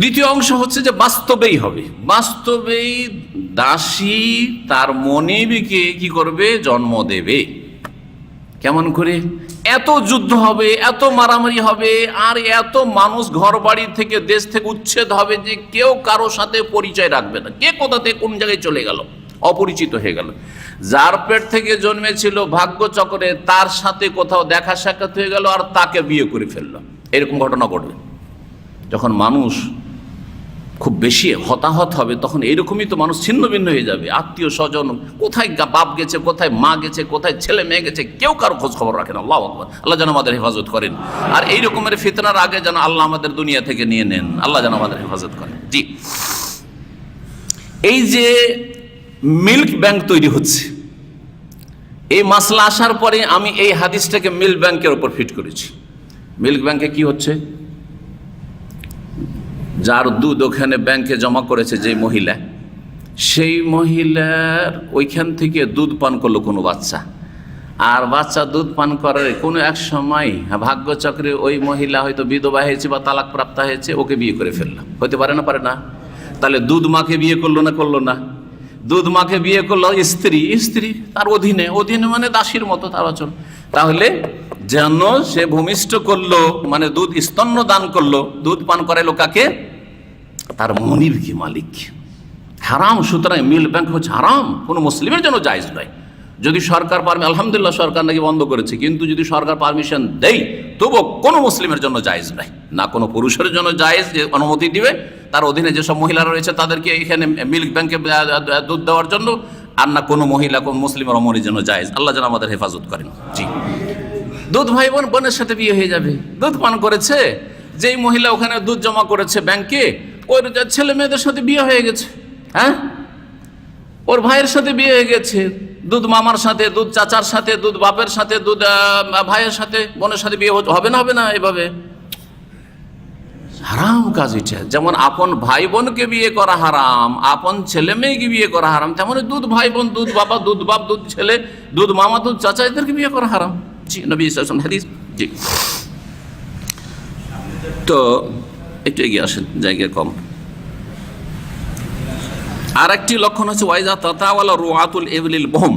দ্বিতীয় অংশ হচ্ছে যে বাস্তবেই হবে, বাস্তবেই দাসী তার মনিবকে কি করবে, জন্ম দেবে। কেমন করে? এত যুদ্ধ হবে, এত মারামারি হবে, আর এত মানুষ ঘর বাড়ি থেকে দেশ থেকে উচ্ছেদ হবে যে কেউ কারো সাথে পরিচয় রাখবে না, কে কোথা থেকে কোন জায়গায় চলে গেল, অপরিচিত হয়ে গেল। যার পেট থেকে জন্মেছিল ভাগ্যচক্রে, তার সাথে কোথাও দেখা সাক্ষাৎ হয়ে গেল আর তাকে বিয়ে করে ফেললো। এরকম ঘটনা ঘটবে। যখন মানুষ খুব বেশি হতাহত হবে তখন এইরকমই তো মানুষ ছিন্ন ভিন্ন হয়ে যাবে। আত্মীয় স্বজন কোথায় বাপ গেছে, কোথায় মা গেছে, কোথায় ছেলে মেয়ে গেছে, কেউ কারো খোঁজ খবর রাখে না। আল্লাহু আকবার। আল্লাহ যেন আমাদের হেফাজত করেন। আর এই রকমের ফিতনার আগে যেন আল্লাহ আমাদের দুনিয়া থেকে নিয়ে নেন। আল্লাহ যেন আমাদের হেফাজত করেন। জি, এই যে মিল্ক ব্যাংক তৈরি হচ্ছে, এই মাসলা আসার পরে আমি এই হাদিসটাকে মিল্ক ব্যাংকের উপর ফিট করেছি। মিল্ক ব্যাংকে কি হচ্ছে? যার দুধ ওখানে ব্যাংকে জমা করেছে যে মহিলা, সেই মহিলার ওইখান থেকে দুধ পান করলো কোনো বাচ্চা, আর বাচ্চা দুধ পান করার কোনো এক সময় ভাগ্যচক্রে ওই মহিলা হয়তো বিধবা হয়েছে বা তালাক প্রাপ্ত হয়েছে, ওকে বিয়ে করে ফেললো। হতে পারে না? পারে না? তাহলে দুধ মাকে বিয়ে করলো না? করলো না। দুধ মাকে বিয়ে করলো স্ত্রী, স্ত্রী তার অধীনে, অধীনে মানে দাসীর মতো তার আচরণ। তাহলে যেন সে ভূমিষ্ঠ করলো, মানে দুধ স্তন্য দান করলো, দুধ পান করাইলো কাকে? তার মনিব কি, মালিক। হারাম। সুতরাং মিল ব্যাংক হচ্ছে হারাম, কোনো মুসলিমের জন্য জায়েজ নয়। যদি সরকার আলহামদুলিল্লাহ সরকার নাকি বন্ধ করেছে, কিন্তু যদি সরকার পারমিশন দেয় তবুও কোনো মুসলিমের জন্য জায়েজ নয়। না কোনো পুরুষের জন্য জায়েজ যে অনুমতি দিবে তার অধীনে যেসব মহিলারা রয়েছে তাদেরকে এখানে মিল্ক ব্যাংকে দুধ দেওয়ার জন্য, আর না কোনো মহিলা কোন মুসলিমের অমরের জন্য জায়েজ। আল্লাহ যেন আমাদের হেফাজত করেন। জি, দুধ ভাই বোন, বোনের সাথে বিয়ে হয়ে যাবে। দুধ পান করেছে যেই মহিলা ওখানে দুধ জমা করেছে ব্যাংকে, ওর ছেলে মেয়েদের সাথে বিয়ে হয়ে গেছে। হ্যাঁ, ওর ভাইয়ের সাথে বিয়ে হয়ে গেছে, দুধ মামার সাথে, দুধ চাচার সাথে, দুধ বাপের সাথে, দুধ ভাইয়ের সাথে, বোনের সাথে বিয়ে হবে না? হবে না? এভাবে হারাম কাজ এটা। যেমন আপন ভাই বোনকে বিয়ে করা হারাম, আপন ছেলে মেয়েকে বিয়ে করা হারাম, তেমন দুধ ভাই বোন, দুধ বাবা, দুধ বাপ, দুধ ছেলে, দুধ মামা, দুধ চাচা, এদেরকে বিয়ে করা হারাম। জি, নবী সাল্লাল্লাহু আলাইহি ওয়াসাল্লাম হাদিস। জি, তো একটু এগিয়ে আসেন, জায়গা কম। আর একটি লক্ষণ হচ্ছে ওয়াইজা তাতাওয়ালা রুআতুল ইবলিল বহম,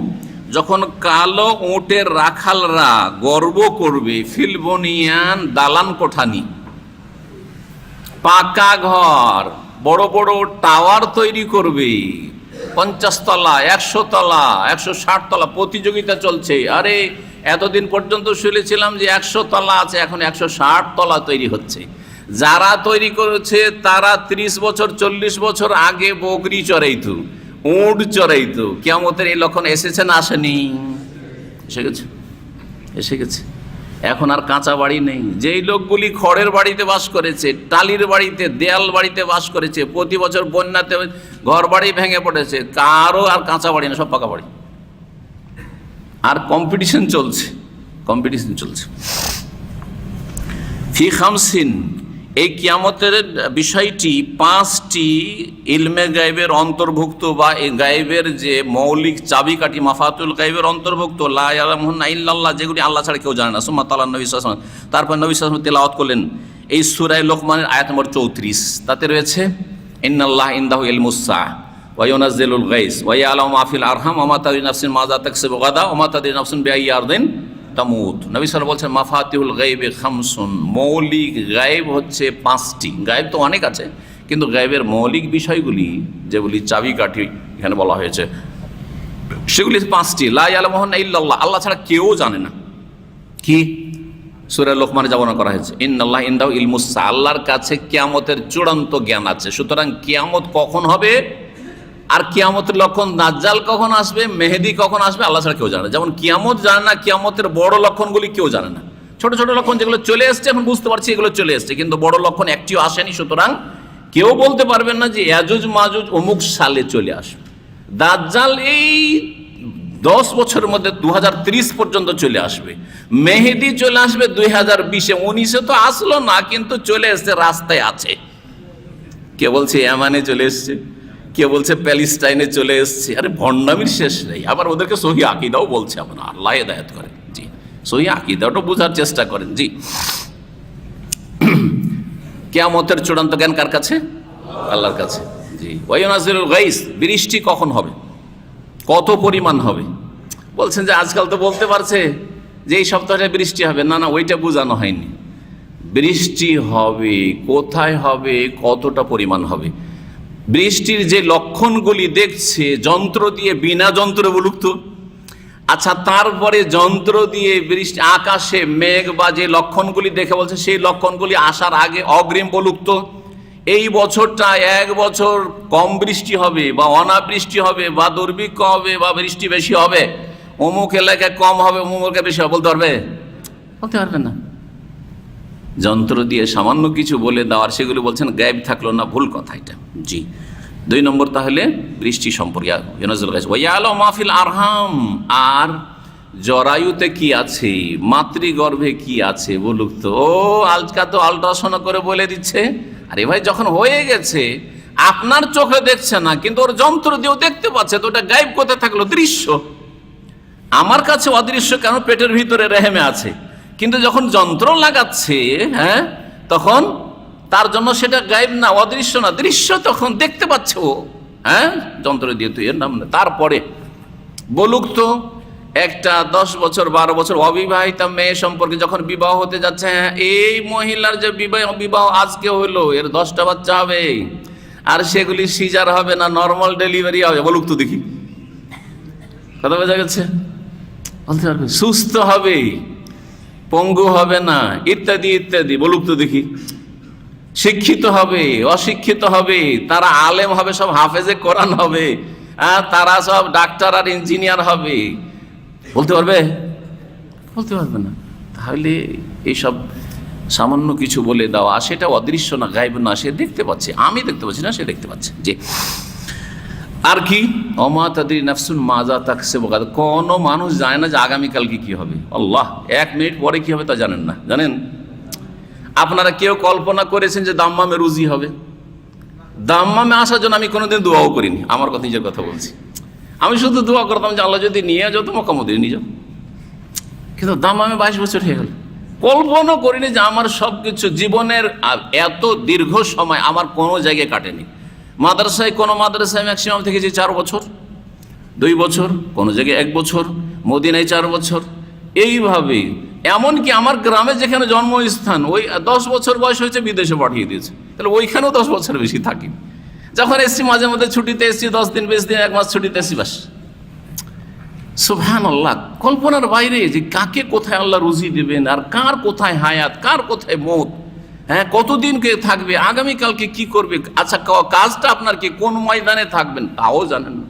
যখন কালো উটের রাখালরা গর্ব করবে, ফিল বুনিয়ান, দালান কোঠানি, পাকা ঘর, বড় বড় টাওয়ার তৈরি করবে, 50 তলা, 100 তলা, 160 তলা, প্রতিযোগিতা চলছে। আরে এতদিন পর্যন্ত শুনেছিলাম যে 100 তলা আছে, এখন 160 তলা তৈরি হচ্ছে। যারা তৈরি করেছে তারা 30 বছর 40 বছর আগে বকরি চড়াইতো, উট চড়াইতো। কিয়ামতের এই লক্ষণ এসেছে না আসেনি? এসে গেছে, এসে গেছে। এখন আর কাঁচা বাড়ি নেই। যেই লোকগুলি খড়ের বাড়িতে বাস করেছে, টালির বাড়িতে, দেয়াল বাড়িতে বাস করেছে, প্রতি বছর বন্যাতে ঘর বাড়ি ভেঙে পড়েছে, কারো আর কাঁচা বাড়ি না, সব পাকা বাড়ি। আর কম্পিটিশন চলছে, কম্পিটিশন চলছে। ফি খামসিন, এই কিয়ামতের বিষয়টি 5টি ইলমে গায়বের অন্তর্ভুক্ত, বা এই গায়বের যে মৌলিক চাবিকাঠি, মাফাতুল গায়বের অন্তর্ভুক্ত, লা ইয়ালামুহুন্না ইল্লাল্লাহ, যেগুলি আল্লাহ ছাড়া কেউ জানে না। সুম্মা তাআলা নবী সাল্লাল্লাহু আলাইহি ওয়াসাল্লাম, তারপর নবী সাল্লাল্লাহু আলাইহি ওয়াসাল্লাম তেলাওয়াত করলেন এই সূরা লোকমানের আয়াত নম্বর 34। তাতে রয়েছে ইন্নাল্লাহা ইনদাহু ইলমুস সাআহ ওয়া ইউনাজ্জিলুল গায়স ওয়া ইয়ালামু মা ফিল আরহাম ওয়া মা তাদরি নাফসুন মাযা তাকসিবু গাদা ওয়া মা তাদরি নাফসুন বিআইয়ি আরদিন তামুত। নবী সাল্লাল্লাহু বলছেন মাফাতিহুল গায়বি খামসুন, মৌলিক গায়েব হচ্ছে 5টি। গায়েব তো অনেক আছে, কিন্তু গায়েবের মৌলিক বিষয়গুলি যেগুলি চাবিকাঠি এখানে বলা হয়েছে সেগুলি 5টি। লা ইয়ালামুহুন্না ইল্লাল্লাহ, আল্লাহ ছাড়া কেউ জানে না। কি? সূরা লোকমানে বর্ণনা করা হয়েছে ইন্নাল্লাহা ইনদাহু ইলমুস সাআহ, আল্লাহর কাছে কিয়ামতের চূড়ান্ত জ্ঞান আছে। সুতরাং কিয়ামত কখন হবে, আর কিয়ামতের লক্ষণ, দাজ্জাল কখন আসবে, মেহেদি কখন আসবে, আল্লাহ ছাড়া কেউ জানে না। যেমন কিয়ামত জানে না, কিয়ামতের বড় লক্ষণগুলি কেউ জানে না। ছোট ছোট লক্ষণ যেগুলো চলে এসছে, এখন বুঝতে পারছি এগুলো চলে এসছে, কিন্তু বড় লক্ষণ একটিও আসেনি। সুতরাং কেউ বলতে পারবেন না যে ইয়াজুজ মাজুজ অমুক সালে চলে আসবে। দাজ্জাল এই 10 বছরের মধ্যে 2030 পর্যন্ত চলে আসবে। মেহেদি চলে আসবে 2020-এ, 19-এ তো আসলো না, কিন্তু চলে এসছে, রাস্তায় আছে। কে বলছে ইয়ামানে চলে এসছে, কে বলছে প্যালেস্টাইনে চলে এসছে। আরে ভণ্ডামির শেষ নেই। আবার ওদেরকে সহি আকীদাও বলছে। আপনার আল্লাহ হেদায়েত করেন। জি, সহি আকীদাটা বোঝার চেষ্টা করেন। জি, কিয়ামতের চূড়ান্ত জ্ঞান কার কাছে? আল্লাহর কাছে। জি, ওয়ায়ুনাজিলুল গাইস, বৃষ্টি কখন হবে, কত পরিমাণ হবে? বলছেন যে আজকাল তো বলতে পারছে যে এই সপ্তাহে বৃষ্টি হবে। না না, ওইটা বোঝানো হয়নি। বৃষ্টি হবে, কোথায় হবে, কতটা পরিমাণ হবে, বৃষ্টির যে লক্ষণগুলি দেখছে যন্ত্র দিয়ে, বিনা যন্ত্রে বলুক তো। আচ্ছা, তারপরে যন্ত্র দিয়ে বৃষ্টি, আকাশে মেঘ বা যে লক্ষণগুলি দেখে বলছে সেই লক্ষণগুলি আসার আগে অগ্রিম বলুক তো। এই বছরটা 1 বছর কম বৃষ্টি হবে বা অনাবৃষ্টি হবে বা দুর্ভিক্ষ হবে বা বৃষ্টি বেশি হবে, অমুক এলাকায় কম হবে, অমুক এলাকায় বেশি হবে, বলতে পারবে? বলতে পারবে না। যন্ত্র দিয়ে সামান্য কিছু বলে দেওয়ার, সেগুলো বলছেন গায়েব থাকলো না, ভুল কথা এটা। জি, 2 নম্বর তাহলে বৃষ্টি সম্পর্কে মাহফিল আরহাম, আর জরায়ুতে কি আছে, মাতৃগর্ভে কি আছে বলুক তো। ও আজকাল তো আল্ট্রাসাউন্ড করে বলে দিচ্ছে। আরে ভাই, যখন হয়ে গেছে আপনার চোখে দেখছে না, কিন্তু ওর যন্ত্র দিয়েও দেখতে পাচ্ছে, তো ওটা গায়েব কোথায় থাকলো? দৃশ্য। আমার কাছে অদৃশ্য কেন? পেটের ভিতরে রেহেমে আছে, কিন্তু যখন যন্ত্র লাগাচ্ছে, হ্যাঁ, তখন তার জন্য সেটা গায়েব না, অদৃশ্য না, দৃশ্য। তখন দেখতে পাচ্ছে ও, হ্যাঁ, যন্ত্র দিয়ে। তুই এর নাম না। তারপরে বলুক তো, একটা 10 বছর 12 বছর অবিবাহিতা মেয়ে সম্পর্কে যখন বিবাহ হতে যাচ্ছে, হ্যাঁ, এই মহিলার যে বিবাহ আজকে হলো, এর 10টা বাচ্চা হবে, আর সেগুলি সিজার হবে না, নর্মাল ডেলিভারি হবে, বলুক তো দেখি। কথা বোঝা গেছে? বলতে পারবে? সুস্থ হবে, পঙ্গু হবে না, ইত্যাদি ইত্যাদি, বলুক তো দেখি। শিক্ষিত হবে, অশিক্ষিত হবে, তারা আলেম হবে, সব হাফেজে কোরআন হবে, তারা সব ডাক্তার আর ইঞ্জিনিয়ার হবে, বলতে পারবে? বলতে পারবে না। তাহলে এইসব সামান্য কিছু বলে দেওয়া, সেটা অদৃশ্য না, গায়েব না, সে দেখতে পাচ্ছে, আমি দেখতে পাচ্ছি না, সে দেখতে পাচ্ছে। যে আর কি, অমা তাদরি নাফসুন মাজা তাকসিবু গাদ, কোনো মানুষ জানে না যে আগামীকালকে কি হবে। আল্লাহ, 1 মিনিট পরে কি হবে তা জানেন না। জানেন? আপনারা কেউ কল্পনা করেছেন যে দাম্মামে রুজি হবে? দাম্মামে আসার জন্য আমি কোনোদিন দোয়াও করিনি। আমার কথা, নিজের কথা বলছি। আমি শুধু দোয়া করতাম যে আল্লাহ যদি নিয়ে যাও তো মক্কা মদিনা নিয়ে যাও। কিন্তু দাম্মামে 22 বছর হয়ে গেল। কল্পনা করিনি যে আমার সব কিছু জীবনের এত দীর্ঘ সময় আমার কোনো জায়গায় কাটেনি। মাদ্রাসায়, কোনো মাদ্রাসায় ম্যাক্সিমাম থেকেছি 4 বছর, 2 বছর, কোনো জায়গায় 1 বছর, মদিনায় 4 বছর, এইভাবে। এমনকি আমার গ্রামে যেখানে জন্মস্থান, ওই 10 বছর বয়স হয়েছে বিদেশে পাঠিয়ে দিয়েছে, তাহলে ওইখানেও 10 বছর বেশি থাকি। যখন এসছি মাঝে মধ্যে ছুটিতে এসছি, 10 দিন 20 দিন, 1 মাস ছুটিতে এসছি, বাস। সুবহানাল্লাহ, কল্পনার বাইরে যে কাকে কোথায় আল্লাহ রুজি দেবেন, আর কার কোথায় হায়াত, কার কোথায় মৌত, হ্যাঁ, কতদিন কে থাকবে, আগামীকালকে কি করবে। আচ্ছা, কাজটা আপনার কি, কোন ময়দানে থাকবেন তাও জানেন না।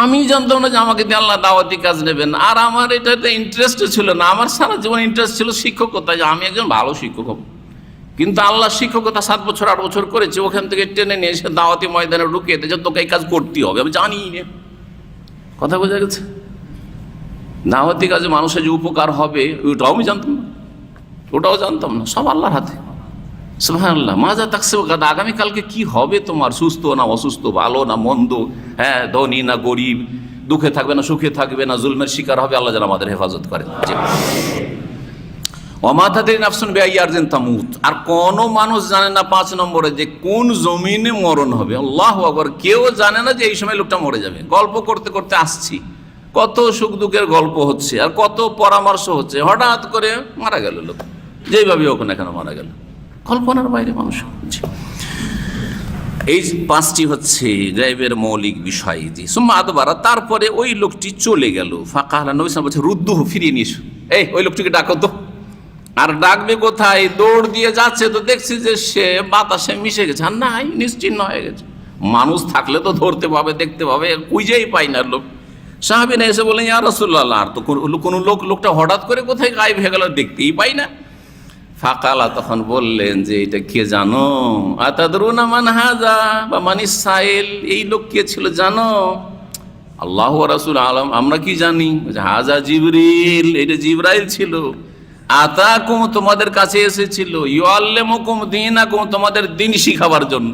আমি জানতাম না যে আমাকে দিয়ে আল্লাহ দাওয়াতি কাজ নেবেন, আর আমার এটাতে ইন্টারেস্ট ছিল না। আমার সারা জীবন ইন্টারেস্ট ছিল শিক্ষকতায়, যে আমি একজন ভালো শিক্ষক হব। কিন্তু আল্লাহ শিক্ষকতা 7 বছর 8 বছর করেছে, ওখান থেকে টেনে নিয়ে এসে দাওয়াতি ময়দানে ঢুকিয়ে দিয়েছে, তোকে এই কাজ করতেই হবে। আমি জানি না। কথা বোঝা গেছে? দাওয়াতি কাজে মানুষের যে উপকার হবে, ওটাও আমি জানতাম না, ওটাও জানতাম না। সব আল্লাহর হাতে। সুবহানাল্লাহ, মাজা তাকসিবু গাদ, আগামীকালকে কি হবে তোমার, সুস্থ না অসুস্থ, ভালো না মন্দ, হ্যাঁ, ধনী না গরিব, দুঃখে থাকবে না সুখে থাকবে না, জুলমের শিকার হবে, আল্লাহ যেন আমাদের হেফাজত করেন। ওমা তাদরি নাফসুন বিআইয়ি আরদিন তামুত, আর কোন মানুষ জানে না 5 নম্বরে যে কোন জমিনে মরণ হবে। আল্লাহু আকবার, কেউ জানে না যে এই সময় লোকটা মরে যাবে। গল্প করতে করতে আসছি, কত সুখ দুঃখের গল্প হচ্ছে আর কত পরামর্শ হচ্ছে, হঠাৎ করে মারা গেল লোক, যেইভাবে হোক না কেন মারা গেল, কল্পনার বাইরে মানুষ। এই 5টি হচ্ছে গায়বের মৌলিক বিষয়। জি, সুম্মা আদবারা, তারপরে ওই লোকটি চলে গেল। ফাকালা, নবী সাল্লাল্লাহু আলাইহি ওয়াসাল্লাম বলছে, রুদ্দুহু, ফিরিয়ে নিস। এই, ওই লোকটিকে ডাকো তো। আর ডাকবে কোথায়? দৌড় দিয়ে যাচ্ছে তো দেখছি যে সে বাতাসে মিশে গেছে, আর নাই, নিশ্চিহ্ন হয়ে গেছে। মানুষ থাকলে তো ধরতে পাবে, দেখতে পাবে, খুঁজেই পাই না লোক। সাহাবীরা এসে বলেন, ইয়া রাসূলুল্লাহ, আর তো কোনো লোকটা হঠাৎ করে কোথায় গায়েব হয়ে গেল, দেখতেই পাই না। ফাকালা, তখন বললেন যে এটা কে জানো? আতাদরুনা মান হাযা বা মানিস সাইল, এই লোক কে ছিল জানো? আল্লাহু ওয়া রাসূলু আলাম, আমরা কি জানি? হাযা জিবরিল, এটা জিবরাইল ছিল। আতাকুম, তোমাদের কাছে এসেছিল। ইউআল্লিমুকুম দীনাকুম, তোমাদের দ্বীন শিখাবার জন্য।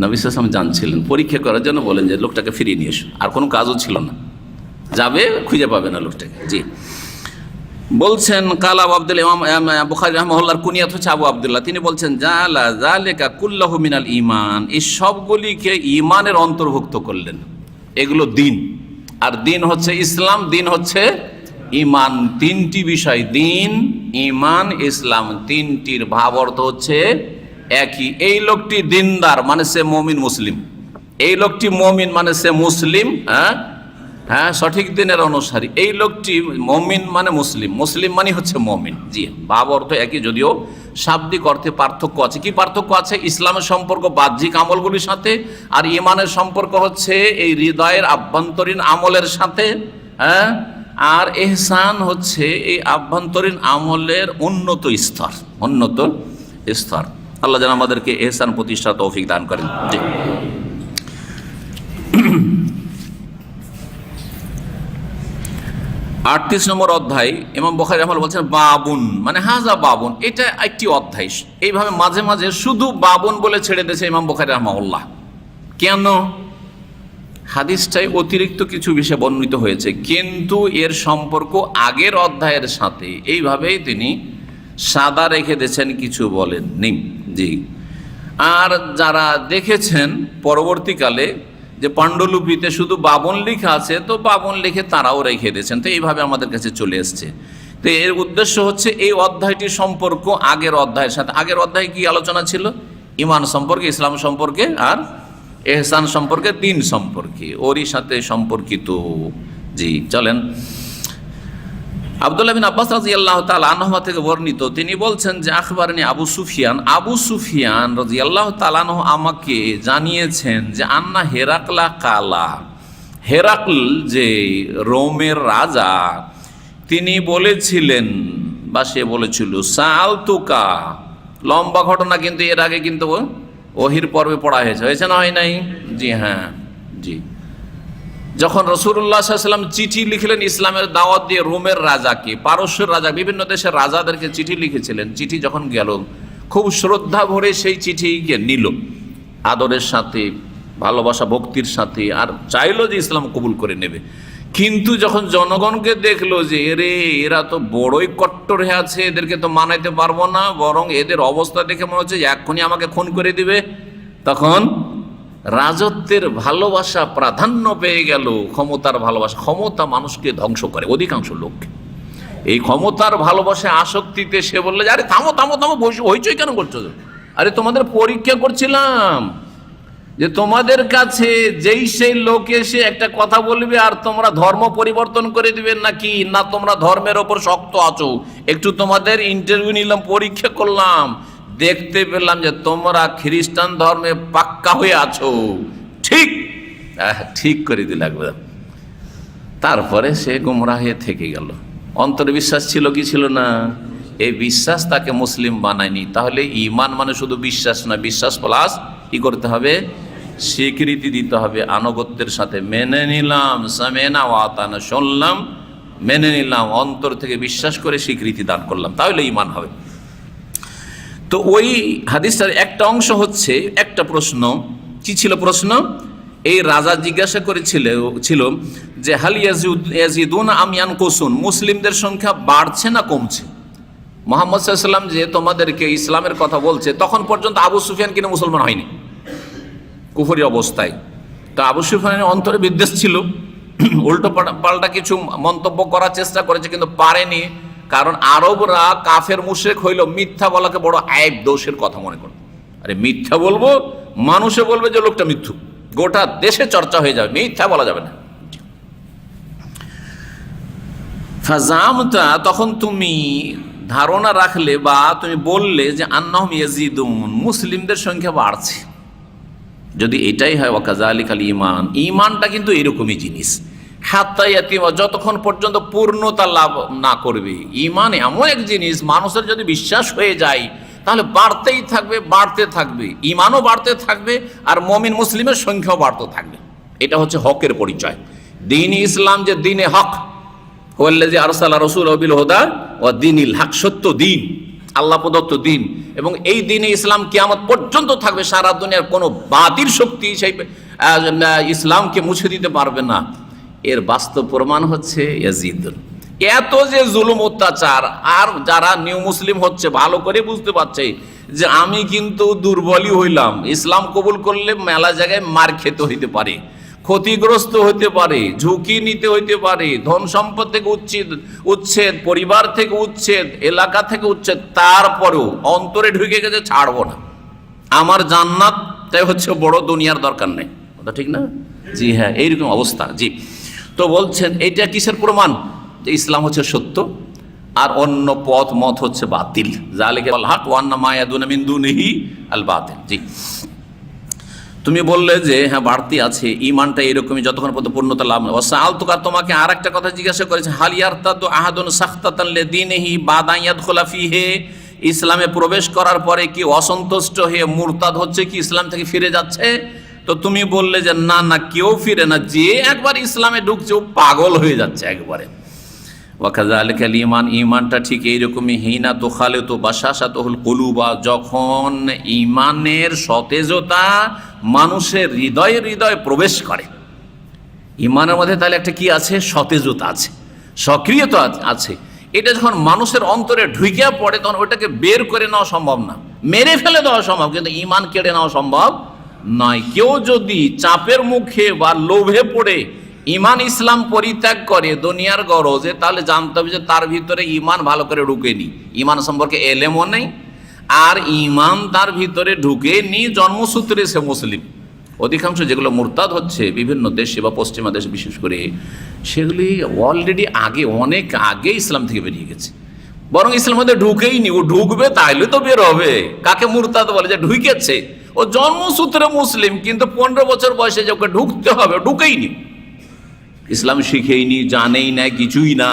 নবী সাল্লাল্লাহু আলাইহি ওয়াসাল্লাম জানছিলেন, পরীক্ষা করার জন্য বলেন যে লোকটাকে ফিরিয়ে নিয়ে এসো। আর কোনো কাজও ছিল না, যাবে খুঁজে পাবে না লোকটাকে। জি, বলছেন কাল আবু আব্দুল্লাহ, ইমাম বুখারী রাহিমাহুল্লাহর কুনিয়াত হচ্ছে আবু আব্দুল্লাহ। তিনি বলছেন জালা যালিকা কুল্লাহু মিনাল ঈমান, এই সবগুলিকে ঈমানের অন্তর্ভুক্ত করলেন। এগুলো দিন, আর দিন হচ্ছে ইসলাম, দিন হচ্ছে ঈমান। তিনটি বিষয়, দিন, ঈমান, ইসলাম, তিনটির ভাব অর্থ হচ্ছে একই। এই লোকটি দিনদার মানে সে মুমিন মুসলিম, এই লোকটি মুমিন মানে সে মুসলিম, হ্যাঁ সঠিক দিনের অনুসারী। এই লোকটি মুমিন মানে মুসলিম, মুসলিম মানে হচ্ছে মুমিন। জি, ভাব অর্থ একই, যদিও শাব্দিক অর্থে পার্থক্য আছে। কি পার্থক্য আছে? ইসলামের সম্পর্ক বাহ্যিক আমলগুলির সাথে, আর ঈমানের সম্পর্ক হচ্ছে এই হৃদয়ের আভ্যন্তরীণ আমলের সাথে, হ্যাঁ। আর ইহসান হচ্ছে এই আভ্যন্তরীণ আমলের উন্নত স্তর, উন্নত স্তর। আল্লাহ যেন আমাদেরকে ইহসান প্রতিষ্ঠার তৌফিক দান করেন। জি, 38 নম্বর অধ্যায় ইমাম বুখারী রাহিমাহুল্লাহ বলছেন বাবুন, মানে হাজা বাবুন, এটা একটি অধ্যায়। এইভাবে মাঝে মাঝে শুধু বাবুন বলে ছেড়ে দিয়েছে ইমাম বুখারী রাহিমাহুল্লাহ। কেন? হাদিসটাই অতিরিক্ত কিছু বিষয় বর্ণিত হয়েছে, কিন্তু এর সম্পর্ক আগের অধ্যায়ের সাথে এইভাবেই তিনি সাদা রেখে দিয়েছেন, কিছু বলেননি। জি, আর যারা দেখেছেন পরবর্তীকালে যে পাণ্ডুলিপিতে শুধু বাবন লেখা আছে, তো বাবন লিখে তারাও রেখে দিয়েছেন। তো এইভাবে আমাদের কাছে চলে এসছে। তো এর উদ্দেশ্য হচ্ছে এই অধ্যায়টির সম্পর্ক আগের অধ্যায়ের সাথে। আগের অধ্যায়ে কি আলোচনা ছিল? ঈমান সম্পর্কে, ইসলাম সম্পর্কে, আর ইহসান সম্পর্কে, দিন সম্পর্কে, ওরই সাথে সম্পর্কিত। জি, চলেন। আব্দুল্লাহ বিন আব্বাস রাদিয়াল্লাহু তাআলা আনহুমা থেকে বর্ণিত, তিনি বলছেন যে আখবারনি আবু সুফিয়ান রাদিয়াল্লাহু তাআলা আনহু আমাকে জানিয়েছেন যে আন্না হেরাকলা কালা, হেরাকল যে রোমের রাজা, তিনি বলেছিলেন বা সে বলেছিল সালতুকা, লম্বা ঘটনা, কিন্তু এর আগে কিন্তু ওহির পর্বে পড়া হয়েছে না, হয় নাই? জি হ্যাঁ, জি। যখন রাসূলুল্লাহ সাল্লাল্লাহু আলাইহি ওয়াসাল্লাম চিঠি লিখলেন ইসলামের দাওয়াত দিয়ে রোমের রাজাকে, পারস্যের রাজা, বিভিন্ন দেশের রাজাদেরকে চিঠি লিখেছিলেন। চিঠি যখন গেল, খুব শ্রদ্ধা ভরে সেই চিঠিকে নিল, আদরের সাথে, ভালোবাসা ভক্তির সাথে, আর চাইলো যে ইসলাম কবুল করে নেবে। কিন্তু যখন জনগণকে দেখলো যে এরা তো বড়ই কট্টর হয়ে আছে, এদেরকে তো মানাইতে পারবো না, বরং এদের অবস্থা দেখে মনে হচ্ছে এক্ষুনি আমাকে খুন করে দিবে, তখন রাজত্বের ভালোবাসা প্রাধান্য পেয়ে গেল। ক্ষমতার ভালোবাসা, ক্ষমতা মানুষকে ধ্বংস করে, অধিকাংশ লোককে। এই ক্ষমতার ভালোবাসা আসক্তিতে সে বললো যে আরে থামো থামো থামো, হইচই কেন করছো? আরে তোমাদের পরীক্ষা করছিলাম যে তোমাদের কাছে যেই সেই লোক এসে একটা কথা বলবে আর তোমরা ধর্ম পরিবর্তন করে দিবে নাকি না তোমরা ধর্মের ওপর শক্ত আছো। একটু তোমাদের ইন্টারভিউ নিলাম, পরীক্ষা করলাম, দেখতে পেলাম যে তোমরা খ্রিস্টান ধর্মে পাক্কা হয়ে আছো। ঠিক ঠিক করে দিল একবার। তারপরে সে গোমরাহ হয়ে থেকে গেল। অন্তরে বিশ্বাস ছিল কি ছিল না? এই বিশ্বাস তাকে মুসলিম বানায়নি। তাহলে ঈমান মানে শুধু বিশ্বাস না, বিশ্বাস প্লাস কি করতে হবে? স্বীকৃতি দিতে হবে আনুগত্যের সাথে। মেনে নিলাম, সামেনা ওয়া আতানা, শুনলাম, মেনে নিলাম, অন্তর থেকে বিশ্বাস করে স্বীকৃতি দান করলাম, তাহলে ঈমান হবে। তো ওই হাদিসটার একটা অংশ হচ্ছে একটা প্রশ্ন। কি ছিল প্রশ্ন? এই রাজা জিজ্ঞাসা ছিল যে হাল ইয়াজিদুন আম ইয়ানকুসুন, মুসলিমদের সংখ্যা বাড়ছে না কমছে? মুহাম্মদ সাল্লাল্লাহু আলাইহি ওয়াসাল্লাম যে তোমাদেরকে ইসলামের কথা বলছে, তখন পর্যন্ত আবু সুফিয়ান কিন্তু মুসলমান হয়নি, কুফরি অবস্থায়। তো আবু সুফিয়ানের অন্তরে বিদ্বেষ ছিল, উল্টো পাল্টা কিছু মন্তব্য করার চেষ্টা করেছে, কিন্তু পারেনি। কারণ আরবরা কাফের মুশরিক হইল মিথ্যা বলাকে বড় আইব, দোষের কথা মনে করে। আরে মিথ্যা বলবো, মানুষে বলবে যে লোকটা মিথ্যুক, গোটা দেশে চর্চা হয়ে যাবে, মিথ্যা বলা যাবে না। ফাজামতা, তখন তুমি ধারণা রাখলে বা তুমি বললে যে আন্নাহুম ইয়াজিদুন, মুসলিমদের সংখ্যা বাড়ছে। যদি এটাই হয়, ওয়াকাযালিকাল ঈমান, ঈমানটা কিন্তু এরকমই জিনিস, হাত্তা ইয়াতিমা, যতক্ষণ পর্যন্ত পূর্ণতা লাভ না করবে। ঈমান এমন এক জিনিস, মানুষের যদি বিশ্বাস হয়ে যায় তাহলে বাড়তেই থাকবে, বাড়তে থাকবে, ঈমানও বাড়তে থাকবে, আর মুমিন মুসলিমের সংখ্যাও বাড়তে থাকবে। এটা হচ্ছে হকের পরিচয়। দ্বীন ইসলাম যে দ্বীনে হক, হুয়াল্লাযী আরসালা রাসূলাহু বিল হুদা ওয়া দীনিল হক, সত্য দিন, আল্লাহ প্রদত্ত দিন, এবং এই দিনে ইসলাম কিয়ামত পর্যন্ত থাকবে। সারা দুনিয়ার কোনো বাতিল শক্তি সেই ইসলামকে মুছে দিতে পারবে না। এর বাস্তব প্রমাণ হচ্ছে ইয়াজিদ। এত যে জুলুম অত্যাচার, আর যারা নিউ মুসলিম হচ্ছে ভালো করে বুঝতে পারছে যে আমি কিন্তু দুর্বলই হইলাম, ইসলাম কবুল করলে মেলা জায়গায় মার খেতে হইতে পারে, ক্ষতিগ্রস্ত হতে পারে, ঝুঁকি নিতে হইতে পারে, ধন সম্পদ থেকে উচ্ছেদ, পরিবার থেকে উচ্ছেদ, এলাকা থেকে উচ্ছেদ, তারপরেও অন্তরে ঢুকে গেছে ছাড়বো না, আমার জান্নাত তাই হচ্ছে বড়, দুনিয়ার দরকার নেই। কথা ঠিক না? জি হ্যাঁ, এইরকম অবস্থা। জি, তো বলছেন এটা কিসের প্রমাণ? যে ইসলাম হচ্ছে সত্য আর অন্য পথ মত হচ্ছে বাতিল। যালিকা আল হক ওয়া আন্না মা ইয়াদুনা মিন দুনিহি আল বাতিল। জি, তুমি বললে যে হ্যাঁ বাড়তি আছে, ইমানটা এরকমই যতক্ষণ পর্যন্ত পূর্ণতা লাভ না। ওয়াসআলতুকা, তোমাকে আর একটা কথা জিজ্ঞাসা করেছে, হাল ইয়ারতাদু আহাদুন সাখতাতান লিদীনিহি বাদা ইয়াদখুলা ফীহি, ইসলামে প্রবেশ করার পরে কি অসন্তুষ্ট হয়ে মুরতাদ হচ্ছে কি ইসলাম থেকে ফিরে যাচ্ছে? তো তুমি বললে যে না না, কেউ ফিরে না, যে একবার ইসলামে ঢুকছে ও পাগল হয়ে যাচ্ছে একবারে। ওয়াকাযালিকা আল ঈমান, ঈমানটা ঠিক এইরকমই, হিনা তুখালিতু বাশাশাতুল কুলুবা, যখন ঈমানের সতেজতা মানুষের হৃদয়ে হৃদয়ে প্রবেশ করে। ঈমানের মধ্যে তাহলে একটা কি আছে? সতেজতা আছে, সক্রিয়তা আছে। এটা যখন মানুষের অন্তরে ঢুকে পড়ে তখন ওটাকে বের করে নেওয়া সম্ভব না, মেরে ফেলে দেওয়া সম্ভব, কিন্তু ঈমান কেড়ে নেওয়া সম্ভব নয়। কেউ যদি চাপের মুখে বা লোভে পড়ে ঈমান ইসলাম পরিত্যাগ করে দুনিয়ার গরজে, তাহলে জানতে হবে যে তার ভিতরে ঈমান ভালো করে ঢুকেনি, ঈমান সম্পর্কে এলেমও নেই, আর ঈমান তার ভিতরে ঢুকেনি জন্মসূত্রে সে মুসলিম। অধিকাংশ যেগুলো মুরতাদ হচ্ছে বিভিন্ন দেশে বা পশ্চিমা দেশে বিশেষ করে, সেগুলি অলরেডি আগে, অনেক আগে ইসলাম থেকে বেরিয়ে গেছে, বরং ইসলামের মধ্যে ঢুকেই নি। ও ঢুকবে তাইলে তো বের হবে। কাকে মুরতাদ বলে? যে ঢুকেছে, ও জন্মসূত্রে মুসলিম, কিন্তু 15 বছর বয়সে যে ওকে ঢুকতে হবে, ঢুকেই নি, ইসলাম শিখেইনি, জানেই না, কিছুই না।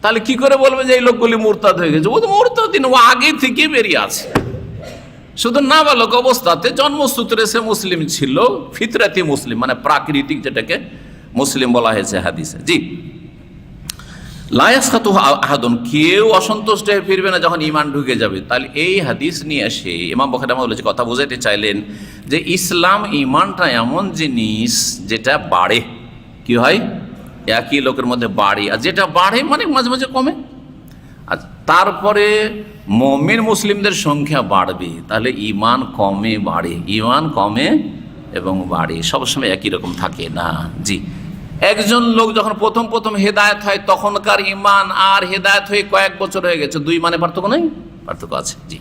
তাহলে কি করে বলবে যে এই লোকগুলি মুরতাদ হয়ে গেছে? ও তো মুরতাদ, ও আগে থেকে বেরিয়ে আছে। শুধু নাবালক অবস্থাতে জন্মসূত্রে সে মুসলিম ছিল, ফিতরাতি মুসলিম, মানে প্রাকৃতিক, যেটাকে মুসলিম বলা হয়েছে হাদিসে। জি, লা ইয়াসখাতু আহাদুন, কেউ অসন্তুষ্ট হয়ে ফিরবে না যখন ঈমান ঢুকে যাবে। তাহলে এই হাদিস নিয়ে এসে ইমাম বুখারী রাহিমাহুল্লাহ যে কথা বোঝাতে চাইলেন যে ইসলাম, ঈমানটা এমন জিনিস যেটা বাড়ে। কি হয়? একই লোকের মধ্যে বাড়ে, আর যেটা বাড়ে মানে মাঝে মাঝে কমে। আর তারপরে মুমিন মুসলিমদের সংখ্যা বাড়বে, তাহলে ঈমান কমে বাড়ে, ঈমান কমে এবং বাড়ে, সবসময় একই রকম থাকে না। জি, একজন লোক যখন প্রথম প্রথম হেদায়েত হয় তখনকার ঈমান আর হেদায়েত হয়ে কয়েক বছর হয়ে গেছে, দুই মানে পার্থক্য নেই? পার্থক্য আছে। জি,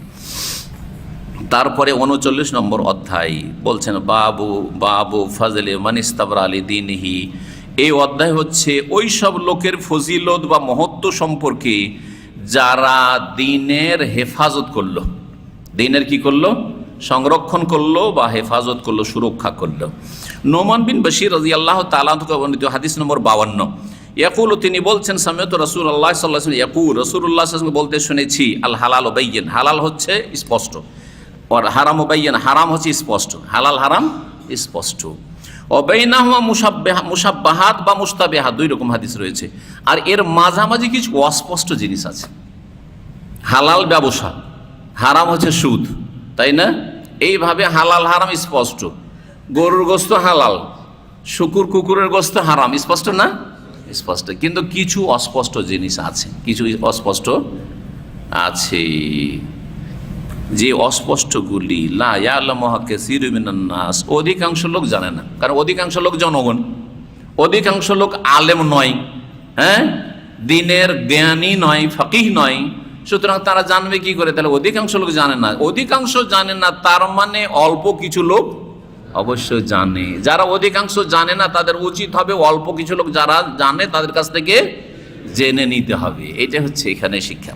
তারপরে 39 নম্বর অধ্যায় বলছেন বাবু ফাজলে মান ইস্তাবরা লিদীনিহি। এই অধ্যায় হচ্ছে ওই সব লোকের ফজিলত বা মহত্ব সম্পর্কে যারা দিনের হেফাজত করলো, দিনের কি করলো? সংরক্ষণ করলো বা হেফাজত করলো, সুরক্ষা করলো। নোমান বিন বশীর রাদিয়াল্লাহু তাআলা থেকে বর্ণিত হাদিস নম্বর 52, ইয়াকুল, তিনি বলছেন সামিয়তু রাসূলুল্লাহ সাল্লাল্লাহু আলাইহি ওয়াসাল্লাম ইয়াকুল, রাসূলুল্লাহ সাল্লাল্লাহু আলাইহি ওয়াসাল্লাম বলতে শুনেছি, আল হালাল বাইয়িন, হালাল হচ্ছে স্পষ্ট, আর হারাম বাইয়িন, হারাম হচ্ছে স্পষ্ট, হালাল হারাম স্পষ্ট। অবাইনাহুমা মুশাব্বাহাত বা মুশতাবিহাত, দুই রকম হাদিস রয়েছে। আর এর মাঝামাঝি কিছু অস্পষ্ট জিনিস আছে। হালাল ব্যবসা, হারাম হচ্ছে সুদ, তাই না? এইভাবে হালাল হারাম স্পষ্ট। গরুর গোস্ত হালাল, শুকুর কুকুরের গোস্ত হারাম, স্পষ্ট না? স্পষ্ট। কিন্তু কিছু অস্পষ্ট জিনিস আছে, কিছু অস্পষ্ট আছে, যে অস্পষ্টগুলি লা ইয়ালামুহা কাসীরুম মিনান নাস, অধিকাংশ লোক জানে না। কারণ অধিকাংশ লোক জনগণ, অধিকাংশ লোক আলেম নয়, হ্যাঁ, দিনের জ্ঞানী নয়, ফকিহ নয়, সুতরাং তারা জানবে কি করে? তাহলে অধিকাংশ লোক জানে না। অধিকাংশ জানে না তার মানে অল্প কিছু লোক অবশ্যই জানে। যারা অধিকাংশ জানে না তাদের উচিত হবে অল্প কিছু লোক যারা জানে তাদের কাছ থেকে জেনে নিতে হবে। এটা হচ্ছে এখানে শিক্ষা।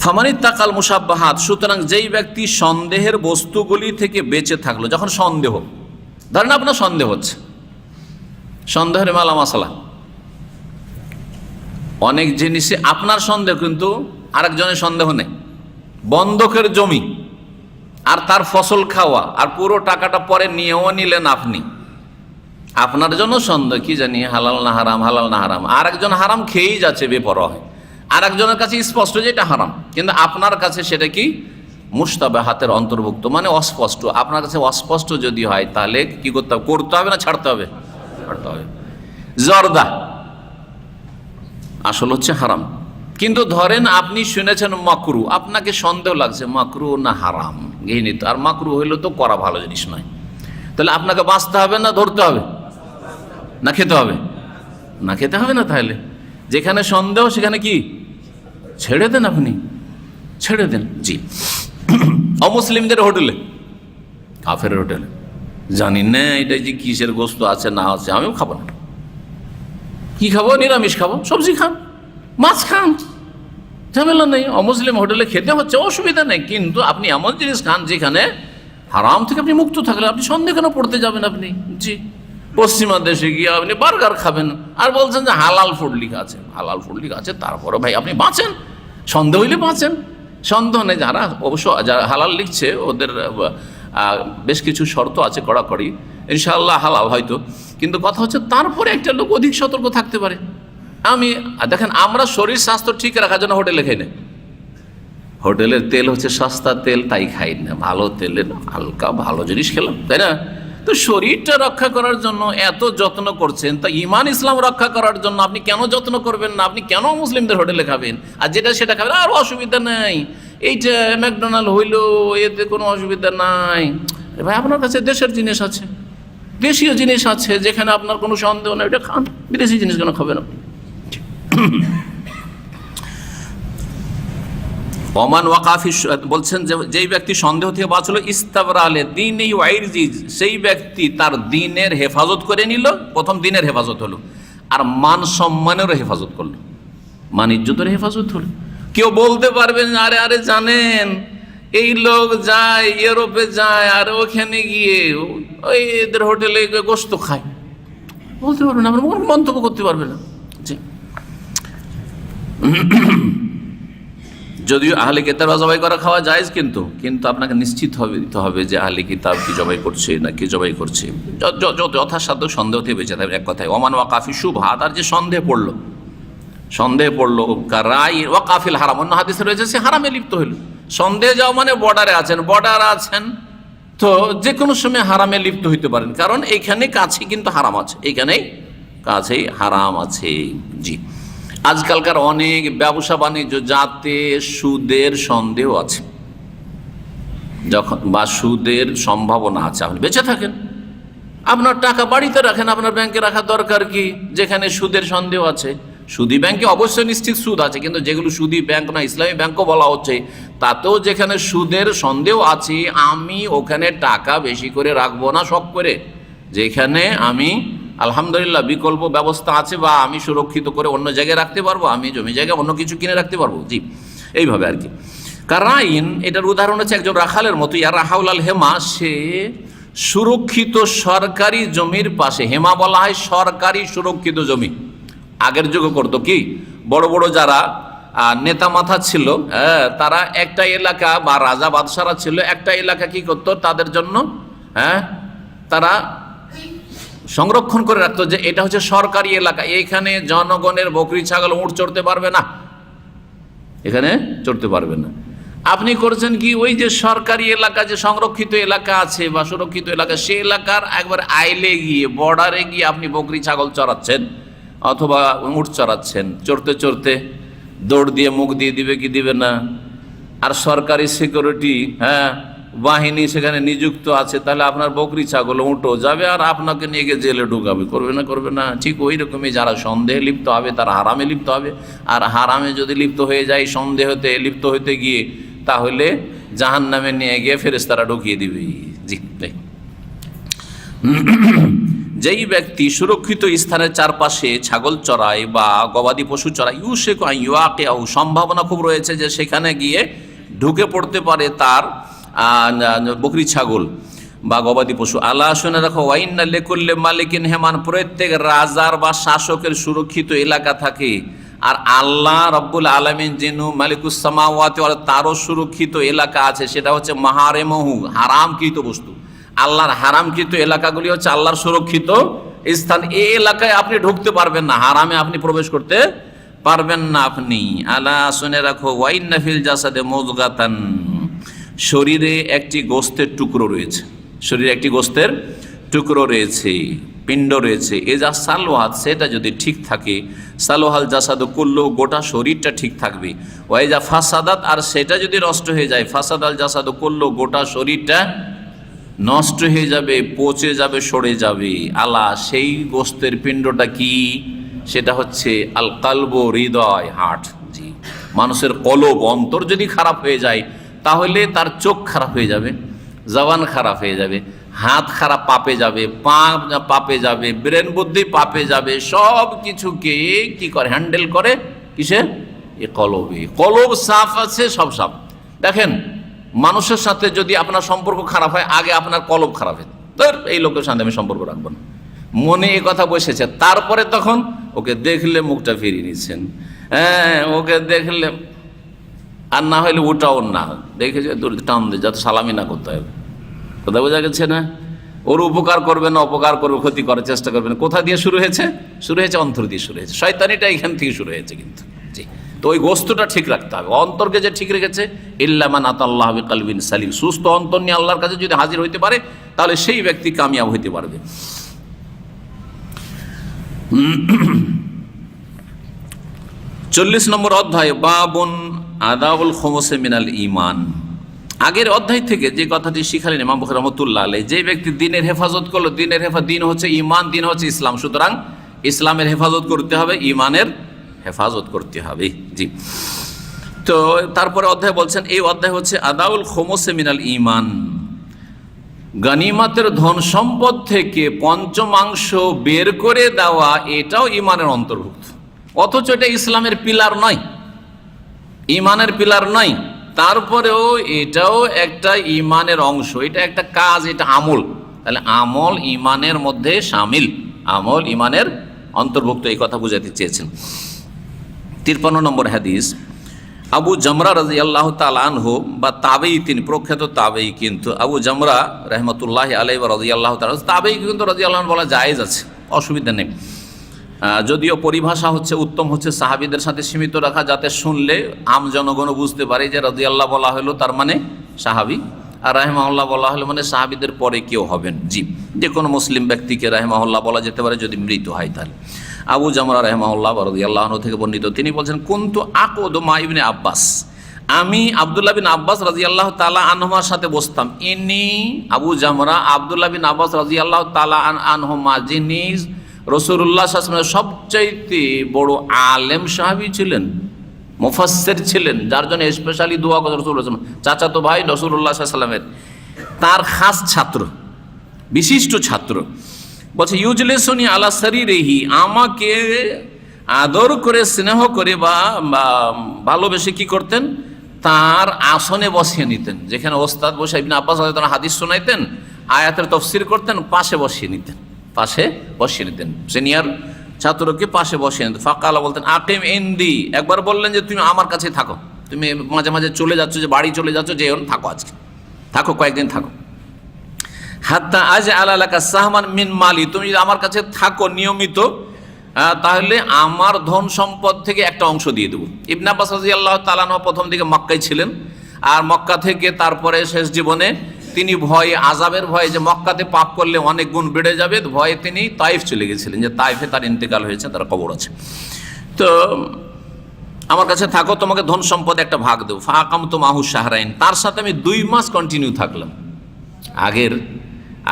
ফামানিত্তাকাল মুশাব্বাহাত, সুতরাং যেই ব্যক্তি সন্দেহের বস্তুগুলি থেকে বেঁচে থাকলো। যখন সন্দেহ, ধরেন আপনার সন্দেহ হচ্ছে, সন্দেহের মালা মশলা, অনেক জিনিসে আপনার সন্দেহ কিন্তু আরেকজনের সন্দেহ নেই। বন্ধকের জমি আর তার ফসল খাওয়া, আর পুরো টাকাটা পরে নিয়েও নিলেন আপনি, আপনার জন্য সন্দেহ, কি জানি হালাল না হারাম, হালাল না হারাম, আর একজন হারাম খেয়েই যাচ্ছে বেপরোয়া হয়। আর একজনের কাছে স্পষ্ট যে এটা হারাম, কিন্তু আপনার কাছে সেটা কি মুশতাবাহাতের অন্তর্ভুক্ত, মানে অস্পষ্ট। আপনার কাছে অস্পষ্ট যদি হয় তাহলে কি করতে হবে? করতে হবে না ছাড়তে হবে? ছাড়তে হবে। জর্দা আসল হচ্ছে হারাম, কিন্তু ধরেন আপনি শুনেছেন মাকরু, আপনাকে সন্দেহ লাগছে মাকরু না হারাম ঘৃণিত, আর মাকরু হইলে তো করা ভালো জিনিস নয়, তাহলে আপনাকে বাঁচতে হবে না ধরতে হবে না খেতে হবে? না খেতে হবে না। তাহলে যেখানে সন্দেহ সেখানে কি ছেড়ে দেন, আপনি ছেড়ে দেন। জি, অমুসলিমদের হোটেলে, কাফের হোটেলে জানি না এটা যে কিসের গোস্ত আছে না আছে, আমিও খাবো না। কি খাবো? নিরামিষ খাবো, সবজি খান, মাছ খান, ঝামেলা নেই। অমুসলিম হোটেলে খেতে হচ্ছে, অসুবিধা নেই, কিন্তু আপনি এমন জিনিস খান যেখানে হারাম থেকে আপনি মুক্ত থাকলে আপনি সন্দেহ কেন পড়তে যাবেন আপনি? জি, পশ্চিমা দেশে গিয়ে আপনি বার্গার খাবেন আর বলছেন যে হালাল ফুড লিখা আছে, হালাল ফুড লিখা আছে, তারপরে ভাই আপনি বাঁচেন, সন্দেহ হইলে বাঁচেন, সন্দেহ নেই। যারা অবশ্য যারা হালাল লিখছে ওদের বেশ কিছু শর্ত আছে কড়াকড়ি, ইনশাআল্লাহ হালাল হয়তো, কিন্তু কথা হচ্ছে তারপরে একটা লোক অধিক সতর্ক থাকতে পারে। আমি দেখেন, আমরা শরীর স্বাস্থ্য ঠিক রাখার জন্য হোটেলে খাই না, হোটেলের তেল হচ্ছে সস্তা তেল, তাই খাই না, ভালো তেলের হালকা ভালো জিনিস খেলাম, তাই না? তো শরীরটা রক্ষা করার জন্য এত যত্ন করছেন, তা ইমান ইসলাম রক্ষা করার জন্য আপনি কেন যত্ন করবেন না? আপনি কেন মুসলিমদের হোটেলে খাবেন আর যেটা সেটা খাবেন? আর অসুবিধা নাই, এইটা ম্যাকডোনাল্ড হইলো, এতে কোনো অসুবিধা নাই। ভাই আপনার কাছে দেশের জিনিস আছে, দেশীয় জিনিস আছে, যেখানে আপনার কোনো সন্দেহ নেই, ওটা খান। বিদেশি জিনিস কেন খাবেন আপনি? ওমান ওয়াকাফি বলছেন যে যেই ব্যক্তি সন্দেহ থেকে বাঁচলো, ইস্তাবরা আলে দ্বীনি ওয়া ইরজি, সেই ব্যক্তি তার দ্বীনের হেফাজত করে নিল। প্রথম দ্বীনের হেফাজত হলো, আর মান সম্মানেরও হেফাজত করলো, মান ইজ্জতের হেফাজত হলো। কেউ বলতে পারবেন আরে আরে জানেন এই লোক যায় ইউরোপে যায় আর ওখানে গিয়ে ওই এদের হোটেলে গোশত খায়, বলতে পারবেন না, আপনার কোনো মন্তব্য করতে পারবে না। জি, যদিও আহলে কিতাব জবাই করা খাওয়া যায়, কিন্তু আপনাকে নিশ্চিত দিতে হবে যে আহলে কিতাব কি জবাই করছে না কি জবাই করছে, যথাসাধ্য সন্দেহ থেকে বেঁচে থাকবে। এক কথায় ওমান ওয়াকাফি শুবহাত, আর যে সন্দেহ পড়লো কারাই ওয়াকাফিল হারাম, অন্য হাদিসে রয়েছে সে হারামে লিপ্ত হইল। সন্দেহ যাও মানে বর্ডার আছেন, তো যে কোনো সময় হারামে লিপ্ত হইতে পারেন, কারণ এইখানে কাছে কিন্তু হারাম আছে, এইখানেই কাছেই হারাম আছে। জি, আজকালকার অনেক ব্যবসা বাণিজ্য যাতে সুদের সন্দেহ আছে, যখন বা সুদের সম্ভাবনা আছে, আপনি বেঁচে থাকেন, আপনার টাকা বাড়িতে রাখেন, আপনার ব্যাংকে রাখার দরকার কি? যেখানে সুদের সন্দেহ আছে, সুদী ব্যাংকে অবশ্যই নিশ্চিত সুদ আছে, কিন্তু যেগুলো সুদী ব্যাংক না, ইসলামী ব্যাংকও বলা হচ্ছে, তাতেও যেখানে সুদের সন্দেহ আছে আমি ওখানে টাকা বেশি করে রাখবো না শখ করে, যেখানে আমি আলহামদুলিল্লাহ বিকল্প ব্যবস্থা আছে বা আমি সুরক্ষিত করে অন্য জায়গায় রাখতে পারবো, আমি জমি জায়গায় অন্য কিছু কিনে রাখতে পারবো। জি, এইভাবে আর কি। কারাইন, এটার উদাহরণ হচ্ছে একজন রাখালের মতো, ইয়া রাহাউলাল হেমা, সে সুরক্ষিত সরকারি জমির পাশে, হেমা বলা হয় সরকারি সুরক্ষিত জমি। আগের যুগে করতো কি, বড় বড় যারা নেতা মাথা ছিল, তারা একটা এলাকা বা রাজা বাদশারা ছিল, একটা এলাকা কি করতো তাদের জন্য, তারা সংরক্ষণ করে রাখতো যে এটা হচ্ছে সরকারি এলাকা, এখানে জনগণের বকরি ছাগল উট চড়তে পারবে না, এখানে চড়তে পারবে না। আপনি করছেন কি, ওই যে সরকারি এলাকা, যে সংরক্ষিত এলাকা আছে বা সুরক্ষিত এলাকা, সে এলাকার একবার আইলে গিয়ে, বর্ডারে গিয়ে আপনি বকরি ছাগল চড়াচ্ছেন অথবা উট চড়াচ্ছেন, চড়তে চড়তে দৌড় দিয়ে মুখ দিয়ে দিবে কি দিবে না, আর সরকারি সিকিউরিটি বাহিনী সেখানে নিযুক্ত আছে, তাহলে আপনার বকরি ছাগল উঠো যাবে আর আপনাকে নিয়ে গিয়ে জেলে ঢুকাবে, করবে না? ঠিক ওই রকমই যারা সন্দেহে লিপ্ত হবে তারা হারামে লিপ্ত হবে, আর হারামে যদি লিপ্ত হয়ে যায় সন্দেহতে লিপ্ত হতে গিয়ে, তাহলে জাহান্নামে নিয়ে গিয়ে ফেরেশতারা ঢুকিয়ে দিবে। জি, যেই ব্যক্তি সুরক্ষিত স্থানের চারপাশে ছাগল চড়ায় বা গবাদি পশু চড়ায়, সম্ভাবনা খুব রয়েছে যে সেখানে গিয়ে ঢুকে পড়তে পারে তার বকরি ছাগল বা গবাদি পশু। আল্লাহ শুনে রাখো, ওয়াইন্না লিকুল্লি মালিকিন হেমান, প্রত্যেক রাজার বা শাসকের সুরক্ষিত এলাকা থাকে, আর আল্লাহ রব্বুল আলামিন যিনি মালিকুস সামাওয়াতি ওয়াল, তারও সুরক্ষিত এলাকা আছে, সেটা হচ্ছে মাহারেমহু, হারামকৃত বস্তু। আল্লাহর হারামকৃত এলাকাগুলি হচ্ছে আল্লাহর সুরক্ষিত স্থান। এই এলাকায় আপনি ঢুকতে পারবেন না, হারামে আপনি প্রবেশ করতে পারবেন না আপনি। আলা, শুনে রাখো, ওয়াইন্না ফিল জাসাদে মুদগাতান, শরীরে একটি গোস্তের টুকরো রয়েছে, শরীরে একটি গোস্তের টুকরো রয়েছে, পিণ্ড রয়েছে। এজা সালোহাত, সেটা যদি ঠিক থাকে, সালোহাল জাসাদু কুল্লু, গোটা শরীরটা ঠিক থাকবে। ওয়াইজা ফাসাদাত, আর সেটা যদি নষ্ট হয়ে যায়, ফাসাদাল জাসাদু কুল্লু, গোটা শরীরটা নষ্ট হয়ে যাবে, পচে যাবে, সরে যাবে। আলা, সেই গোস্তের পিণ্ডটা কি? সেটা হচ্ছে আল কালব, হৃদয়, হার্ট। জি, মানুষের কলব, অন্তর যদি খারাপ হয়ে যায় তাহলে তার চোখ খারাপ হয়ে যাবে, জবান খারাপ হয়ে যাবে, হাত খারাপ পাপে যাবে, পা পাপে যাবে, ব্রেন বুদ্ধি পাপে যাবে। সব কিছুকে কি করে? হ্যান্ডেল করে কিসের? এ কলবে। কলব সাফ আছে, সব সাফ। দেখেন, মানুষের সাথে যদি আপনার সম্পর্ক খারাপ হয়, আগে আপনার কলব খারাপ হয়, ধর এই লোকের সাথে আমি সম্পর্ক রাখবো না, মনে এ কথা বসেছে। তারপরে তখন ওকে দেখলে মুখটা ফিরিয়ে নিচ্ছেন, হ্যাঁ, ওকে দেখলে, আর না হলে ওটাও না দেখেছে টান দিয়ে, যাতে সালামি না করতে হবে। কথা বোঝা গেছে না? ওর উপকার করবে না, অপকার করবে, ক্ষতি করার চেষ্টা করবে না। কোথা দিয়ে শুরু হয়েছে? শুরু হয়েছে অন্তর দিয়ে শুরু হয়েছে। শয়তানিটা এখান থেকে শুরু হয়েছে কিন্তু। জি, তো ওই গোস্তটা ঠিক রাখতে হবে। অন্তরকে যে ঠিক রেখেছে, ইল্লামান আতাল্লাহ বিকালবিন সালিম, সুস্থ অন্তর নিয়ে আল্লাহর কাছে যদি হাজির হইতে পারে, তাহলে সেই ব্যক্তি কামিয়াব হইতে পারবে। 40 নম্বর অধ্যায়, বাবুন আদাউল খুমুসে মিনাল ঈমান। আগের অধ্যায় থেকে যে কথাটি শিখালেন ইমাম বুখারী রাহমাতুল্লাহ আলাইহি, যে ব্যক্তি দিনের হেফাজত করলো, দিনের দিন হচ্ছে ঈমান, দিন হচ্ছে ইসলাম, সুতরাং ইসলামের হেফাজত করতে হবে, ঈমানের হেফাজত করতে হবে। জি, তো তারপরে অধ্যায় বলছেন, এই অধ্যায় হচ্ছে আদাউল খুমুসে মিনাল ঈমান, গনিমতের ধন সম্পদ থেকে পঞ্চমাংশ বের করে দেওয়া, এটাও ঈমানের অন্তর্ভুক্ত। অথচ এটা ইসলামের পিলার নয়, ঈমানের পিলার নয়, তারপরেও এটাও একটা ঈমানের অংশ, এটা একটা কাজ, এটা আমল। তাহলে আমল ঈমানের মধ্যে শামিল, আমল ঈমানের অন্তর্ভুক্ত, এই কথা বুঝাতে চেয়েছেন। 53 নম্বর হাদিস, আবু জামরা রাদিয়াল্লাহু তাআলা আনহু, বা তাবেঈ, তিনি প্রখ্যাত তাবেঈ, কিন্তু আবু জামরা রাহমাতুল্লাহি আলাইহি রাদিয়াল্লাহু তাআলা, তাবেঈ কিন্তু রাদিয়াল্লাহু আনহু বলা জায়েজ আছে, অসুবিধা নেই। যদিও পরিভাষা হচ্ছে উত্তম হচ্ছে সাহাবীদের সাথে সীমিত রাখা, যাতে শুনলে আম জনগণও বুঝতে পারে যে রাদিয়াল্লাহ বলা হলো তার মানে সাহাবী, আর রাহিমাহুল্লাহ বলা হলো মানে সাহাবীদের পরে কেউ হবেন। জি, যে কোনো মুসলিম ব্যক্তিকে রাহিমাহুল্লাহ বলা যেতে পারে যদি মৃত হয় তাহলে। আবু জামরা রাহিমাহুল্লাহ রাদিয়াল্লাহু আনহু থেকে বর্ণিত, তিনি বলছেন, কুনতু আকুদু মা ইবনে আব্বাস, আমি আব্দুল্লাহ বিন আব্বাস রাদিয়াল্লাহু তাআলা আনহুমার সাথে বসতাম। ইনি আবু জামরা আব্দুল্লাহ বিন আব্বাস রাদিয়াল্লাহু তাআলা আনহুমা, যিনি রাসূলুল্লাহ সাল্লাল্লাহু আলাইহি ওয়াসাল্লামের সবচাইতে বড় আলেম সাহাবী ছিলেন, মুফাসসির ছিলেন, যার জন্য স্পেশালি দোয়া করেন রাসূলুল্লাহ, চাচাতো ভাই রাসূলুল্লাহ সাল্লাল্লাহু আলাইহি ওয়াসাল্লামের, তার খাস ছাত্র, বিশিষ্ট ছাত্র। বলছে, ইউজলিসুনি আলা সারিরিহি, আমাকে আদর করে, স্নেহ করে বা ভালোবেসে কি করতেন? তার আসনে বসিয়ে নিতেন। যেখানে ওস্তাদ বসে ইবনে আব্বাস রাদিয়াল্লাহু আনহু হাদিস শোনাইতেন, আয়াতের তাফসীর করতেন, পাশে বসিয়ে নিতেন, পাশে বসিয়ে নিতেন, সিনিয়র ছাত্রকে পাশে বসিয়ে নিতেন। ফাকালা, বলতেন, আকিম ইনদি, একবার বললেন যে তুমি আমার কাছে থাকো, তুমি মাঝে মাঝে চলে যাচ্ছ, যে বাড়ি চলে যাচ্ছ, যে থাকো, আজকে থাকো, কয়েকদিন থাকো। হাত্তা আজ আলালাকা সাহমান মিন মালি, তুমি যদি আমার কাছে থাকো নিয়মিত, তাহলে আমার ধন সম্পদ থেকে একটা অংশ দিয়ে দেবো। ইবনে আব্বাস রাদিয়াল্লাহু তাআলা আনহু প্রথম দিকে মক্কায় ছিলেন, আর মক্কা থেকে তারপরে শেষ জীবনে তিনি ভয়ে, আযাবের ভয়ে, যে মক্কাতে পাপ করলে অনেক গুণ বেড়ে যাবে, ভয়ে তিনি তাইফ চলে গেছিলেন, যে তাইফে তার ইন্তেকাল হয়েছে, তার কবর আছে। তো আমার কাছে থাকো, তোমাকে ধন সম্পদ একটা ভাগ দেবো। ফাকামতু মাহু শাহরাইন, তার সাথে আমি 2 মাস কন্টিনিউ থাকলাম।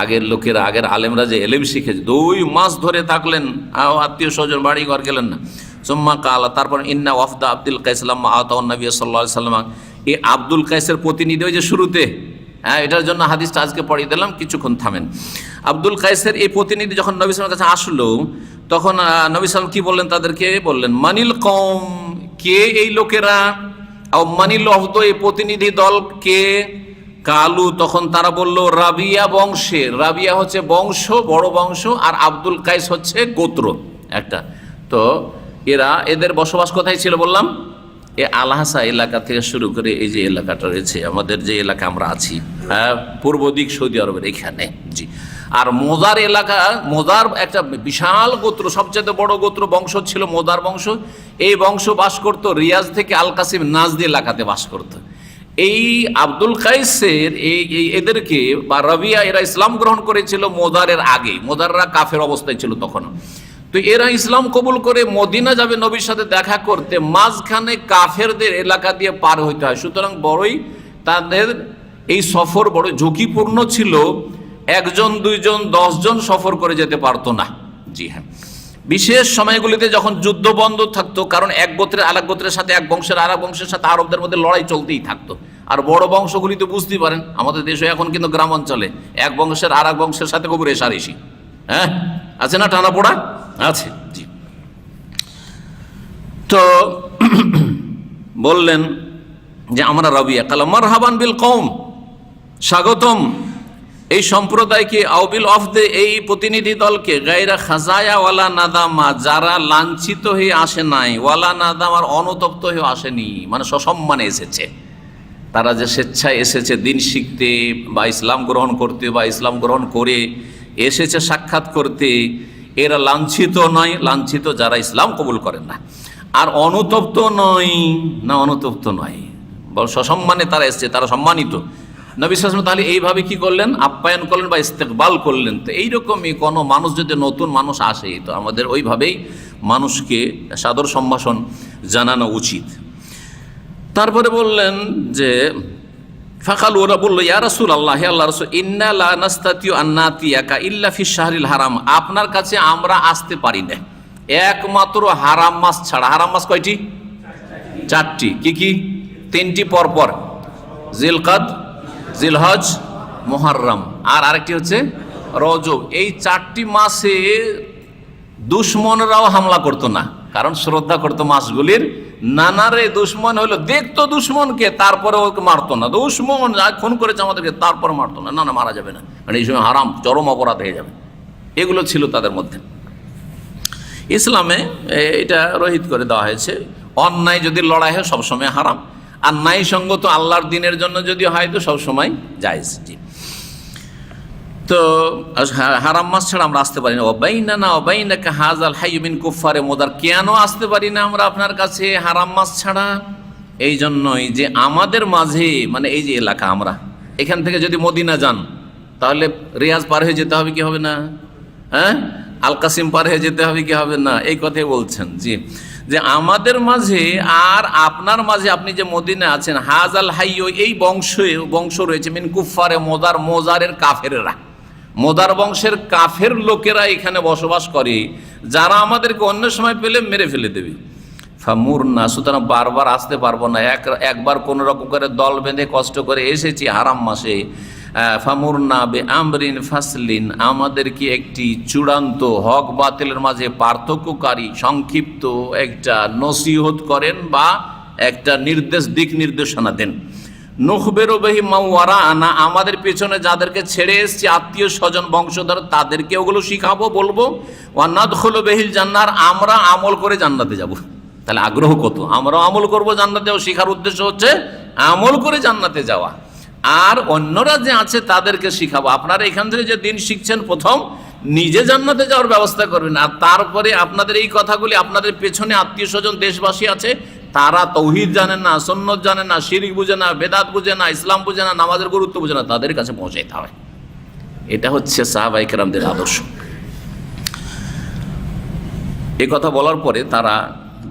আগের লোকেরা, আগের আলেমরা যে এলেম শিখেছে, 2 মাস ধরে থাকলেন, আত্মীয় স্বজন বাড়ি ঘর গেলেন না। সুম্মা কালা, তারপর ইন্না ওয়াফদা আব্দুল কাইস লাম্মা আতাউন নবী সাল্লাল্লাহু আলাইহি ওয়াসাল্লাম, এই আব্দুল কাইসের প্রতিনিধি, ওই যে শুরুতে, এটার জন্য হাদিসটা আজকে পড়িয়ে দিলাম, কিছুক্ষণ থামেন। আব্দুল কাইসের এই প্রতিনিধি যখন নবী সাল্লাল্লাহু আলাইহি ওয়াসাল্লামের কাছে আসলো, তখন নবী সাল্লাল্লাহু কি বললেন তাদেরকে? বললেন, মানিল কওম, কে এই লোকেরা? আও মানিল ওয়াফদ, এই প্রতিনিধি দল কে? কালু, তখন তারা বলল, রাবিয়া বংশের। রাবিয়া হচ্ছে বংশ, বড় বংশ, আর আব্দুল কাইস হচ্ছে গোত্র একটা। তো এদের বসবাস কোথায় ছিল বললাম? এ আলহাসা এলাকা থেকে শুরু করে এই যে এলাকাটা রয়েছে, আমাদের যে এলাকা আমরা আছি, পূর্ব দিক সৌদি আরবের এখানে। জি, আর মোদার এলাকা, মোদার একটা বিশাল গোত্র, সবচেয়ে বড় গোত্র বংশ ছিল মোদার বংশ। এই বংশ বাস করত রিয়াজ থেকে আল কাসিম নাজদি এলাকাতে বাস করত। এই আব্দুল কাইসের এদেরকে বা রবিয়া, এরা ইসলাম গ্রহণ করেছিল মোদারের আগে। মোদাররা কাফের অবস্থায় ছিল তখন। তো এরা ইসলাম কবুল করে মদিনা যাবে নবীর সাথে দেখা করতে, মাঝখানে কাফেরদের এলাকা দিয়ে পার হইতে হয়। সুতরাং বড়ই তাদের এই সফর বড় ঝুঁকিপূর্ণ ছিল। একজন, দুইজন, 10 জন সফর করে যেতে পারতো না। জি হ্যাঁ, বিশেষ সময়গুলিতে যখন যুদ্ধ বন্ধ থাকতো, কারণ এক গোত্রের আরেক গোত্রের সাথে, এক বংশের আরেক বংশের সাথে আরবদের মধ্যে লড়াই চলতেই থাকতো। আর বড় বংশগুলি তো বুঝতেই পারেন, আমাদের দেশে এখন কিন্তু গ্রাম অঞ্চলে এক বংশের আরেক বংশের সাথে খুব রেশারেশি, হ্যাঁ আছে না, টানা পোড়া আছে। জি, তো বললেন যে আমরা রবিয়া কালা মারহাবান বিল কওম, স্বাগতম এই সম্প্রদায়কে, আউবিল অফদে এই প্রতিনিধি দলকে, গায়রা খাজায়া ওয়ালা নাদামা, যারা লাঞ্ছিত হয়ে আসে নাই, ওয়ালা নাদামার অনুতপ্ত হয়ে আসেনি, মানে সসম্মানে এসেছে। তারা যে স্বেচ্ছায় এসেছে দিন শিখতে বা ইসলাম গ্রহণ করতে বা ইসলাম গ্রহণ করে এসেছে সাক্ষাৎ করতে, এরা লাঞ্ছিত নয়। লাঞ্ছিত যারা ইসলাম কবুল করেন না। আর অনুতপ্ত নয়, না অনুতপ্ত নয়, সসম্মানে তারা এসেছে, তারা সম্মানিত। নবী সাল্লাল্লাহু আলাইহি ওয়াসাল্লাম তাহলে এইভাবে কি করলেন, আপ্যায়ন করলেন বা ইস্তেকবাল করলেন। তো এইরকমই কোনো মানুষ যদি নতুন মানুষ আসে, তো আমাদের ওইভাবেই মানুষকে সাদর সম্ভাষণ জানানো উচিত। তারপরে বললেন যে ফাকাল, ওরা বললো ইয়া রাসূলুল্লাহ, হে আল্লাহর রাসূল, ইন্না লা নাস্তাতিউ আন নাতিয়াকা ইল্লা ফিশ শাহরিল হারাম, আপনার কাছে আমরা আসতে পারি না একমাত্র হারাম মাস ছাড়া। হারাম মাস কয়টি? 4টি। কি কি? 3টি পরপর, জিলকাদ, জিলহজ, মুহররম, আর আরেকটি হচ্ছে রজব। এই 4টি মাসে দুশ্মনরাও হামলা করতো না, কারণ শ্রদ্ধা করতো মাসগুলির। নানারে দুশ্মন হইলো, দেখতো দুশ্মনকে, তারপরে ওকে মারতো না। দুশ্মন খুন করেছে আমাদেরকে, তারপর মারতো না, না না মারা যাবে না, কারণ এই সময় হারাম, চরম অপরাধ হয়ে যাবে। এগুলো ছিল তাদের মধ্যে। ইসলামে এটা রহিত করে দেওয়া হয়েছে। অন্যায় যদি লড়াই হয় সবসময় হারাম, আর ন্যায় সঙ্গত আল্লাহর দিনের জন্য যদি হয় তো সবসময় জায়েজ। জি, তো হারাম মাস ছাড়া আমরা আসতে পারি না। ওবাইনানা ওবাইনাকা হাযাল হাইয়্যু মিন কুফফারে মুদার, কেন আসতে পারি না আমরা আপনার কাছে হারাম মাস ছাড়া? এই জন্যই যে আমাদের মাঝে, মানে এই যে এলাকা, আমরা এখান থেকে যদি মদিনা যান তাহলে রিয়াজ পার হয়ে যেতে হবে কি হবে না? হ্যাঁ, আল কাসিম পার হয়ে যেতে হবে কি হবে না? এই কথাই বলছেন। জি, যে আমাদের মাঝে আর আপনার মাঝে, আপনি যে মদিনা আছেন, হাযাল হাইয়্যু, এই বংশ রয়েছে মিন কুফফারে মুদার, মোজারের কাফেরেরা, মোদার বংশের কাফের লোকেরা এখানে বসবাস করে, যারা আমাদেরকে অন্য সময় পেলে মেরে ফেলে দেবে। ফামুরনা, সুতরাং বারবার আসতে পারবো না, একবার কোনো রকম করে দল বেঁধে কষ্ট করে এসেছি হারাম মাসে। ফামুরনা বে আমরিন ফাসলিন, আমাদেরকে একটি চূড়ান্ত হক বাতিলের মাঝে পার্থক্যকারী সংক্ষিপ্ত একটা নসিহত করেন বা একটা দিক নির্দেশনা দেন। নুখবেরু বিহি মাওয়ারা আনা, আমাদের পেছনে যাদেরকে ছেড়ে এসেছি আত্মীয় স্বজন বংশধর, তাদেরকে ওগুলো শিখাবো, বলবো। ওয়া নাদখুলু বিহিল জান্নাহ, আমরা আমল করে জান্নাতে যাব। তাহলে আগ্রহ কত, আমরাও আমল করবো জান্নাতে যাওয়া। শিখার উদ্দেশ্য হচ্ছে আমল করে জান্নাতে যাওয়া, আর অন্যরা যে আছে তাদেরকে শিখাবো। আপনারা এখান থেকে যে দিন শিখছেন, প্রথম নিজে জান্নাতে যাওয়ার ব্যবস্থা করবেন, আর তারপরে আপনাদের এই কথাগুলি, আপনাদের পেছনে আত্মীয় স্বজন দেশবাসী আছে, তারা তৌহিদ জানেন না, সুন্নত জানেন না, শিরক বুঝে না, বেদাত বুঝে না, ইসলাম বুঝে না, নামাজের গুরুত্ব বুঝে না, তাদের কাছে পৌঁছাইতে হবে। এটা হচ্ছে সাহাবায়ে কেরামদের আদর্শ। এ কথা বলার পরে তারা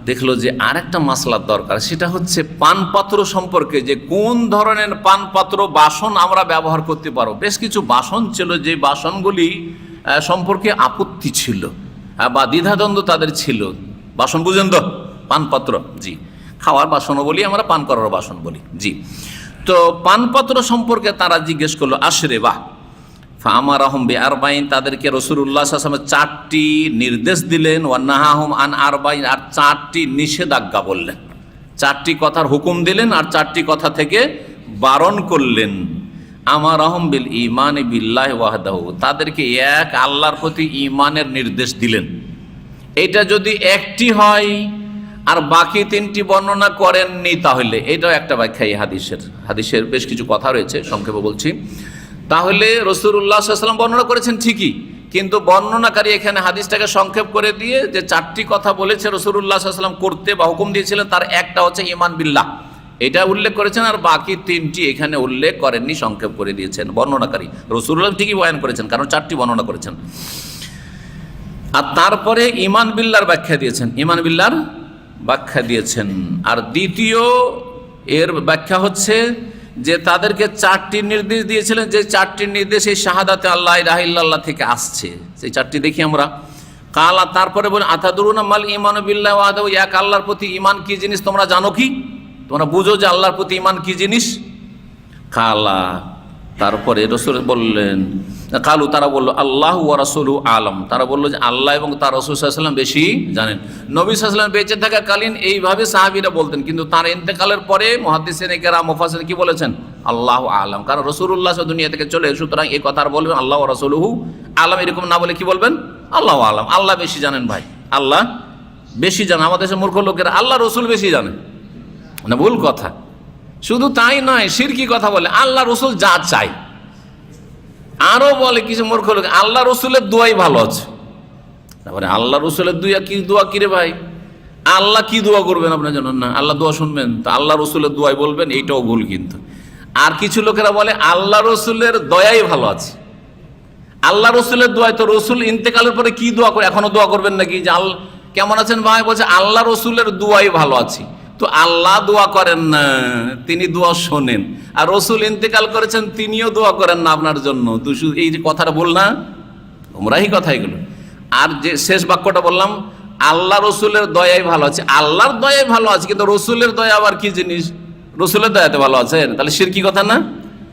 দেখলো যে আর একটা মাসলার দরকার, সেটা হচ্ছে পানপাত্র সম্পর্কে, যে কোন ধরনের পানপাত্র বাসন আমরা ব্যবহার করতে পারবো। বেশ কিছু বাসন ছিল যে বাসনগুলি সম্পর্কে আপত্তি ছিল বা দ্বিধাদ্বন্দ্ব তাদের ছিল। বাসন বুঝেন তো, পানপাত্র, জি, খাওয়ার বাসনও বলি আমরা, পান করার বাসন বলি। জি, তো পানপাত্র সম্পর্কে তারা জিজ্ঞেস করলো। আশরে বাহ ফামারাহুম বিআরবাইন, তাদেরকে রাসূলুল্লাহ সাল্লাল্লাহু আলাইহি ওয়াসাল্লাম 4টি নির্দেশ দিলেন। ওয়া নাহাহুম আন আরবাইন, আর 4টি নিষেধাজ্ঞা বললেন। 4টি কথার হুকুম দিলেন আর 4টি কথা থেকে বারণ করলেন। আমারাহুম বিল ঈমানি বিল্লাহি ওয়াহদাহু, তাদেরকে এক আল্লাহর প্রতি ঈমানের নির্দেশ দিলেন। এটা যদি একটি হয় আর বাকি 3টি বর্ণনা করেননি, তাহলে এটাও একটা ব্যাখ্যা। এই হাদিসের বেশ কিছু কথা রয়েছে, সংক্ষেপে বলছি। তাহলে রাসূলুল্লাহ সাল্লাল্লাহু আলাইহি ওয়াসাল্লাম বর্ণনা করেছেন ঠিকই, কিন্তু বর্ণনাকারী এখানে হাদিসটাকে সংক্ষেপ করে দিয়ে যে 4টি কথা বলেছে রাসূলুল্লাহ সাল্লাল্লাহু আলাইহি ওয়াসাল্লাম করতে বা হুকুম দিয়েছিলেন, তার একটা হচ্ছে ঈমান বিল্লাহ, এটা উল্লেখ করেছেন, আর বাকি 3টি এখানে উল্লেখ করেননি, সংক্ষেপ করে দিয়েছেন বর্ণনাকারী। রাসূলুল্লাহ ঠিকই বয়ান করেছেন, কারণ 4টি বর্ণনা করেছেন। আর তারপরে ঈমান বিল্লাহর ব্যাখ্যা দিয়েছেন, ঈমান বিল্লাহর ব্যাখ্যা দিয়েছেন। আর দ্বিতীয় এর ব্যাখ্যা হচ্ছে যে তাদেরকে 4টি নির্দেশ দিয়েছিলেন, যে 4টি নির্দেশ এই শাহাদাতে আল্লাহ ইলাহা ইল্লাল্লাহ থেকে আসছে। সেই 4টি দেখি আমরা। কালা, তারপরে বলেন আতাদুরুনা মাল ঈমানু বিল্লাহি ওয়াহদাহু, এক আল্লাহর প্রতি ঈমান কি জিনিস তোমরা জানো কি? তোমরা বুঝো যে আল্লাহর প্রতি ঈমান কি জিনিস? কালা, তারপরে রাসূল বললেন, কালু, তারা বলল আল্লাহু ওয়া রাসূলুহু আলাম, তারা বলল যে আল্লাহ এবং তার রাসূল সাল্লাল্লাহু আলাইহি ওয়াসাল্লাম বেশি জানেন। নবী সাল্লাল্লাহু আলাইহি ওয়াসাল্লাম বেঁচে থাকাকালীন এইভাবে সাহাবীরা বলতেন, কিন্তু তার ইন্তেকালের পরে মুহাদ্দিসিনে কেরাম মুফাসসিরিন কি বলেছেন? আল্লাহু আলাম, কারণ রাসূলুল্লাহ দুনিয়া থেকে চলে, সুতরাং এই কথা আর বলবেন আল্লাহু ওয়া রাসূলুহু আলাম এরকম না বলে কি বলবেন? আল্লাহু আলাম, আল্লাহ বেশি জানেন। ভাই, আল্লাহ বেশি জানেন। আমাদের দেশের মূর্খ লোকেরা আল্লাহ রসুল বেশি জানে, না ভুল কথা। শুধু তাই নয়, শিরকি কথা বলে আল্লাহ রসুল যা চাই। আরো বলে কিছু মূর্খ লোক আল্লাহ রসুলের দোয়াই ভালো আছে। তারপরে আল্লাহ রসুলের দোয়া কি রে ভাই? আল্লাহ কি দোয়া করবেন আপনার জন্য? না, আল্লাহ দোয়া শুনবেন তো আল্লাহ রসুলের দোয়াই বলবেন, এইটাও ভুল। কিন্তু আর কিছু লোকেরা বলে আল্লাহ রসুলের দয়াই ভালো আছে। আল্লাহ রসুলের দোয়াই তো রসুল ইন্তেকালের পরে কি দোয়া করে, এখনো দোয়া করবেন নাকি যে কেমন আছেন ভাই? বলছে আল্লাহ রসুলের দোয়াই ভালো আছে। তো আল্লাহ দোয়া করেন না, তিনি দোয়া শোনেন। আর রসুল ইন্তেকাল করেছেন, তিনিও দোয়া করেন না আপনার জন্য। তো এই যে কথাটা বল না, তোমরাই কথা এগুলো। আর যে শেষ বাক্যটা বললাম, আল্লাহ রসুলের দয়াই ভালো আছে। আল্লাহর দয়াই ভালো আছে, কিন্তু রসুলের দয়া আবার কি জিনিস? রসুলের দয়াতে ভালো আছেন, তাহলে শিরকি কথা না?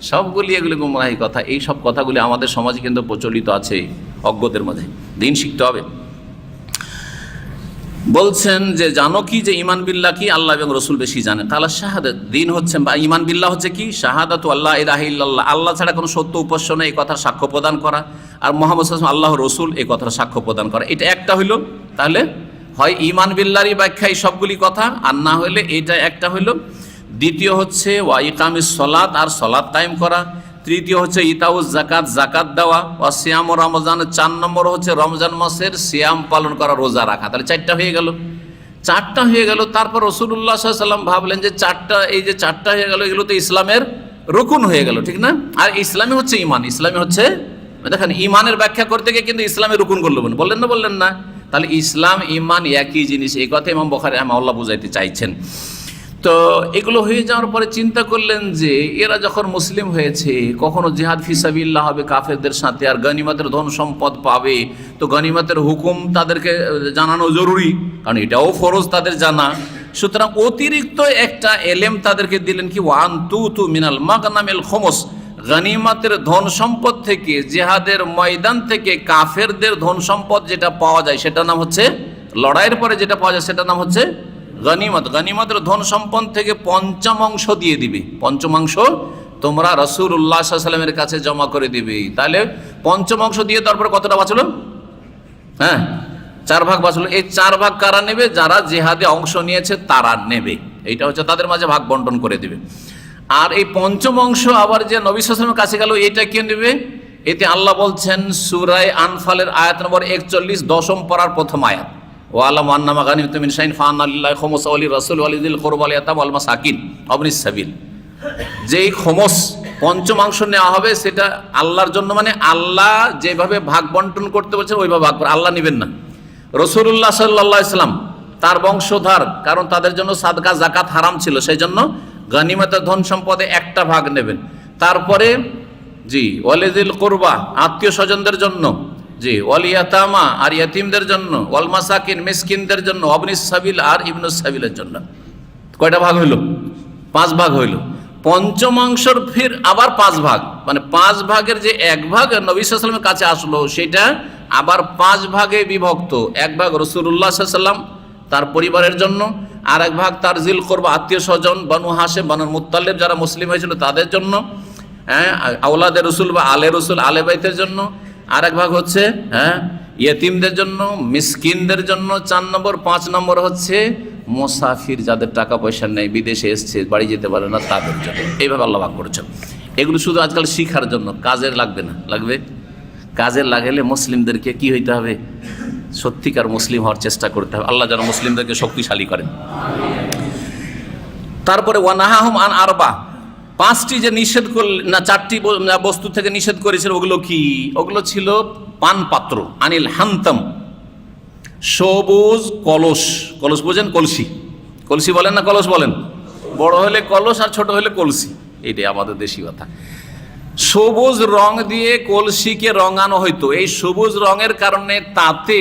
সবগুলি এগুলি গুমরাহি কথা। এই সব কথাগুলি আমাদের সমাজে কিন্তু প্রচলিত আছে অজ্ঞদের মাঝে। দিন শিখতে হবে। বলছেন যে জানো কি যে ঈমান বিল্লাহ কি? আল্লাহ এবং রসুল বেশি জানে। কালা শাহাদাত, দিন হচ্ছে বা ঈমান বিল্লাহ হচ্ছে কি? শাহাদাতু আল্লাহ ইলাহা ইল্লাল্লাহ, আল্লাহ ছাড়া কোনো সত্য উপাস্য নেই, এই কথার সাক্ষ্য প্রদান করা। আর মুহাম্মদ সাল্লাল্লাহু আলাইহি ওয়াসাল্লাম আল্লাহর রসুল, এই কথার সাক্ষ্য প্রদান করা। এটা একটা হইল। তাহলে হয় ঈমান বিল্লাহরই ব্যাখ্যা এই সবগুলি কথা, আর না হলে এটা একটা হইল। দ্বিতীয় হচ্ছে ওয়া ইকামিস সালাত, আর সালাত কায়েম করা। তৃতীয় হচ্ছে ইতাউজ জাকাত, জাকাত দেওয়া। ওয়া সিয়াম রমজান, 4 নম্বর হচ্ছে রমজান মাসের সিয়াম পালন করা, রোজা রাখা। তাহলে 4টা হয়ে গেল, 4টা হয়ে গেল। তারপর রাসূলুল্লাহ সাল্লাল্লাহু আলাইহি ওয়াসাল্লাম ভাবলেন যে 4টা, এই যে 4টা হয়ে গেল, এগুলো তো ইসলামের রুকুন হয়ে গেল, ঠিক না? আর ইসলামই হচ্ছে ঈমান, ইসলামই হচ্ছে, দেখেন ঈমানের ব্যাখ্যা করতে গিয়ে কিন্তু ইসলামের রুকুন বললেন না? তাহলে ইসলাম ঈমান একই জিনিস, এই কথা ইমাম বুখারী রাহিমাহুল্লাহ বুঝাইতে চাইছেন। তো এগুলো হয়ে যাওয়ার পরে চিন্তা করলেন যে এরা যখন মুসলিম হয়েছে, কখনো জিহাদ ফিসাবিল্লাহ হবে কাফেরদের সাথে, আর গনিমতের ধন সম্পদ পাবে, তো গনিমতের হুকুম তাদেরকে জানানো জরুরি, কারণ এটাও ফরজ তাদের জানা। সুতরাং অতিরিক্ত একটা এলেম তাদেরকে দিলেন কি? ওয়ান তু মিনাল মাগনামিল খুমুস, গনিমতের ধন সম্পদ থেকে, জিহাদের ময়দান থেকে কাফেরদের ধন সম্পদ যেটা পাওয়া যায়, সেটার নাম হচ্ছে, লড়াইয়ের পরে যেটা পাওয়া যায় সেটার নাম হচ্ছে গনিমত। গনিমতের ধন সম্পদ থেকে 5ম দিয়ে দিবে। 5ম তোমরা রাসূলুল্লাহ সাল্লাল্লাহু আলাইহি ওয়াসাল্লামের কাছে জমা করে দিবে। তাহলে 5ম দিয়ে তারপরে কতটা বাঁচলো? হ্যাঁ, 4 ভাগ বাঁচলো। এই 4 ভাগ কারা নেবে? যারা জিহাদে অংশ নিয়েছে তারা নেবে। এইটা হচ্ছে তাদের মাঝে ভাগ বন্টন করে দিবে। আর এই 5ম আবার যে নবী সাল্লাল্লাহু আলাইহি ওয়াসাল্লামের কাছে গেল, এটা কে নেবে? এতে আল্লাহ বলছেন সূরা আনফালের আয়াত নম্বর 41, 10ম পারার প্রথম আয়াত, ওয়ালামু আন্নামা গানিমতুম মিন শাইইন ফাআন্না লিল্লাহি খুমুসা ওয়া লির-রাসূলি ওয়া লিযিল কুরবা ওয়াল ইয়াতামা ওয়াল মাসাকিন ওয়াবনিস সাবিল। যেই খুমুস 5ম নেওয়া হবে সেটা আল্লাহর জন্য, মানে আল্লাহ যেভাবে ভাগ বন্টন করতে বলছেন ওইভাবে ভাগ করে, আল্লাহ নেবেন না। রাসূলুল্লাহ সাল্লাল্লাহু আলাইহি ওয়াসাল্লাম, তার বংশধর, কারণ তাদের জন্য সাদকা যাকাত হারাম ছিল, সেই জন্য গনিমতের ধন সম্পদে 1টা ভাগ নেবেন। তারপরে ওয়ালিযিল কুরবা, আত্মীয় স্বজনদের জন্য, ওয়াল ইয়াতামা, আর ইয়াতিমদের জন্য, ওয়াল মাসাকিন, মিসকিনদের জন্য, ওয়াবনিস সাবিল, আর ইবনুস সাবিলের জন্য। কয়টা ভাগ হইল? 5 ভাগ হইল। 5ম ফির আবার 5 ভাগ, মানে 5 ভাগের যে 1 ভাগ নবী সাল্লাল্লাহু আলাইহি ওয়াসাল্লামের কাছে আসলো, সেটা আবার 5 ভাগে বিভক্ত। 1 ভাগ রাসূলুল্লাহ সাল্লাল্লাহু আলাইহি ওয়াসাল্লাম তার পরিবারের জন্য, আর 1 ভাগ তার জিল কুরবা আত্মীয় স্বজন, বনু হাশিম, বনু মুত্তালিব যারা মুসলিম হয়েছিল তাদের জন্য, আওলাদে রসুল বা আলে রসুল, আলে বাইতের জন্য। আর 1 ভাগ হচ্ছে ইয়েতিমদের জন্য, মিসকিনদের জন্য 4 নম্বর। 5 নম্বর হচ্ছে মুসাফির, যাদের টাকা পয়সা নেই, বিদেশে এসছে, বাড়ি যেতে পারে না, তাদের জন্য। এইভাবে আল্লাহ ভাগ করেছেন। এগুলো শুধু আজকাল শিখার জন্য, কাজের লাগবে না। লাগবে? কাজের লাগালে মুসলিমদেরকে কি হইতে হবে? সত্যিকার মুসলিম হওয়ার চেষ্টা করতে হবে। আল্লাহ যেন মুসলিমদেরকে শক্তিশালী করেন। তারপরে ওয়ানাহাহুম আন আরবা, পাঁচটি যে নিষেধ করলেন না, চারটি বস্তু থেকে নিষেধ করেছিল, ওগুলো কি? ওগুলো ছিল পান পাত্র, আনিল হান্তম, সবুজ কলস। কলস বোঝেন? কলসি। কলসি বলেন না কলস বলেন? বড় হলে কলস আর ছোট হলে কলসি, এইটাই আমাদের দেশি কথা। সবুজ রং দিয়ে কলসিকে রঙানো হইতো। এই সবুজ রঙের কারণে তাতে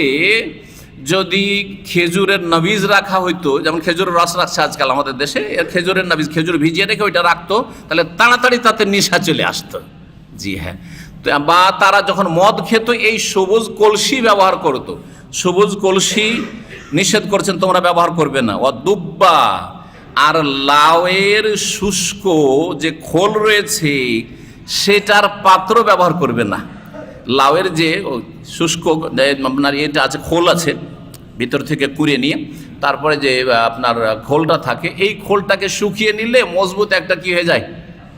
যদি খেজুরের নবীজ রাখা হইতো, যেমন খেজুরের রস রাখছে আজকাল আমাদের দেশে, খেজুরের নবীজ, খেজুর ভিজিয়ে রেখে ওইটা রাখতো, তাহলে তাড়াতাড়ি তাতে নেশা চলে আসতো। জি হ্যাঁ। বা তারা যখন মদ খেত এই সবুজ কলসি ব্যবহার করতো। সবুজ কলসি নিষেধ করছেন তোমরা ব্যবহার করবে না। ও দুব্বা, আর লাউয়ের শুষ্ক যে খোল রয়েছে সেটার পাত্র ব্যবহার করবে না। লাউয়ের যে শুষ্ক আপনার এটা আছে, খোল আছে, ভিতর থেকে কুড়িয়ে নিয়ে তারপরে যে আপনার খোলটা থাকে, এই খোলটাকে শুকিয়ে নিলে মজবুত একটা কি হয়ে যায়?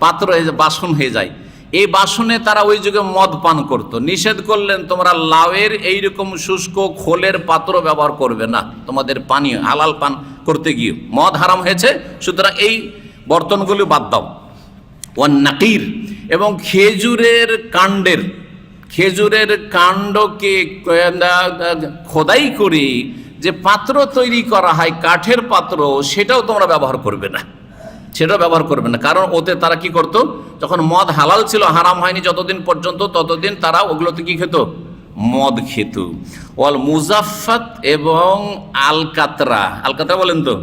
পাত্র হয়ে যায়, বাসন হয়ে যায়। এই বাসনে তারা ওই যুগে মদ পান করত। নিষেধ করলেন তোমরা লাউয়ের এইরকম শুষ্ক খোলের পাত্র ব্যবহার করবে না, তোমাদের পানীয় হালাল পান করতে গিয়ে মদ হারাম হয়েছে, সুতরাং এই বর্তনগুলি বাদ দাও। ওয়ান নাকির, এবং খেজুরের কাণ্ডকে খোদাই করে যে পাত্র তৈরি করা হয়, কাঠের পাত্র, সেটাও তোমরা ব্যবহার করবে না, সেটাও ব্যবহার করবে না। কারণ ওতে তারা কি করত, যখন মদ হালাল ছিল, হারাম হয়নি যতদিন পর্যন্ত, ততদিন তারা ওগুলোতে কি খেত? মদ খেত। ওয়াল মুজাফফাত, এবং আলকাতরা, আলকাতরা বলেন তো,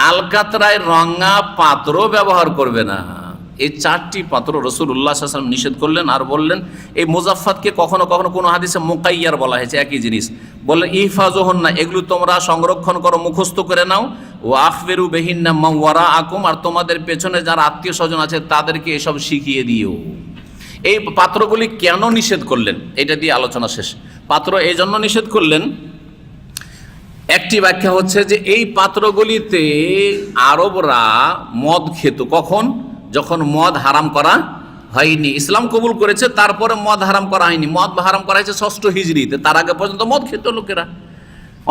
আলকাতরায় রঙা পাত্র ব্যবহার করবে না। এই চারটি পাত্র রাসূলুল্লাহ সাল্লাল্লাহু আলাইহি ওয়াসাল্লাম নিষেধ করলেন। আর বললেন এই মুজাফফাতকে কখনো কখনো কোনো হাদিসে মুকাইয়ার বলা হয়েছে, একই জিনিস। বললেন ইহফাজুহুন্না, এগুলো তোমরা সংরক্ষণ করো, মুখস্থ করে নাও। ওয়া আখবিরু বিহিন্না মান ওয়ারাআকুম, আর তোমাদের পেছনে যারা আত্মীয় স্বজন আছে তাদেরকে এসব শিখিয়ে দিও। এই পাত্রগুলি কেন নিষেধ করলেন এটা দিয়ে আলোচনা শেষ। পাত্র এই জন্য নিষেধ করলেন, একটি ব্যাখ্যা হচ্ছে যে এই পাত্রগুলিতে আরবরা মদ খেত। কখন? যখন মদ হারাম করা হয়নি, ইসলাম কবুল করেছে, তারপরে মদ হারাম করা হয়নি। মদ হারাম করা হয়েছে 6ষ্ঠ হিজরিতে, তার আগে পর্যন্ত মদ খেত লোকেরা।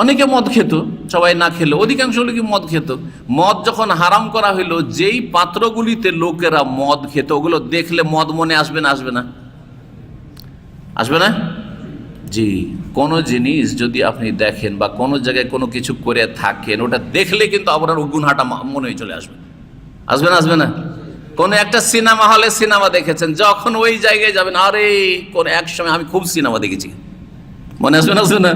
অনেকে মদ খেত, সবাই না খেলে অধিকাংশ লোকই মদ খেত। মদ যখন হারাম করা হইলো, যেই পাত্রগুলিতে লোকেরা মদ খেত, ওগুলো দেখলে মদ মনে আসবে না? আসবে না? আসবে না? জি। কোনো জিনিস যদি আপনি দেখেন বা কোনো জায়গায় কোনো কিছু করে থাকেন, ওটা দেখলে কিন্তু আপনার গুনহাটা মনে চলে আসবে। আসবে না? আসবে না? কোনো একটা সিনেমা হলে সিনেমা দেখেছেন, যখন ওই জায়গায় যাবেন, আরে কোন এক সময় আমি খুব সিনেমা দেখেছি, মনে আসবে না? আসবে না?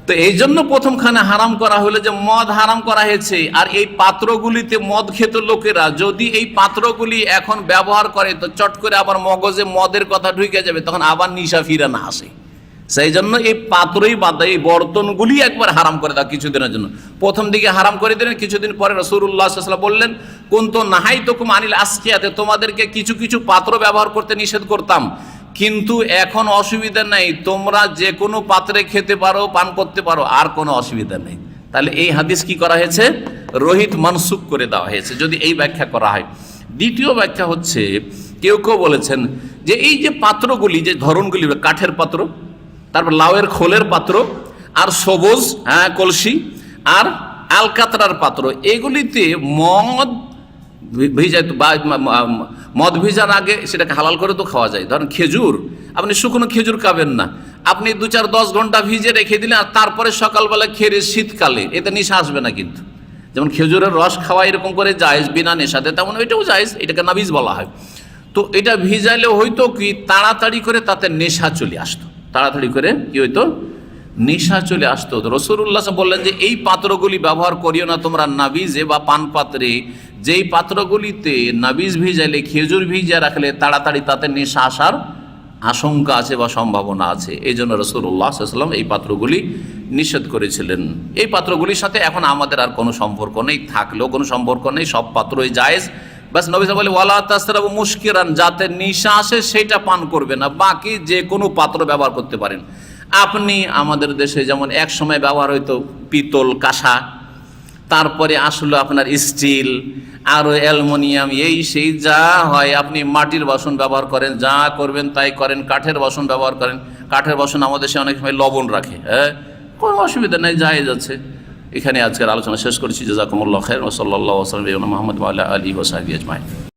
তো এই জন্য প্রথমখানে হারাম করা হলো যে মদ হারাম করা হয়েছে। আর এই পাত্রগুলিতে মদ খেত লোকেরা, যদি এই পাত্রগুলি এখন ব্যবহার করে তো চট করে আবার মগজে মদের কথা ঢুকে যাবে, তখন আবার নিশা ফিরে না আসে। সেই জন্য এই পাত্রই বাদ, এই বর্তনগুলি একবার হারাম করে দাও কিছুদিনের জন্য। প্রথম দিকে হারাম করে দিলেন, কিছুদিন পরে রাসূলুল্লাহ সাল্লাল্লাহু আলাইহি ওয়াসাল্লাম বললেন কুনতু নাহাইতুকুম আনিল আসকিয়াতে, তোমাদেরকে কিছু কিছু পাত্র ব্যবহার করতে নিষেধ করতাম, কিন্তু এখন অসুবিধা নেই, তোমরা যে কোনো পাত্রে খেতে পারো, পান করতে পারো, আর কোনো অসুবিধা নেই। তাহলে এই হাদিস কি করা হয়েছে? রহিত মানসুখ করে দেওয়া হয়েছে, যদি এই ব্যাখ্যা করা হয়। দ্বিতীয় ব্যাখ্যা হচ্ছে, কেউ কেউ বলেছেন যে এই যে পাত্রগুলি, যে ধরনগুলি, কাঠের পাত্র, তারপর লাউয়ের খোলের পাত্র, আর সবুজ কলসি, আর আলকাতরার পাত্র, এগুলিতে মদ ভিজাইতো, বা মদ ভিজার আগে সেটাকে হালাল করে তো খাওয়া যায়। ধরেন খেজুর, আপনি শুকনো খেজুর খাবেন না, আপনি 2-4-10 ঘন্টা ভিজে রেখে দিলেন, আর তারপরে সকালবেলা খেয়ে শীতকালে, এতে নেশা আসবে না কিন্তু। যেমন খেজুরের রস খাওয়া এরকম করে জায়েজ বিনা নেশাতে, তেমন এটাও জায়েজ, এটাকে নাবিজ বলা হয়। তো এটা ভিজাইলে হয়তো কি তাড়াতাড়ি করে তাতে নেশা চলে আসতো, তাড়াতাড়ি করে কি হইতো? নেশা চলে আসতো। রাসূলুল্লাহ বললেন যে এই পাত্রগুলি ব্যবহার করিও না তোমরা নাবিজে বা পান পাত্রে, যেই পাত্রগুলিতে নাবিজ ভিজাইলে, খেজুর ভিজিয়ে রাখলে তাড়াতাড়ি তাতে নেশা আসার আশঙ্কা আছে বা সম্ভাবনা আছে। এই জন্য রাসূলুল্লাহ সাল্লাল্লাহু আলাইহি ওয়াসাল্লাম এই পাত্রগুলি নিষেধ করেছিলেন। এই পাত্রগুলির সাথে এখন আমাদের আর কোনো সম্পর্ক নেই, থাকলেও কোনো সম্পর্ক নেই, সব পাত্রই জায়েজ। বাস নবী সাল্লাল্লাহু আলাইহি ওয়াসাল্লাম বলে ওয়ালা তাসরাবু মুশকিরান, যাতে নেশা আসে সেটা পান করবে না, বাকি যে কোনো পাত্র ব্যবহার করতে পারেন। আপনি আমাদের দেশে যেমন এক সময় ব্যবহার হইতো পিতল, কাঁসা, তারপরে আসলো আপনার স্টিল, আরও অ্যালুমিনিয়াম, এই সেই যা হয়, আপনি মাটির বাসন ব্যবহার করেন, যা করবেন তাই করেন, কাঠের বাসন ব্যবহার করেন। কাঠের বাসন আমাদের দেশে অনেক সময় লবণ রাখে, হ্যাঁ, কোনো অসুবিধা নেই, জায়েজ আছে। এখানে আজকের আলোচনা শেষ করছি। জাযাকুমুল্লাহ খাইর ওয়া সাল্লাল্লাহু আলা মুহাম্মদ ওয়া আলা আলিহি ওয়া সাহবিহি আজমাইন।